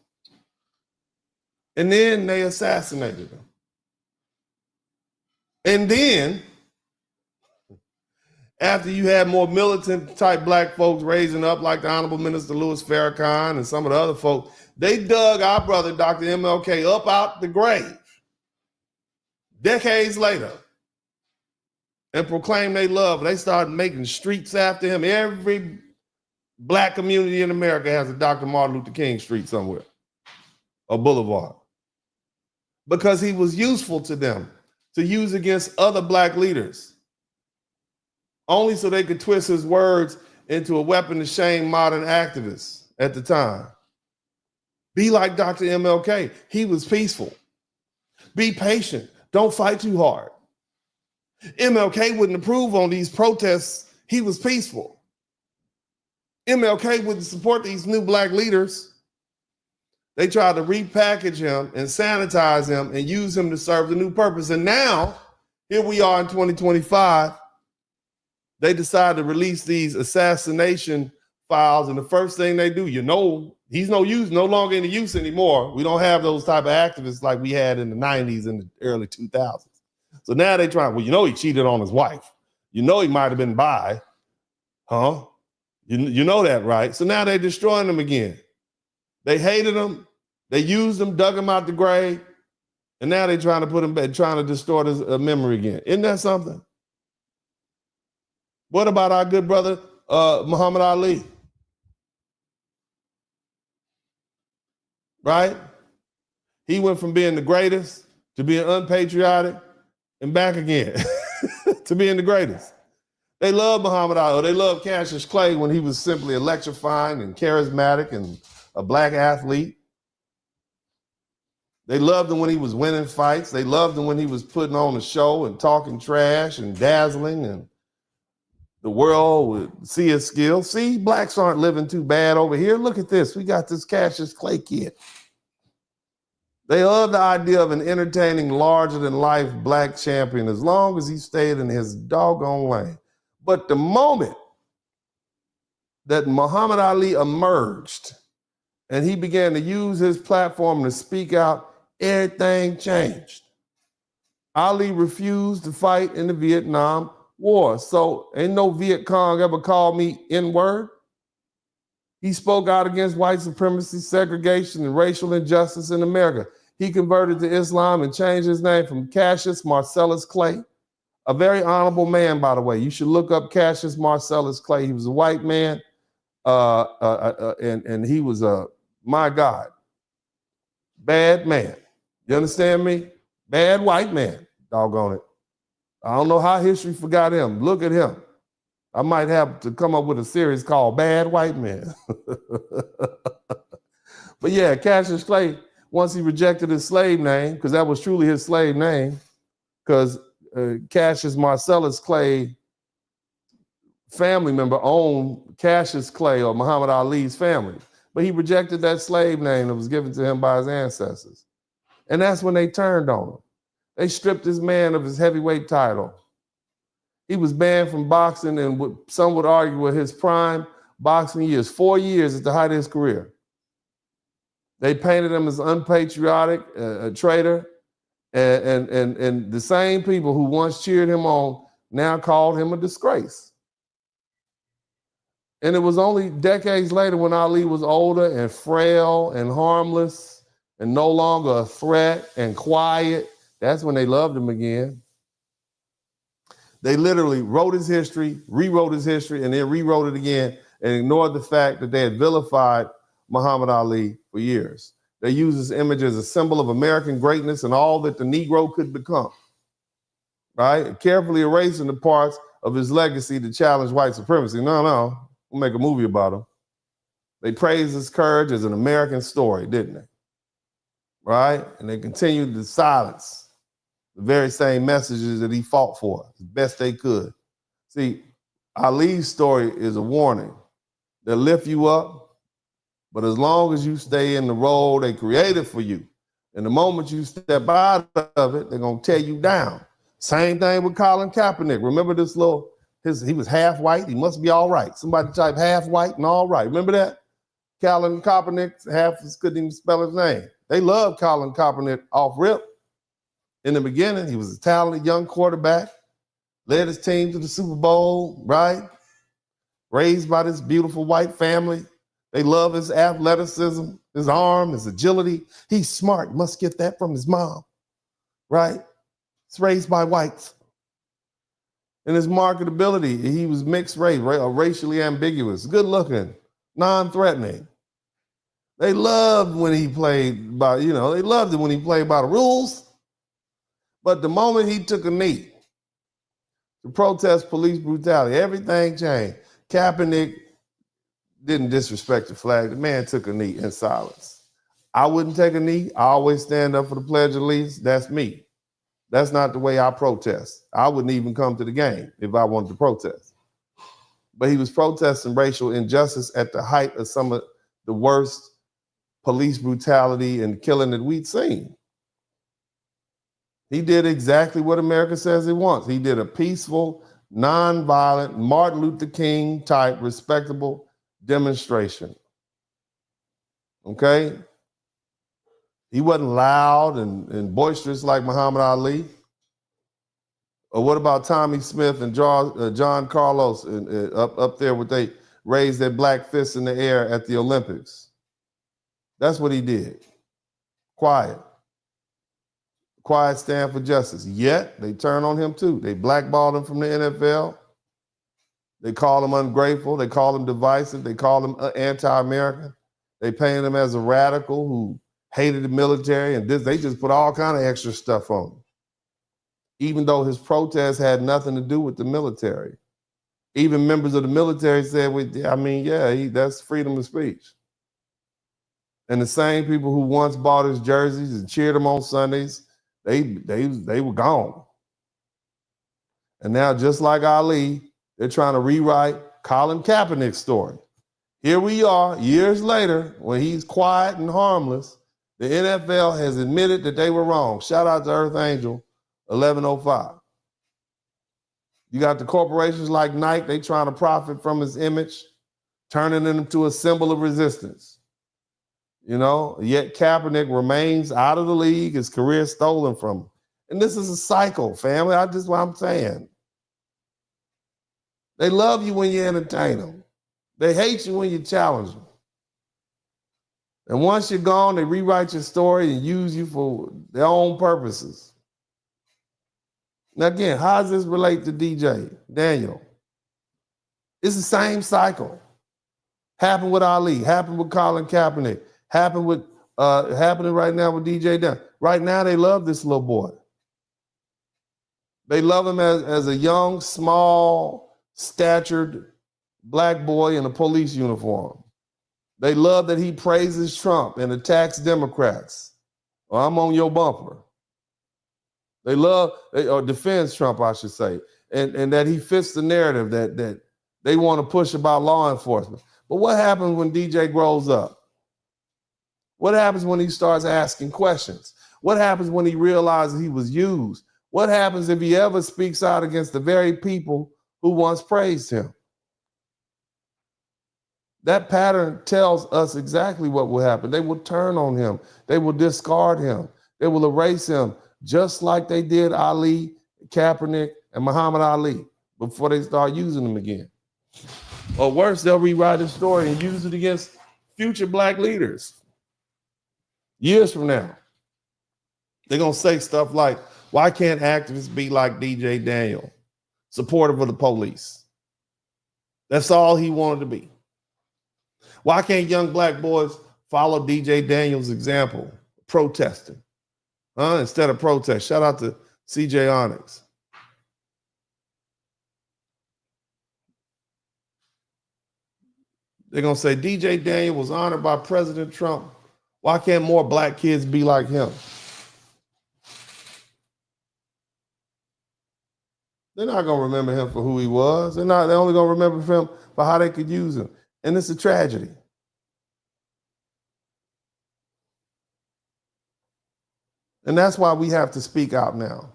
And then they assassinated him. And then, after you had more militant type black folks raising up, like the Honorable Minister Louis Farrakhan and some of the other folks, they dug our brother, Dr. MLK, up out the grave decades later and proclaimed they love. They started making streets after him. Every black community in America has a Dr. Martin Luther King Street somewhere, a boulevard, because he was useful to them to use against other black leaders, only so they could twist his words into a weapon to shame modern activists at the time. Be like Dr. MLK. He was peaceful. Be patient. Don't fight too hard. MLK wouldn't approve on these protests. He was peaceful. MLK wouldn't support these new black leaders. They tried to repackage him and sanitize him and use him to serve the new purpose. And now, here we are in 2025. They decide to release these assassination files, and the first thing they do, he's no longer in the use anymore. We don't have those type of activists like we had in the 90s and the early 2000s. So now they try, he cheated on his wife. He might have been bi. Huh? You know that, right? So now they're destroying them again. They hated him. They used him, dug him out the grave, and now they're trying to put him back, trying to distort his memory again. Isn't that something? What about our good brother, Muhammad Ali? Right? He went from being the greatest to being unpatriotic and back again to being the greatest. They love Muhammad Ali. They love Cassius Clay when he was simply electrifying and charismatic and a black athlete. They loved him when he was winning fights. They loved him when he was putting on a show and talking trash and dazzling, and the world would see his skills. See, blacks aren't living too bad over here. Look at this. We got this Cassius Clay kid. They love the idea of an entertaining, larger-than-life black champion as long as he stayed in his doggone lane. But the moment that Muhammad Ali emerged and he began to use his platform to speak out, everything changed. Ali refused to fight in the Vietnam War. So ain't no Viet Cong ever called me N-word. He spoke out against white supremacy, segregation, and racial injustice in America. He converted to Islam and changed his name from Cassius Marcellus Clay. A very honorable man, by the way. You should look up Cassius Marcellus Clay. He was a white man, and he was my God, bad man. You understand me? Bad white man, doggone it. I don't know how history forgot him. Look at him. I might have to come up with a series called Bad White Men. But yeah, Cassius Clay, once he rejected his slave name, because that was truly his slave name, because Cassius Marcellus Clay family member owned Cassius Clay or Muhammad Ali's family. But he rejected that slave name that was given to him by his ancestors. And that's when they turned on him. They stripped this man of his heavyweight title. He was banned from boxing, and what some would argue were his prime boxing years, 4 years at the height of his career. They painted him as unpatriotic, a traitor, and the same people who once cheered him on now called him a disgrace. And it was only decades later when Ali was older and frail and harmless and no longer a threat and quiet, that's when they loved him again. They literally wrote his history, rewrote his history, and then rewrote it again and ignored the fact that they had vilified Muhammad Ali for years. They used his image as a symbol of American greatness and all that the Negro could become, right? Carefully erasing the parts of his legacy to challenge white supremacy. No, we'll make a movie about him. They praised his courage as an American story, didn't they? Right? And they continued to silence the very same messages that he fought for as best they could. See, Ali's story is a warning. They'll lift you up, but as long as you stay in the role they created for you, and the moment you step out of it, they're gonna tear you down. Same thing with Colin Kaepernick. Remember this he was half white, he must be all right. Somebody type half white and all right. Remember that? Colin Kaepernick, couldn't even spell his name. They loved Colin Kaepernick off rip. In the beginning, he was a talented young quarterback, led his team to the Super Bowl, right? Raised by this beautiful white family. They love his athleticism, his arm, his agility. He's smart, must get that from his mom, right? It's raised by whites. And his marketability, he was mixed race, racially ambiguous, good looking, non-threatening. They loved when he played by, they loved it when he played by the rules. But the moment he took a knee to protest police brutality, everything changed. Kaepernick didn't disrespect the flag. The man took a knee in silence. I wouldn't take a knee. I always stand up for the Pledge of Allegiance. That's me. That's not the way I protest. I wouldn't even come to the game if I wanted to protest. But he was protesting racial injustice at the height of some of the worst police brutality and killing that we'd seen. He did exactly what America says it wants. He did a peaceful, nonviolent, Martin Luther King type respectable demonstration. Okay? He wasn't loud and boisterous like Muhammad Ali. Or what about Tommy Smith and John Carlos up there where they raised their black fists in the air at the Olympics? That's what he did. Quiet. Quiet stand for justice. Yet they turn on him too. They blackballed him from the NFL. They call him ungrateful. They call him divisive. They call him anti-American. They painted him as a radical who hated the military, and they just put all kind of extra stuff on him. Even though his protest had nothing to do with the military. Even members of the military said, that's freedom of speech. And the same people who once bought his jerseys and cheered him on Sundays, they were gone. And now, just like Ali, they're trying to rewrite Colin Kaepernick's story. Here we are, years later, when he's quiet and harmless, the NFL has admitted that they were wrong. Shout out to Earth Angel 1105. You got the corporations like Nike, they trying to profit from his image, turning him into a symbol of resistance. You know, yet Kaepernick remains out of the league, his career stolen from him. And this is a cycle, family. That's what I'm saying. They love you when you entertain them. They hate you when you challenge them. And once you're gone, they rewrite your story and use you for their own purposes. Now again, how does this relate to DJ Daniel? It's the same cycle. Happened with Ali, happened with Colin Kaepernick, happened with happening right now with DJ Daniel. Right now, they love this little boy. They love him as a young, small, statured black boy in a police uniform. They love that he praises Trump and attacks Democrats. Or I'm on your bumper. They love, or defends Trump, I should say, and that he fits the narrative that they want to push about law enforcement. But what happens when DJ grows up? What happens when he starts asking questions? What happens when he realizes he was used? What happens if he ever speaks out against the very people who once praised him? That pattern tells us exactly what will happen. They will turn on him. They will discard him. They will erase him, just like they did Ali, Kaepernick, and Muhammad Ali before they start using him again. Or worse, they'll rewrite his story and use it against future black leaders. Years from now, they're going to say stuff like, why can't activists be like DJ Daniel, supportive of the police? That's all he wanted to be. Why can't young black boys follow DJ Daniel's example, protesting? Instead of protest. Shout out to CJ Onyx. They're going to say DJ Daniel was honored by President Trump. Why can't more black kids be like him? They're not going to remember him for who he was. They're only going to remember him for how they could use him. And it's a tragedy. And that's why we have to speak out now.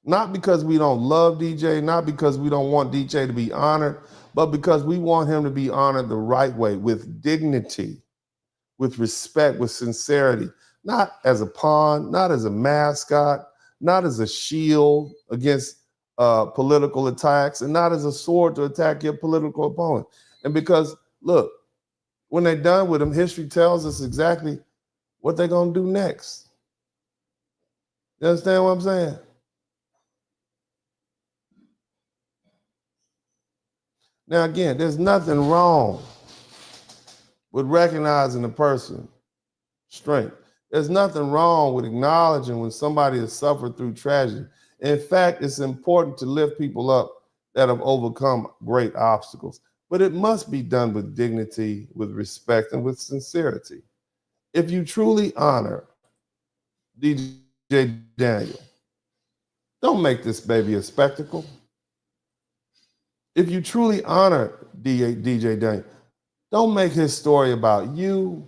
Not because we don't love DJ, not because we don't want DJ to be honored, but because we want him to be honored the right way, with dignity, with respect, with sincerity, not as a pawn, not as a mascot, not as a shield against political attacks, and not as a sword to attack your political opponent. And because, look, when they're done with him, history tells us exactly what they're going to do next. You understand what I'm saying? Now, again, there's nothing wrong with recognizing a person's strength. There's nothing wrong with acknowledging when somebody has suffered through tragedy. In fact, it's important to lift people up that have overcome great obstacles. But it must be done with dignity, with respect, and with sincerity. If you truly honor DJ Daniel, don't make this baby a spectacle. If you truly honor DJ Daniel, don't make his story about you.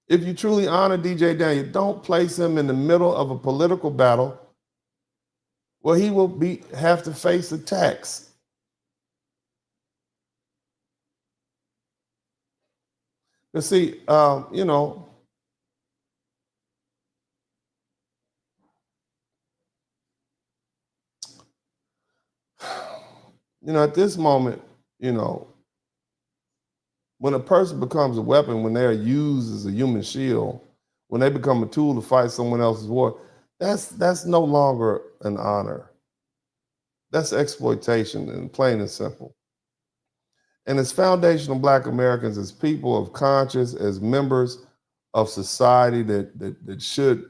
If you truly honor DJ Daniel, don't place him in the middle of a political battle where he will have to face attacks. But see, at this moment, when a person becomes a weapon, when they're used as a human shield, when they become a tool to fight someone else's war, that's no longer an honor. That's exploitation, and plain and simple. And as foundational Black Americans, as people of conscience, as members of society that should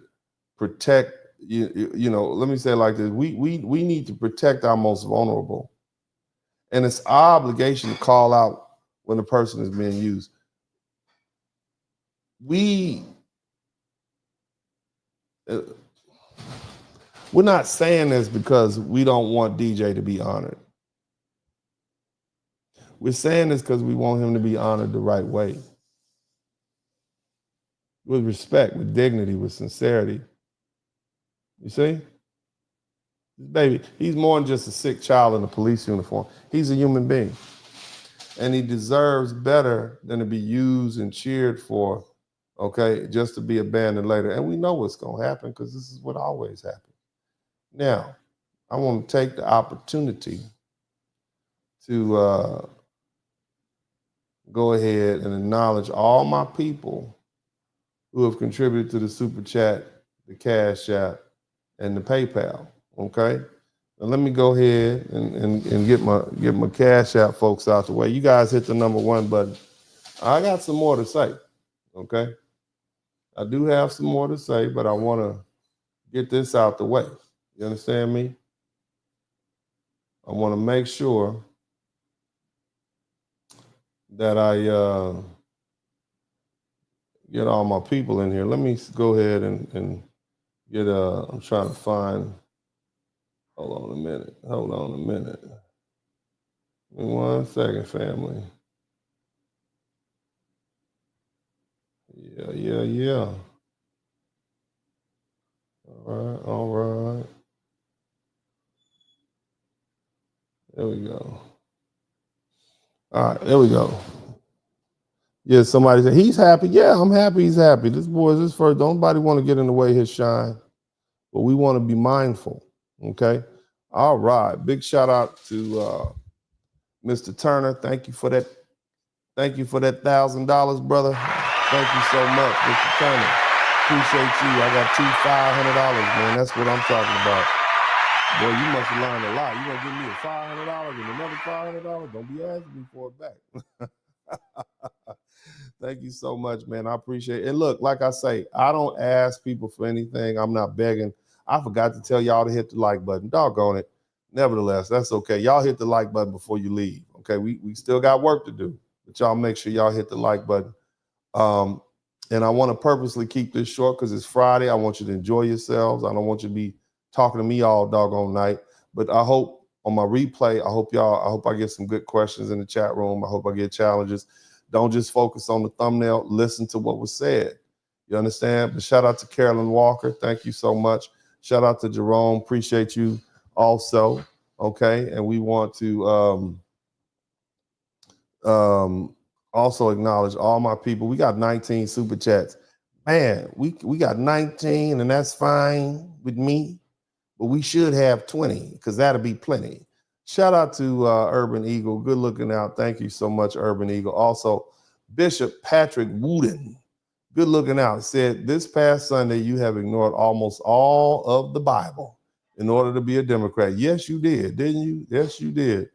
protect, let me say it like this, we need to protect our most vulnerable. And it's our obligation to call out when a person is being used. we're not saying this because we don't want DJ to be honored. We're saying this because we want him to be honored the right way. With respect, with dignity, with sincerity. You see? Baby, he's more than just a sick child in a police uniform. He's a human being. And he deserves better than to be used and cheered for, okay, just to be abandoned later. And we know what's going to happen because this is what always happens. Now, I want to take the opportunity to go ahead and acknowledge all my people who have contributed to the Super Chat, the Cash App, and the PayPal, okay? Now let me go ahead and get my Cash App folks out the way. You guys hit the #1 button. I got some more to say, okay? I do have some more to say, but I want to get this out the way. You understand me? I want to make sure that I get all my people in here. Let me go ahead and get I'm trying to find, hold on a minute. Give me 1 second, family. Yeah. All right. There we go. All right, there we go. Yeah, somebody said he's happy. Yeah, I'm happy he's happy. This boy is his first. Don't nobody want to get in the way of his shine, but we want to be mindful. Okay. All right. Big shout out to Mr. Turner. Thank you for that. Thank you for that $1,000, brother. Thank you so much, Mr. Turner. Appreciate you. I got $500, man. That's what I'm talking about. Boy, you must have learned a lot. You gonna give me a $500 and another $500? Don't be asking me for it back. Thank you so much, man. I appreciate it. And look, like I say, I don't ask people for anything. I'm not begging. I forgot to tell y'all to hit the like button. Doggone it. Nevertheless, that's okay. Y'all hit the like button before you leave. Okay, we still got work to do, but y'all make sure y'all hit the like button. And I want to purposely keep this short because it's Friday. I want you to enjoy yourselves. I don't want you to be talking to me all doggone night. But I hope on my replay, I hope I get some good questions in the chat room. I hope I get challenges. Don't just focus on the thumbnail. Listen to what was said. You understand? But shout out to Carolyn Walker. Thank you so much. Shout out to Jerome. Appreciate you also. Okay. And we want to also acknowledge all my people. We got 19 super chats. Man, we got 19, and that's fine with me. But we should have 20 because that'll be plenty. Shout out to Urban Eagle. Good looking out. Thank you so much, Urban Eagle. Also, Bishop Patrick Wooden. Good looking out. Said, this past Sunday, you have ignored almost all of the Bible in order to be a Democrat. Yes, you did, didn't you? Yes, you did.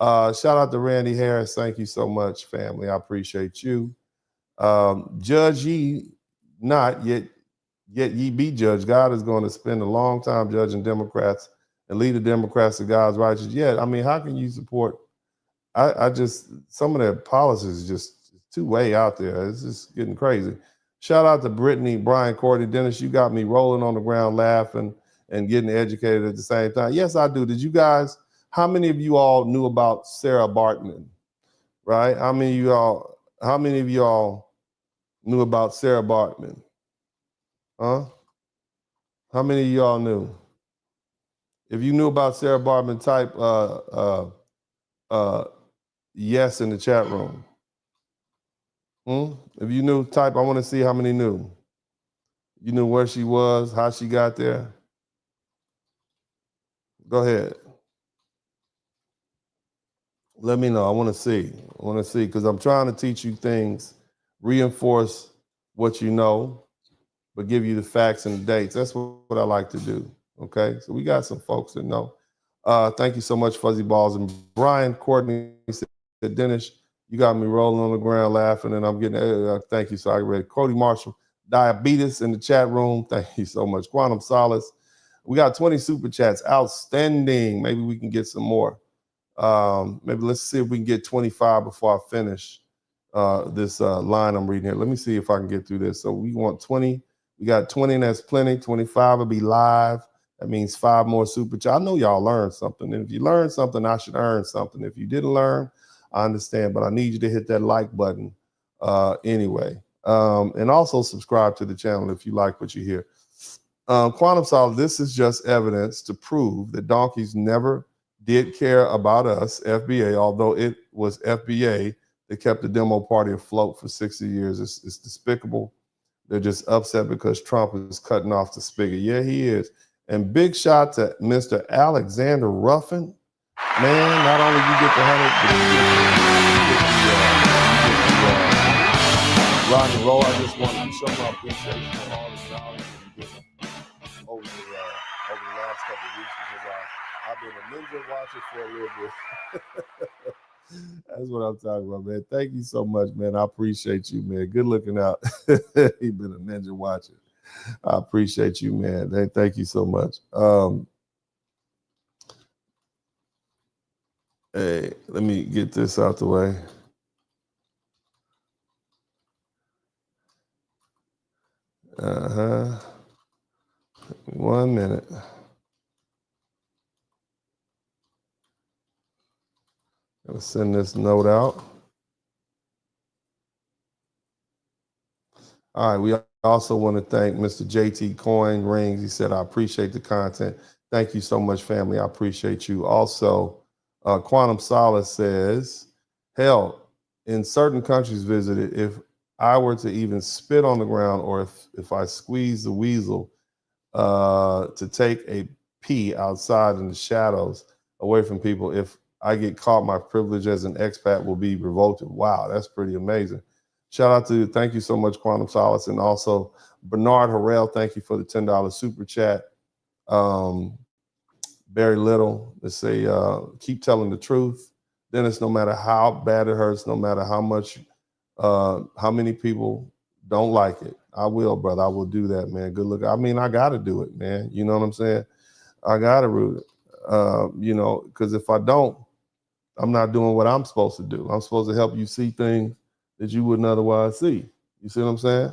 Shout out to Randy Harris. Thank you so much, family. I appreciate you. Judge ye not, yet ye be judged. God is going to spend a long time judging Democrats and lead the Democrats to God's righteous. Yeah, I mean, how can you support? I just, some of their policies is just too way out there. It's just getting crazy. Shout out to Brittany, Brian, Courtney, Dennis. You got me rolling on the ground laughing and getting educated at the same time. Yes, I do. Did you guys, how many of you all knew about Saartjie Baartman? Right? How many of y'all knew about Saartjie Baartman? Huh? How many of y'all knew? If you knew about Saartjie Baartman, type yes in the chat room. If you knew, type, I want to see how many knew. You knew where she was, how she got there. Go ahead. Let me know. I want to see. Because I'm trying to teach you things, reinforce what you know, but give you the facts and the dates. That's what I like to do. Okay, so we got some folks that know. Thank you so much, Fuzzy Balls. And Brian Courtney said, Dennis, you got me rolling on the ground laughing, and I'm getting, thank you. So I read Cody Marshall, Diabetes in the chat room. Thank you so much. Quantum Solace. We got 20 super chats. Outstanding. Maybe we can get some more. Maybe let's see if we can get 25 before I finish. this line I'm reading here. Let me see if I can get through this. So we want 20. We got 20, and that's plenty. 25 will be live. That means 5 more super chats. I know y'all learned something. And if you learned something, I should earn something. If you didn't learn, I understand. But I need you to hit that like button anyway. And also subscribe to the channel if you like what you hear. Quantum Solid, this is just evidence to prove that donkeys never did care about us, FBA, although it was FBA that kept the demo party afloat for 60 years. It's despicable. They're just upset because Trump is cutting off the spigot. Yeah, he is. And big shot to Mr. Alexander Ruffin. Man, not only you get the 100, but you get the rock and roll. I just wanted to show my appreciation for all the knowledge you've given over the last couple of weeks, because I've been a ninja watcher for a little bit. That's what I'm talking about, man. Thank you so much, man. I appreciate you, man. Good looking out. He's been a ninja watcher. I appreciate you, man. Thank you so much. Hey, let me get this out the way. Uh-huh. 1 minute. I'll send this note out. All right, we also want to thank Mr. JT Coin Rings. He said, I appreciate the content. Thank you so much, family. I appreciate you. Also, Quantum Solace says, hell, in certain countries visited, if I were to even spit on the ground, or if I squeeze the weasel to take a pee outside in the shadows away from people, if I get caught, my privilege as an expat will be revoked. Wow, that's pretty amazing. Shout out to you. Thank you so much, Quantum Solace. And also Bernard Harrell, thank you for the $10 super chat. Barry Little, let's say, keep telling the truth. Dennis, no matter how bad it hurts, no matter how much, how many people don't like it, I will, brother. I will do that, man. Good look. I mean, I got to do it, man. You know what I'm saying? I got to root it, you know, because if I don't, I'm not doing what I'm supposed to do. I'm supposed to help you see things that you wouldn't otherwise see. You see what I'm saying?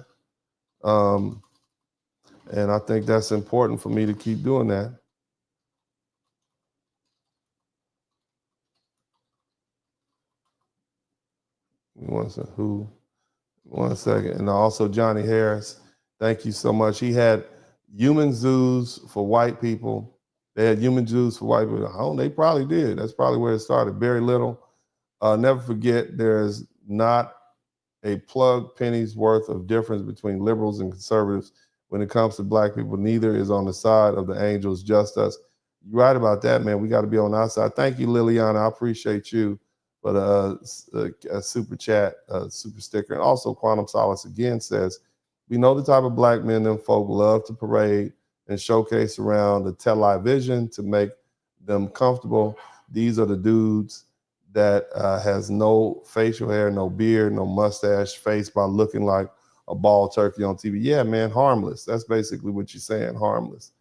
And I think that's important for me to keep doing that. One second. And also Johnny Harris, thank you so much. He had human zoos for white people. They had human zoos for white people. Oh, they probably did. That's probably where it started. Barry Little, never forget, there's not a plug penny's worth of difference between liberals and conservatives when it comes to black people. Neither is on the side of the angels, just us. You're right about that, man. We got to be on our side. Thank you, Liliana. I appreciate you for a super chat, super sticker. And also Quantum Solace again says, we know the type of black men them folk love to parade and showcase around the television to make them comfortable. These are the dudes that has no facial hair, no beard, no mustache, face by looking like a bald turkey on TV. Yeah, man, harmless. That's basically what you're saying, harmless.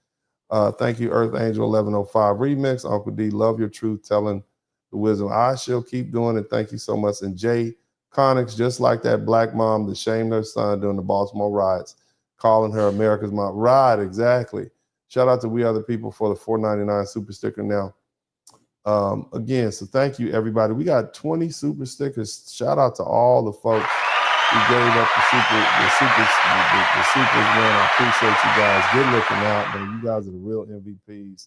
Thank you, Earth Angel 1105 Remix. Uncle D, love your truth, telling the wisdom. I shall keep doing it. Thank you so much. And Jay Connix, just like that black mom that shamed her son during the Baltimore riots, calling her America's mom. Right, exactly. Shout out to We Other People for the $4.99 super sticker now. Again, so thank you, everybody. We got 20 super stickers. Shout out to all the folks who gave up the supers, man. I appreciate you guys. Good looking out, man. You guys are the real MVPs.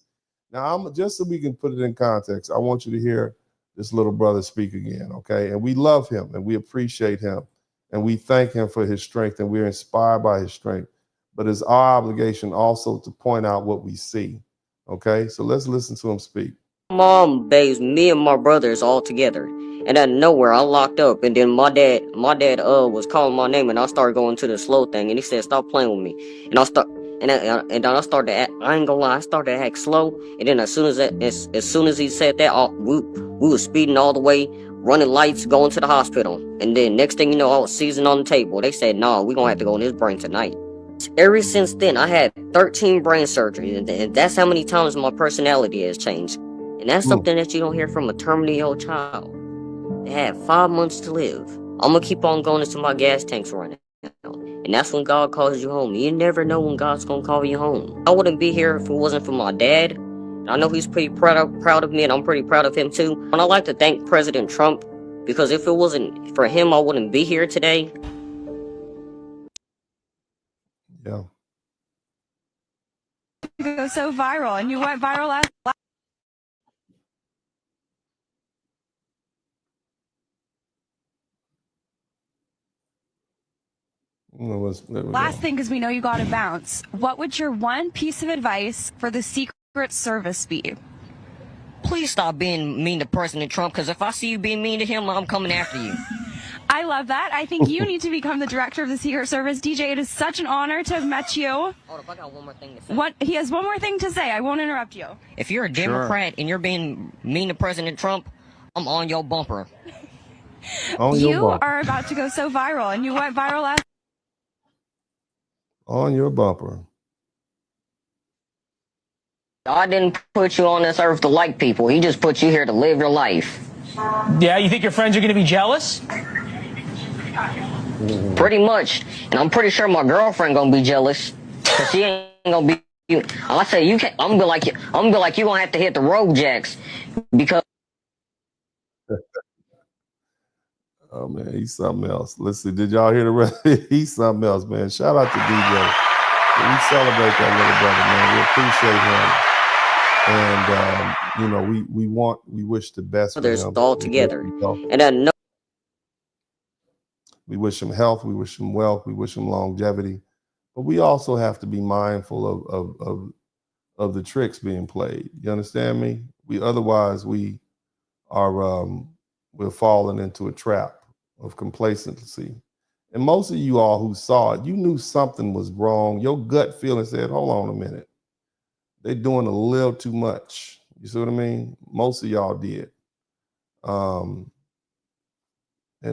Now, just so we can put it in context, I want you to hear this little brother speak again, okay? And we love him, and we appreciate him, and we thank him for his strength, and we're inspired by his strength. But it's our obligation also to point out what we see, okay? So let's listen to him speak. Mom bathed me and my brothers all together, and out of nowhere I locked up, and then my dad was calling my name, and I started going to the slow thing, and he said, stop playing with me. And I then I started to act, I ain't gonna lie, I started to act slow, and then as soon as he said that, we was speeding all the way, running lights, going to the hospital. And then next thing you know, I was seizing on the table. They said, nah, we gonna have to go in his brain tonight. Ever since then, I had 13 brain surgeries, and that's how many times my personality has changed. And that's something that you don't hear from a terminally ill child. They had 5 months to live. I'm gonna keep on going until my gas tank's running. And that's when God calls you home. You never know when God's gonna call you home. I wouldn't be here if it wasn't for my dad. I know he's pretty proud of me, and I'm pretty proud of him too. And I'd like to thank President Trump, because if it wasn't for him, I wouldn't be here today. Yeah. You go so viral, and you went viral last. Last thing, because we know you got to bounce. What would your one piece of advice for the Secret Service be? Please stop being mean to President Trump, because if I see you being mean to him, I'm coming after you. I love that. I think you need to become the director of the Secret Service. DJ, it is such an honor to have met you. Hold up, I got one more thing to say. He has one more thing to say. I won't interrupt you. If you're a Democrat and you're being mean to President Trump, I'm on your bumper. You are about to go so viral, and you went viral last. On your bumper. God didn't put you on this earth to like people. He just put you here to live your life. Yeah, you think your friends are going to be jealous? Pretty much. And I'm pretty sure my girlfriend going to be jealous. Because she ain't going to be... I say, you can't... I'm going to be like, you're going to have to hit the road jacks. Because... Oh, man, he's something else. Listen, did y'all hear the rest? He's something else, man. Shout out to DJ. We celebrate that little brother, man. We appreciate him. And, we wish the best for him. all together. And then we wish him health. We wish him wealth. We wish him longevity. But we also have to be mindful of the tricks being played. You understand me? Otherwise we are we're falling into a trap of complacency. And most of you all who saw it, you knew something was wrong. Your gut feeling said, hold on a minute. They're doing a little too much. You see what I mean? Most of y'all did. And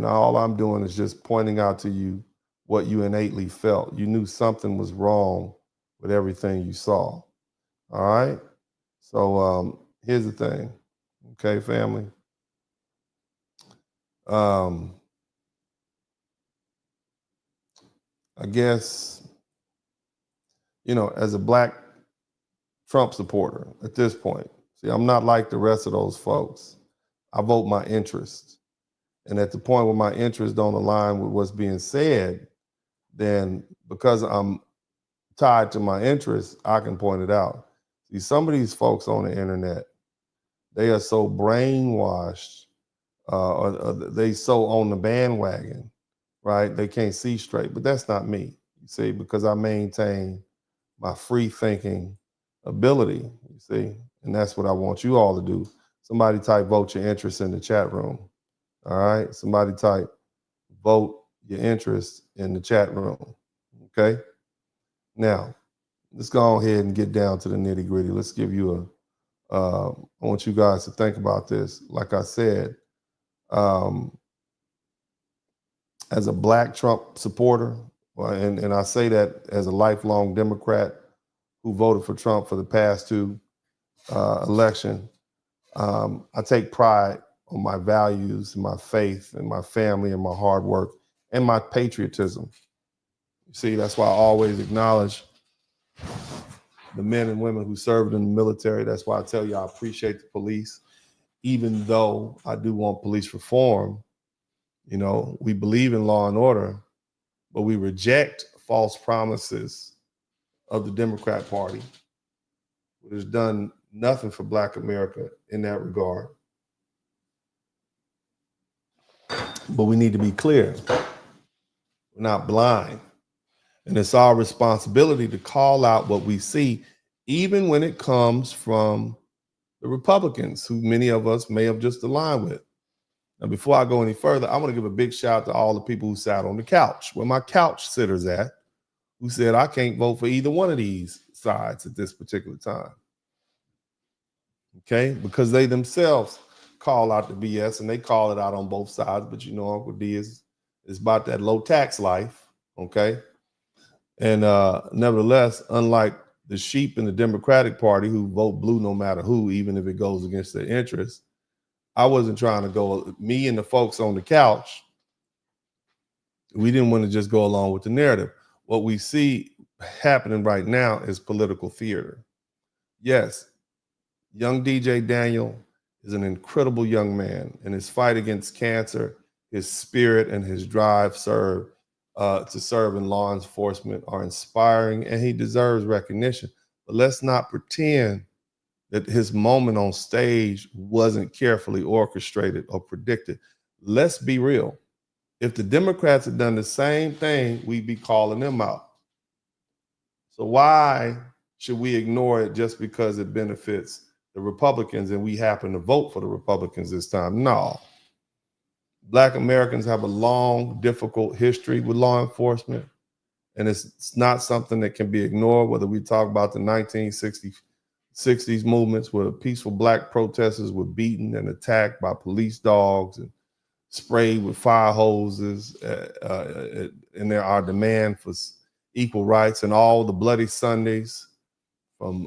all I'm doing is just pointing out to you what you innately felt. You knew something was wrong with everything you saw. All right? So here's the thing. Okay, family? I guess, as a Black Trump supporter at this point, see, I'm not like the rest of those folks. I vote my interest. And at the point where my interests don't align with what's being said, then because I'm tied to my interests, I can point it out. See, some of these folks on the internet, they are so brainwashed, or they so on the bandwagon, right? They can't see straight, but that's not me, you see, because I maintain my free thinking ability, you see, and that's what I want you all to do. Somebody type vote your interest in the chat room. All right, somebody type vote your interest in the chat room. Okay, now let's go ahead and get down to the nitty gritty. Let's give you I want you guys to think about this. Like I said, as a Black Trump supporter, and I say that as a lifelong Democrat who voted for Trump for the past two election, I take pride on my values, my faith, and my family, and my hard work, and my patriotism. You see, that's why I always acknowledge the men and women who served in the military. That's why I tell you I appreciate the police, even though I do want police reform. We believe in law and order, but we reject false promises of the Democrat Party, which has done nothing for Black America in that regard. But we need to be clear. We're not blind. And it's our responsibility to call out what we see, even when it comes from the Republicans, who many of us may have just aligned with. Now, before I go any further, I want to give a big shout out to all the people who sat on the couch, where my couch sitters at, who said, I can't vote for either one of these sides at this particular time. Okay? Because they themselves call out the BS, and they call it out on both sides. But Uncle D is about that low tax life, okay? And nevertheless, unlike the sheep in the Democratic Party who vote blue no matter who, even if it goes against their interests, I wasn't trying to go, me and the folks on the couch We didn't want to just go along with the narrative. What we see happening right now is political theater. Yes, young DJ Daniel is an incredible young man, and his fight against cancer, his spirit, and his drive to serve in law enforcement are inspiring, and he deserves recognition. But let's not pretend that his moment on stage wasn't carefully orchestrated or predicted. Let's be real. If the Democrats had done the same thing, we'd be calling them out. So why should we ignore it just because it benefits the Republicans and we happen to vote for the Republicans this time? No. Black Americans have a long, difficult history with law enforcement, and it's not something that can be ignored, whether we talk about the 1960s movements where peaceful Black protesters were beaten and attacked by police dogs and sprayed with fire hoses, and there are demand for equal rights, and all the bloody Sundays from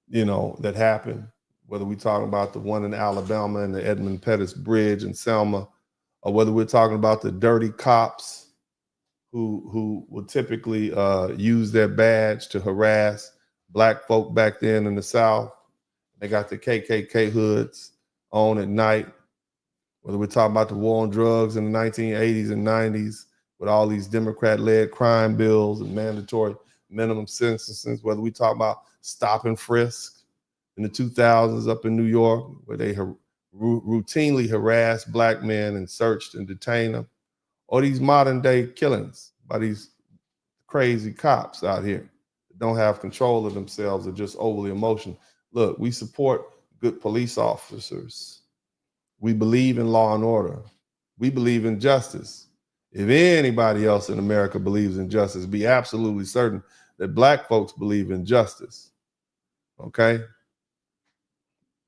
that happened, whether we're talking about the one in Alabama and the Edmund Pettus Bridge in Selma, or whether we're talking about the dirty cops who would typically use their badge to harass Black folk back then in the South. They got the KKK hoods on at night. Whether we're talking about the war on drugs in the 1980s and 90s with all these Democrat-led crime bills and mandatory minimum sentences, whether we talk about stop and frisk in the 2000s up in New York, where they routinely harassed Black men and searched and detained them, or these modern day killings by these crazy cops out here that don't have control of themselves or just overly emotional. Look, we support good police officers. We believe in law and order. We believe in justice. If anybody else in America believes in justice, be absolutely certain that Black folks believe in justice. Okay?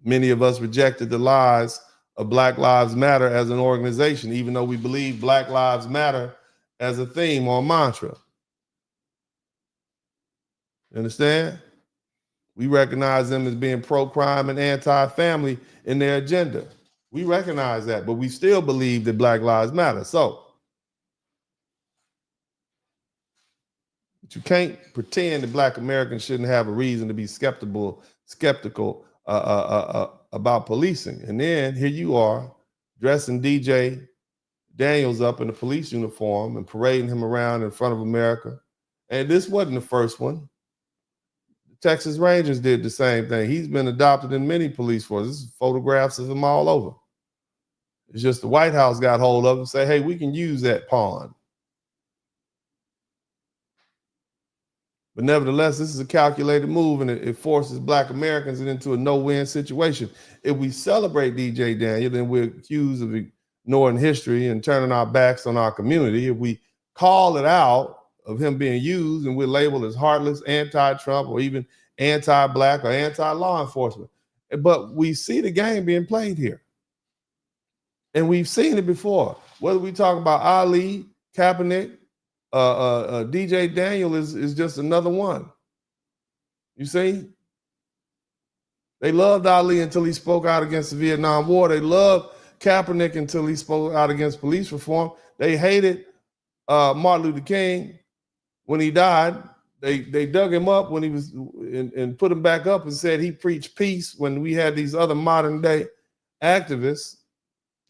Many of us rejected the lies of Black Lives Matter as an organization, even though we believe Black Lives Matter as a theme or mantra. You understand? We recognize them as being pro-crime and anti-family in their agenda. We recognize that, but we still believe that Black Lives Matter. But you can't pretend that Black Americans shouldn't have a reason to be skeptical about policing. And then here you are dressing DJ Daniels up in a police uniform and parading him around in front of America. And this wasn't the first one. The Texas Rangers did the same thing. He's been adopted in many police forces. There's photographs of him all over. It's just the White House got hold of him and say, hey, we can use that pawn. But nevertheless, this is a calculated move, and it forces Black Americans into a no-win situation. If we celebrate DJ Daniel, then we're accused of ignoring history and turning our backs on our community. If we call it out of him being used and we're labeled as heartless, anti-Trump, or even anti-Black or anti-law enforcement. But we see the game being played here. And we've seen it before. Whether we talk about Ali, Kaepernick, DJ Daniel is just another one. You see? They loved Ali until he spoke out against the Vietnam War. They loved Kaepernick until he spoke out against police reform. They hated Martin Luther King when he died. They dug him up when he was and put him back up and said he preached peace when we had these other modern day activists.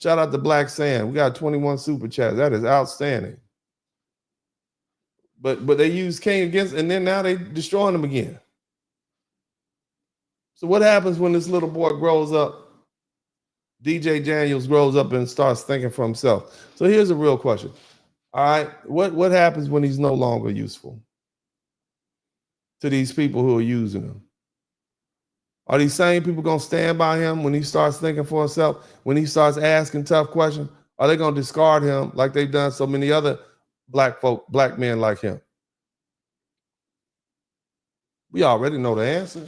Shout out to Black Sam. We got 21 super chats. That is outstanding. But they used King against, and then now they destroying him again. So what happens when this little boy grows up? DJ Daniels grows up and starts thinking for himself. So here's a real question. All right, what happens when he's no longer useful to these people who are using him? Are these same people going to stand by him when he starts thinking for himself, when he starts asking tough questions? Are they going to discard him like they've done so many other Black men like him? We already know the answer.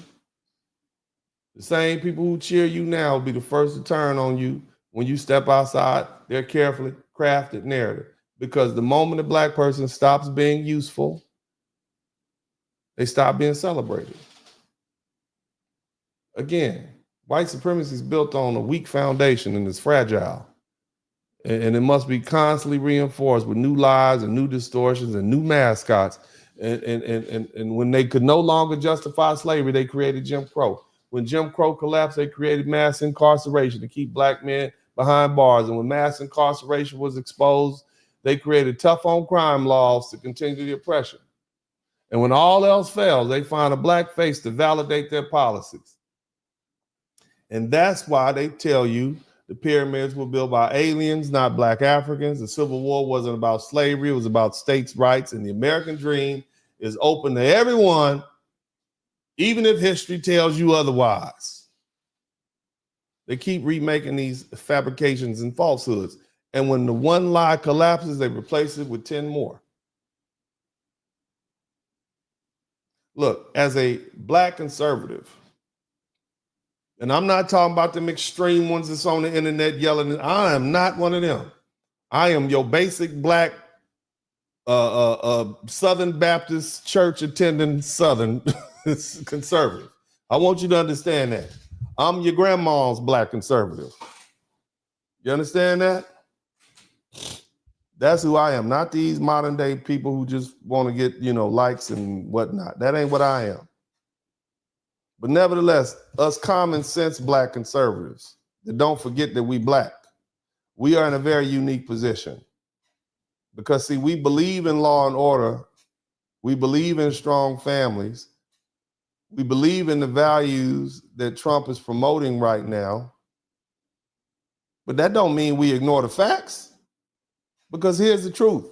The same people who cheer you now will be the first to turn on you when you step outside their carefully crafted narrative. Because the moment a Black person stops being useful, they stop being celebrated. Again, white supremacy is built on a weak foundation and is fragile. And it must be constantly reinforced with new lies and new distortions and new mascots. And when they could no longer justify slavery, they created Jim Crow. When Jim Crow collapsed, they created mass incarceration to keep black men behind bars. And when mass incarceration was exposed, they created tough on crime laws to continue the oppression. And when all else fails, they find a black face to validate their policies. And that's why they tell you the pyramids were built by aliens, not black Africans. The Civil War wasn't about slavery, it was about states' rights. And the American dream is open to everyone, even if history tells you otherwise. They keep remaking these fabrications and falsehoods. And when the one lie collapses, they replace it with 10 more. Look, as a black conservative, and I'm not talking about them extreme ones that's on the internet yelling, I am not one of them. I am your basic black Southern Baptist church attending Southern conservative. I want you to understand that. I'm your grandma's black conservative. You understand that? That's who I am, not these modern day people who just want to get, likes and whatnot. That ain't what I am. But nevertheless, us common sense black conservatives, that don't forget that we black, we are in a very unique position. Because see, we believe in law and order. We believe in strong families. We believe in the values that Trump is promoting right now. But that don't mean we ignore the facts. Because here's the truth.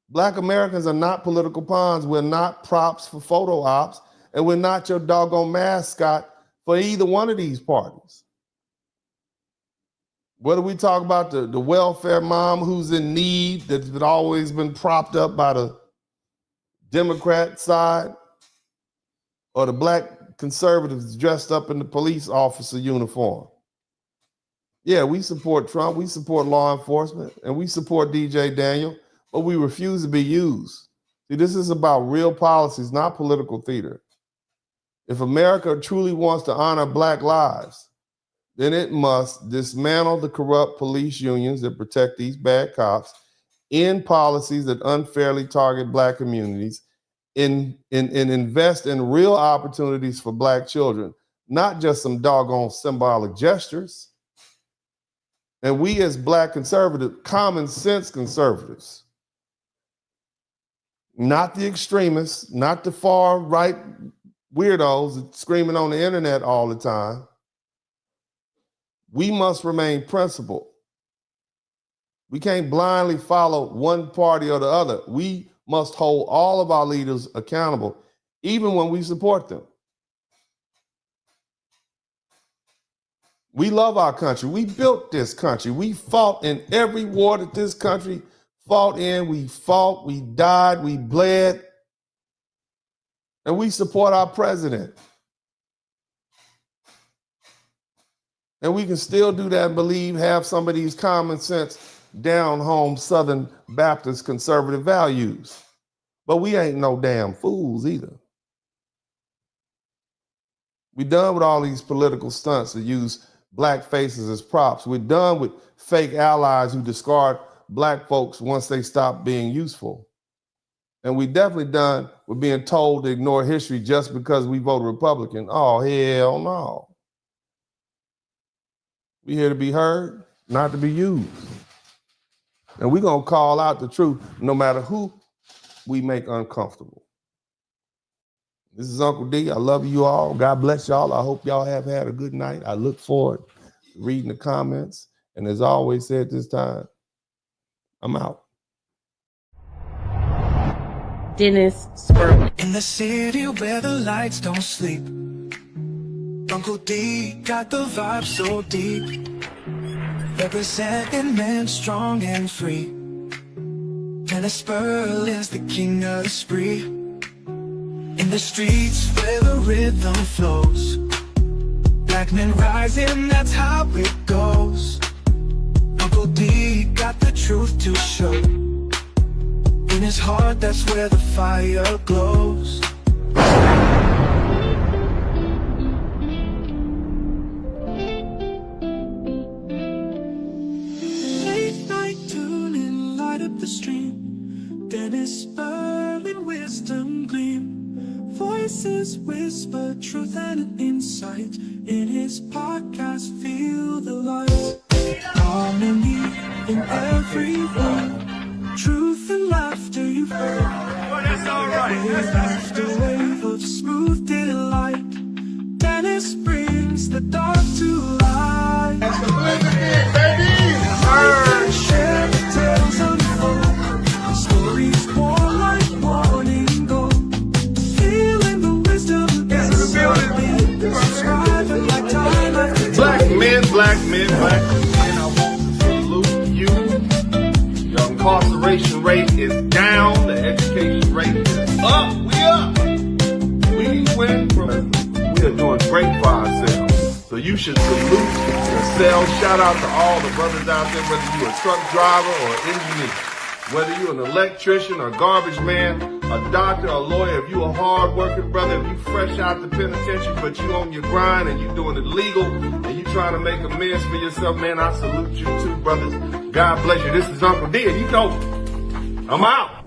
Black Americans are not political pawns. We're not props for photo ops, and we're not your doggone mascot for either one of these parties. Whether we talk about the welfare mom who's in need, that's always been propped up by the Democrat side, or the black conservatives dressed up in the police officer uniform. Yeah, we support Trump, we support law enforcement, and we support DJ Daniel, but we refuse to be used. See, this is about real policies, not political theater. If America truly wants to honor black lives, then it must dismantle the corrupt police unions that protect these bad cops, end policies that unfairly target black communities, and invest in real opportunities for black children, not just some doggone symbolic gestures. And we as black conservatives, common sense conservatives, not the extremists, not the far right weirdos screaming on the internet all the time, we must remain principled. We can't blindly follow one party or the other. We must hold all of our leaders accountable, even when we support them. We love our country. We built this country. We fought in every war that this country fought in. We fought, we died, we bled, and we support our president. And we can still do that and believe, have some of these common sense, down home Southern Baptist conservative values. But we ain't no damn fools either. We done with all these political stunts that use black faces as props. We're done with fake allies who discard black folks once they stop being useful. And we definitely done with being told to ignore history just because we voted Republican. Oh, hell no. We here to be heard, not to be used. And we're gonna call out the truth no matter who we make uncomfortable. This is Uncle D. I love you all. God bless y'all. I hope y'all have had a good night. I look forward to reading the comments. And as I always said this time, I'm out. Dennis Sperling. In the city where the lights don't sleep, Uncle D got the vibe so deep. Representing men strong and free. Dennis Sperling's the king of the spree. In the streets where the rhythm flows, black men rising, that's how it goes. Uncle D got the truth to show. In his heart, that's where the fire glows. whisper truth and insight. In his podcast, feel the light. Harmony in every word. Truth and laughter you've heard. Well, that's alright. Wave after wave of smooth delight. Dennis brings the dark to light. That's the Elizabeth, baby! Share the tales unfold. Stories pour like morning gold. Feeling the wisdom gets something. Subscribing like time after time. Black men, black men, black men. I want to salute you. Your incarceration rate is down. The education rate is up. We up. We win from it. We are doing great for ourselves. So you should salute yourself. Shout out to all the brothers out there, whether you're a truck driver or an engineer, whether you're an electrician or garbage man, a doctor, a lawyer, if you a hard-working brother, if you fresh out the penitentiary, but you on your grind and you doing it legal and you trying to make amends for yourself, man, I salute you too, brothers. God bless you. This is Uncle D, and you know, I'm out.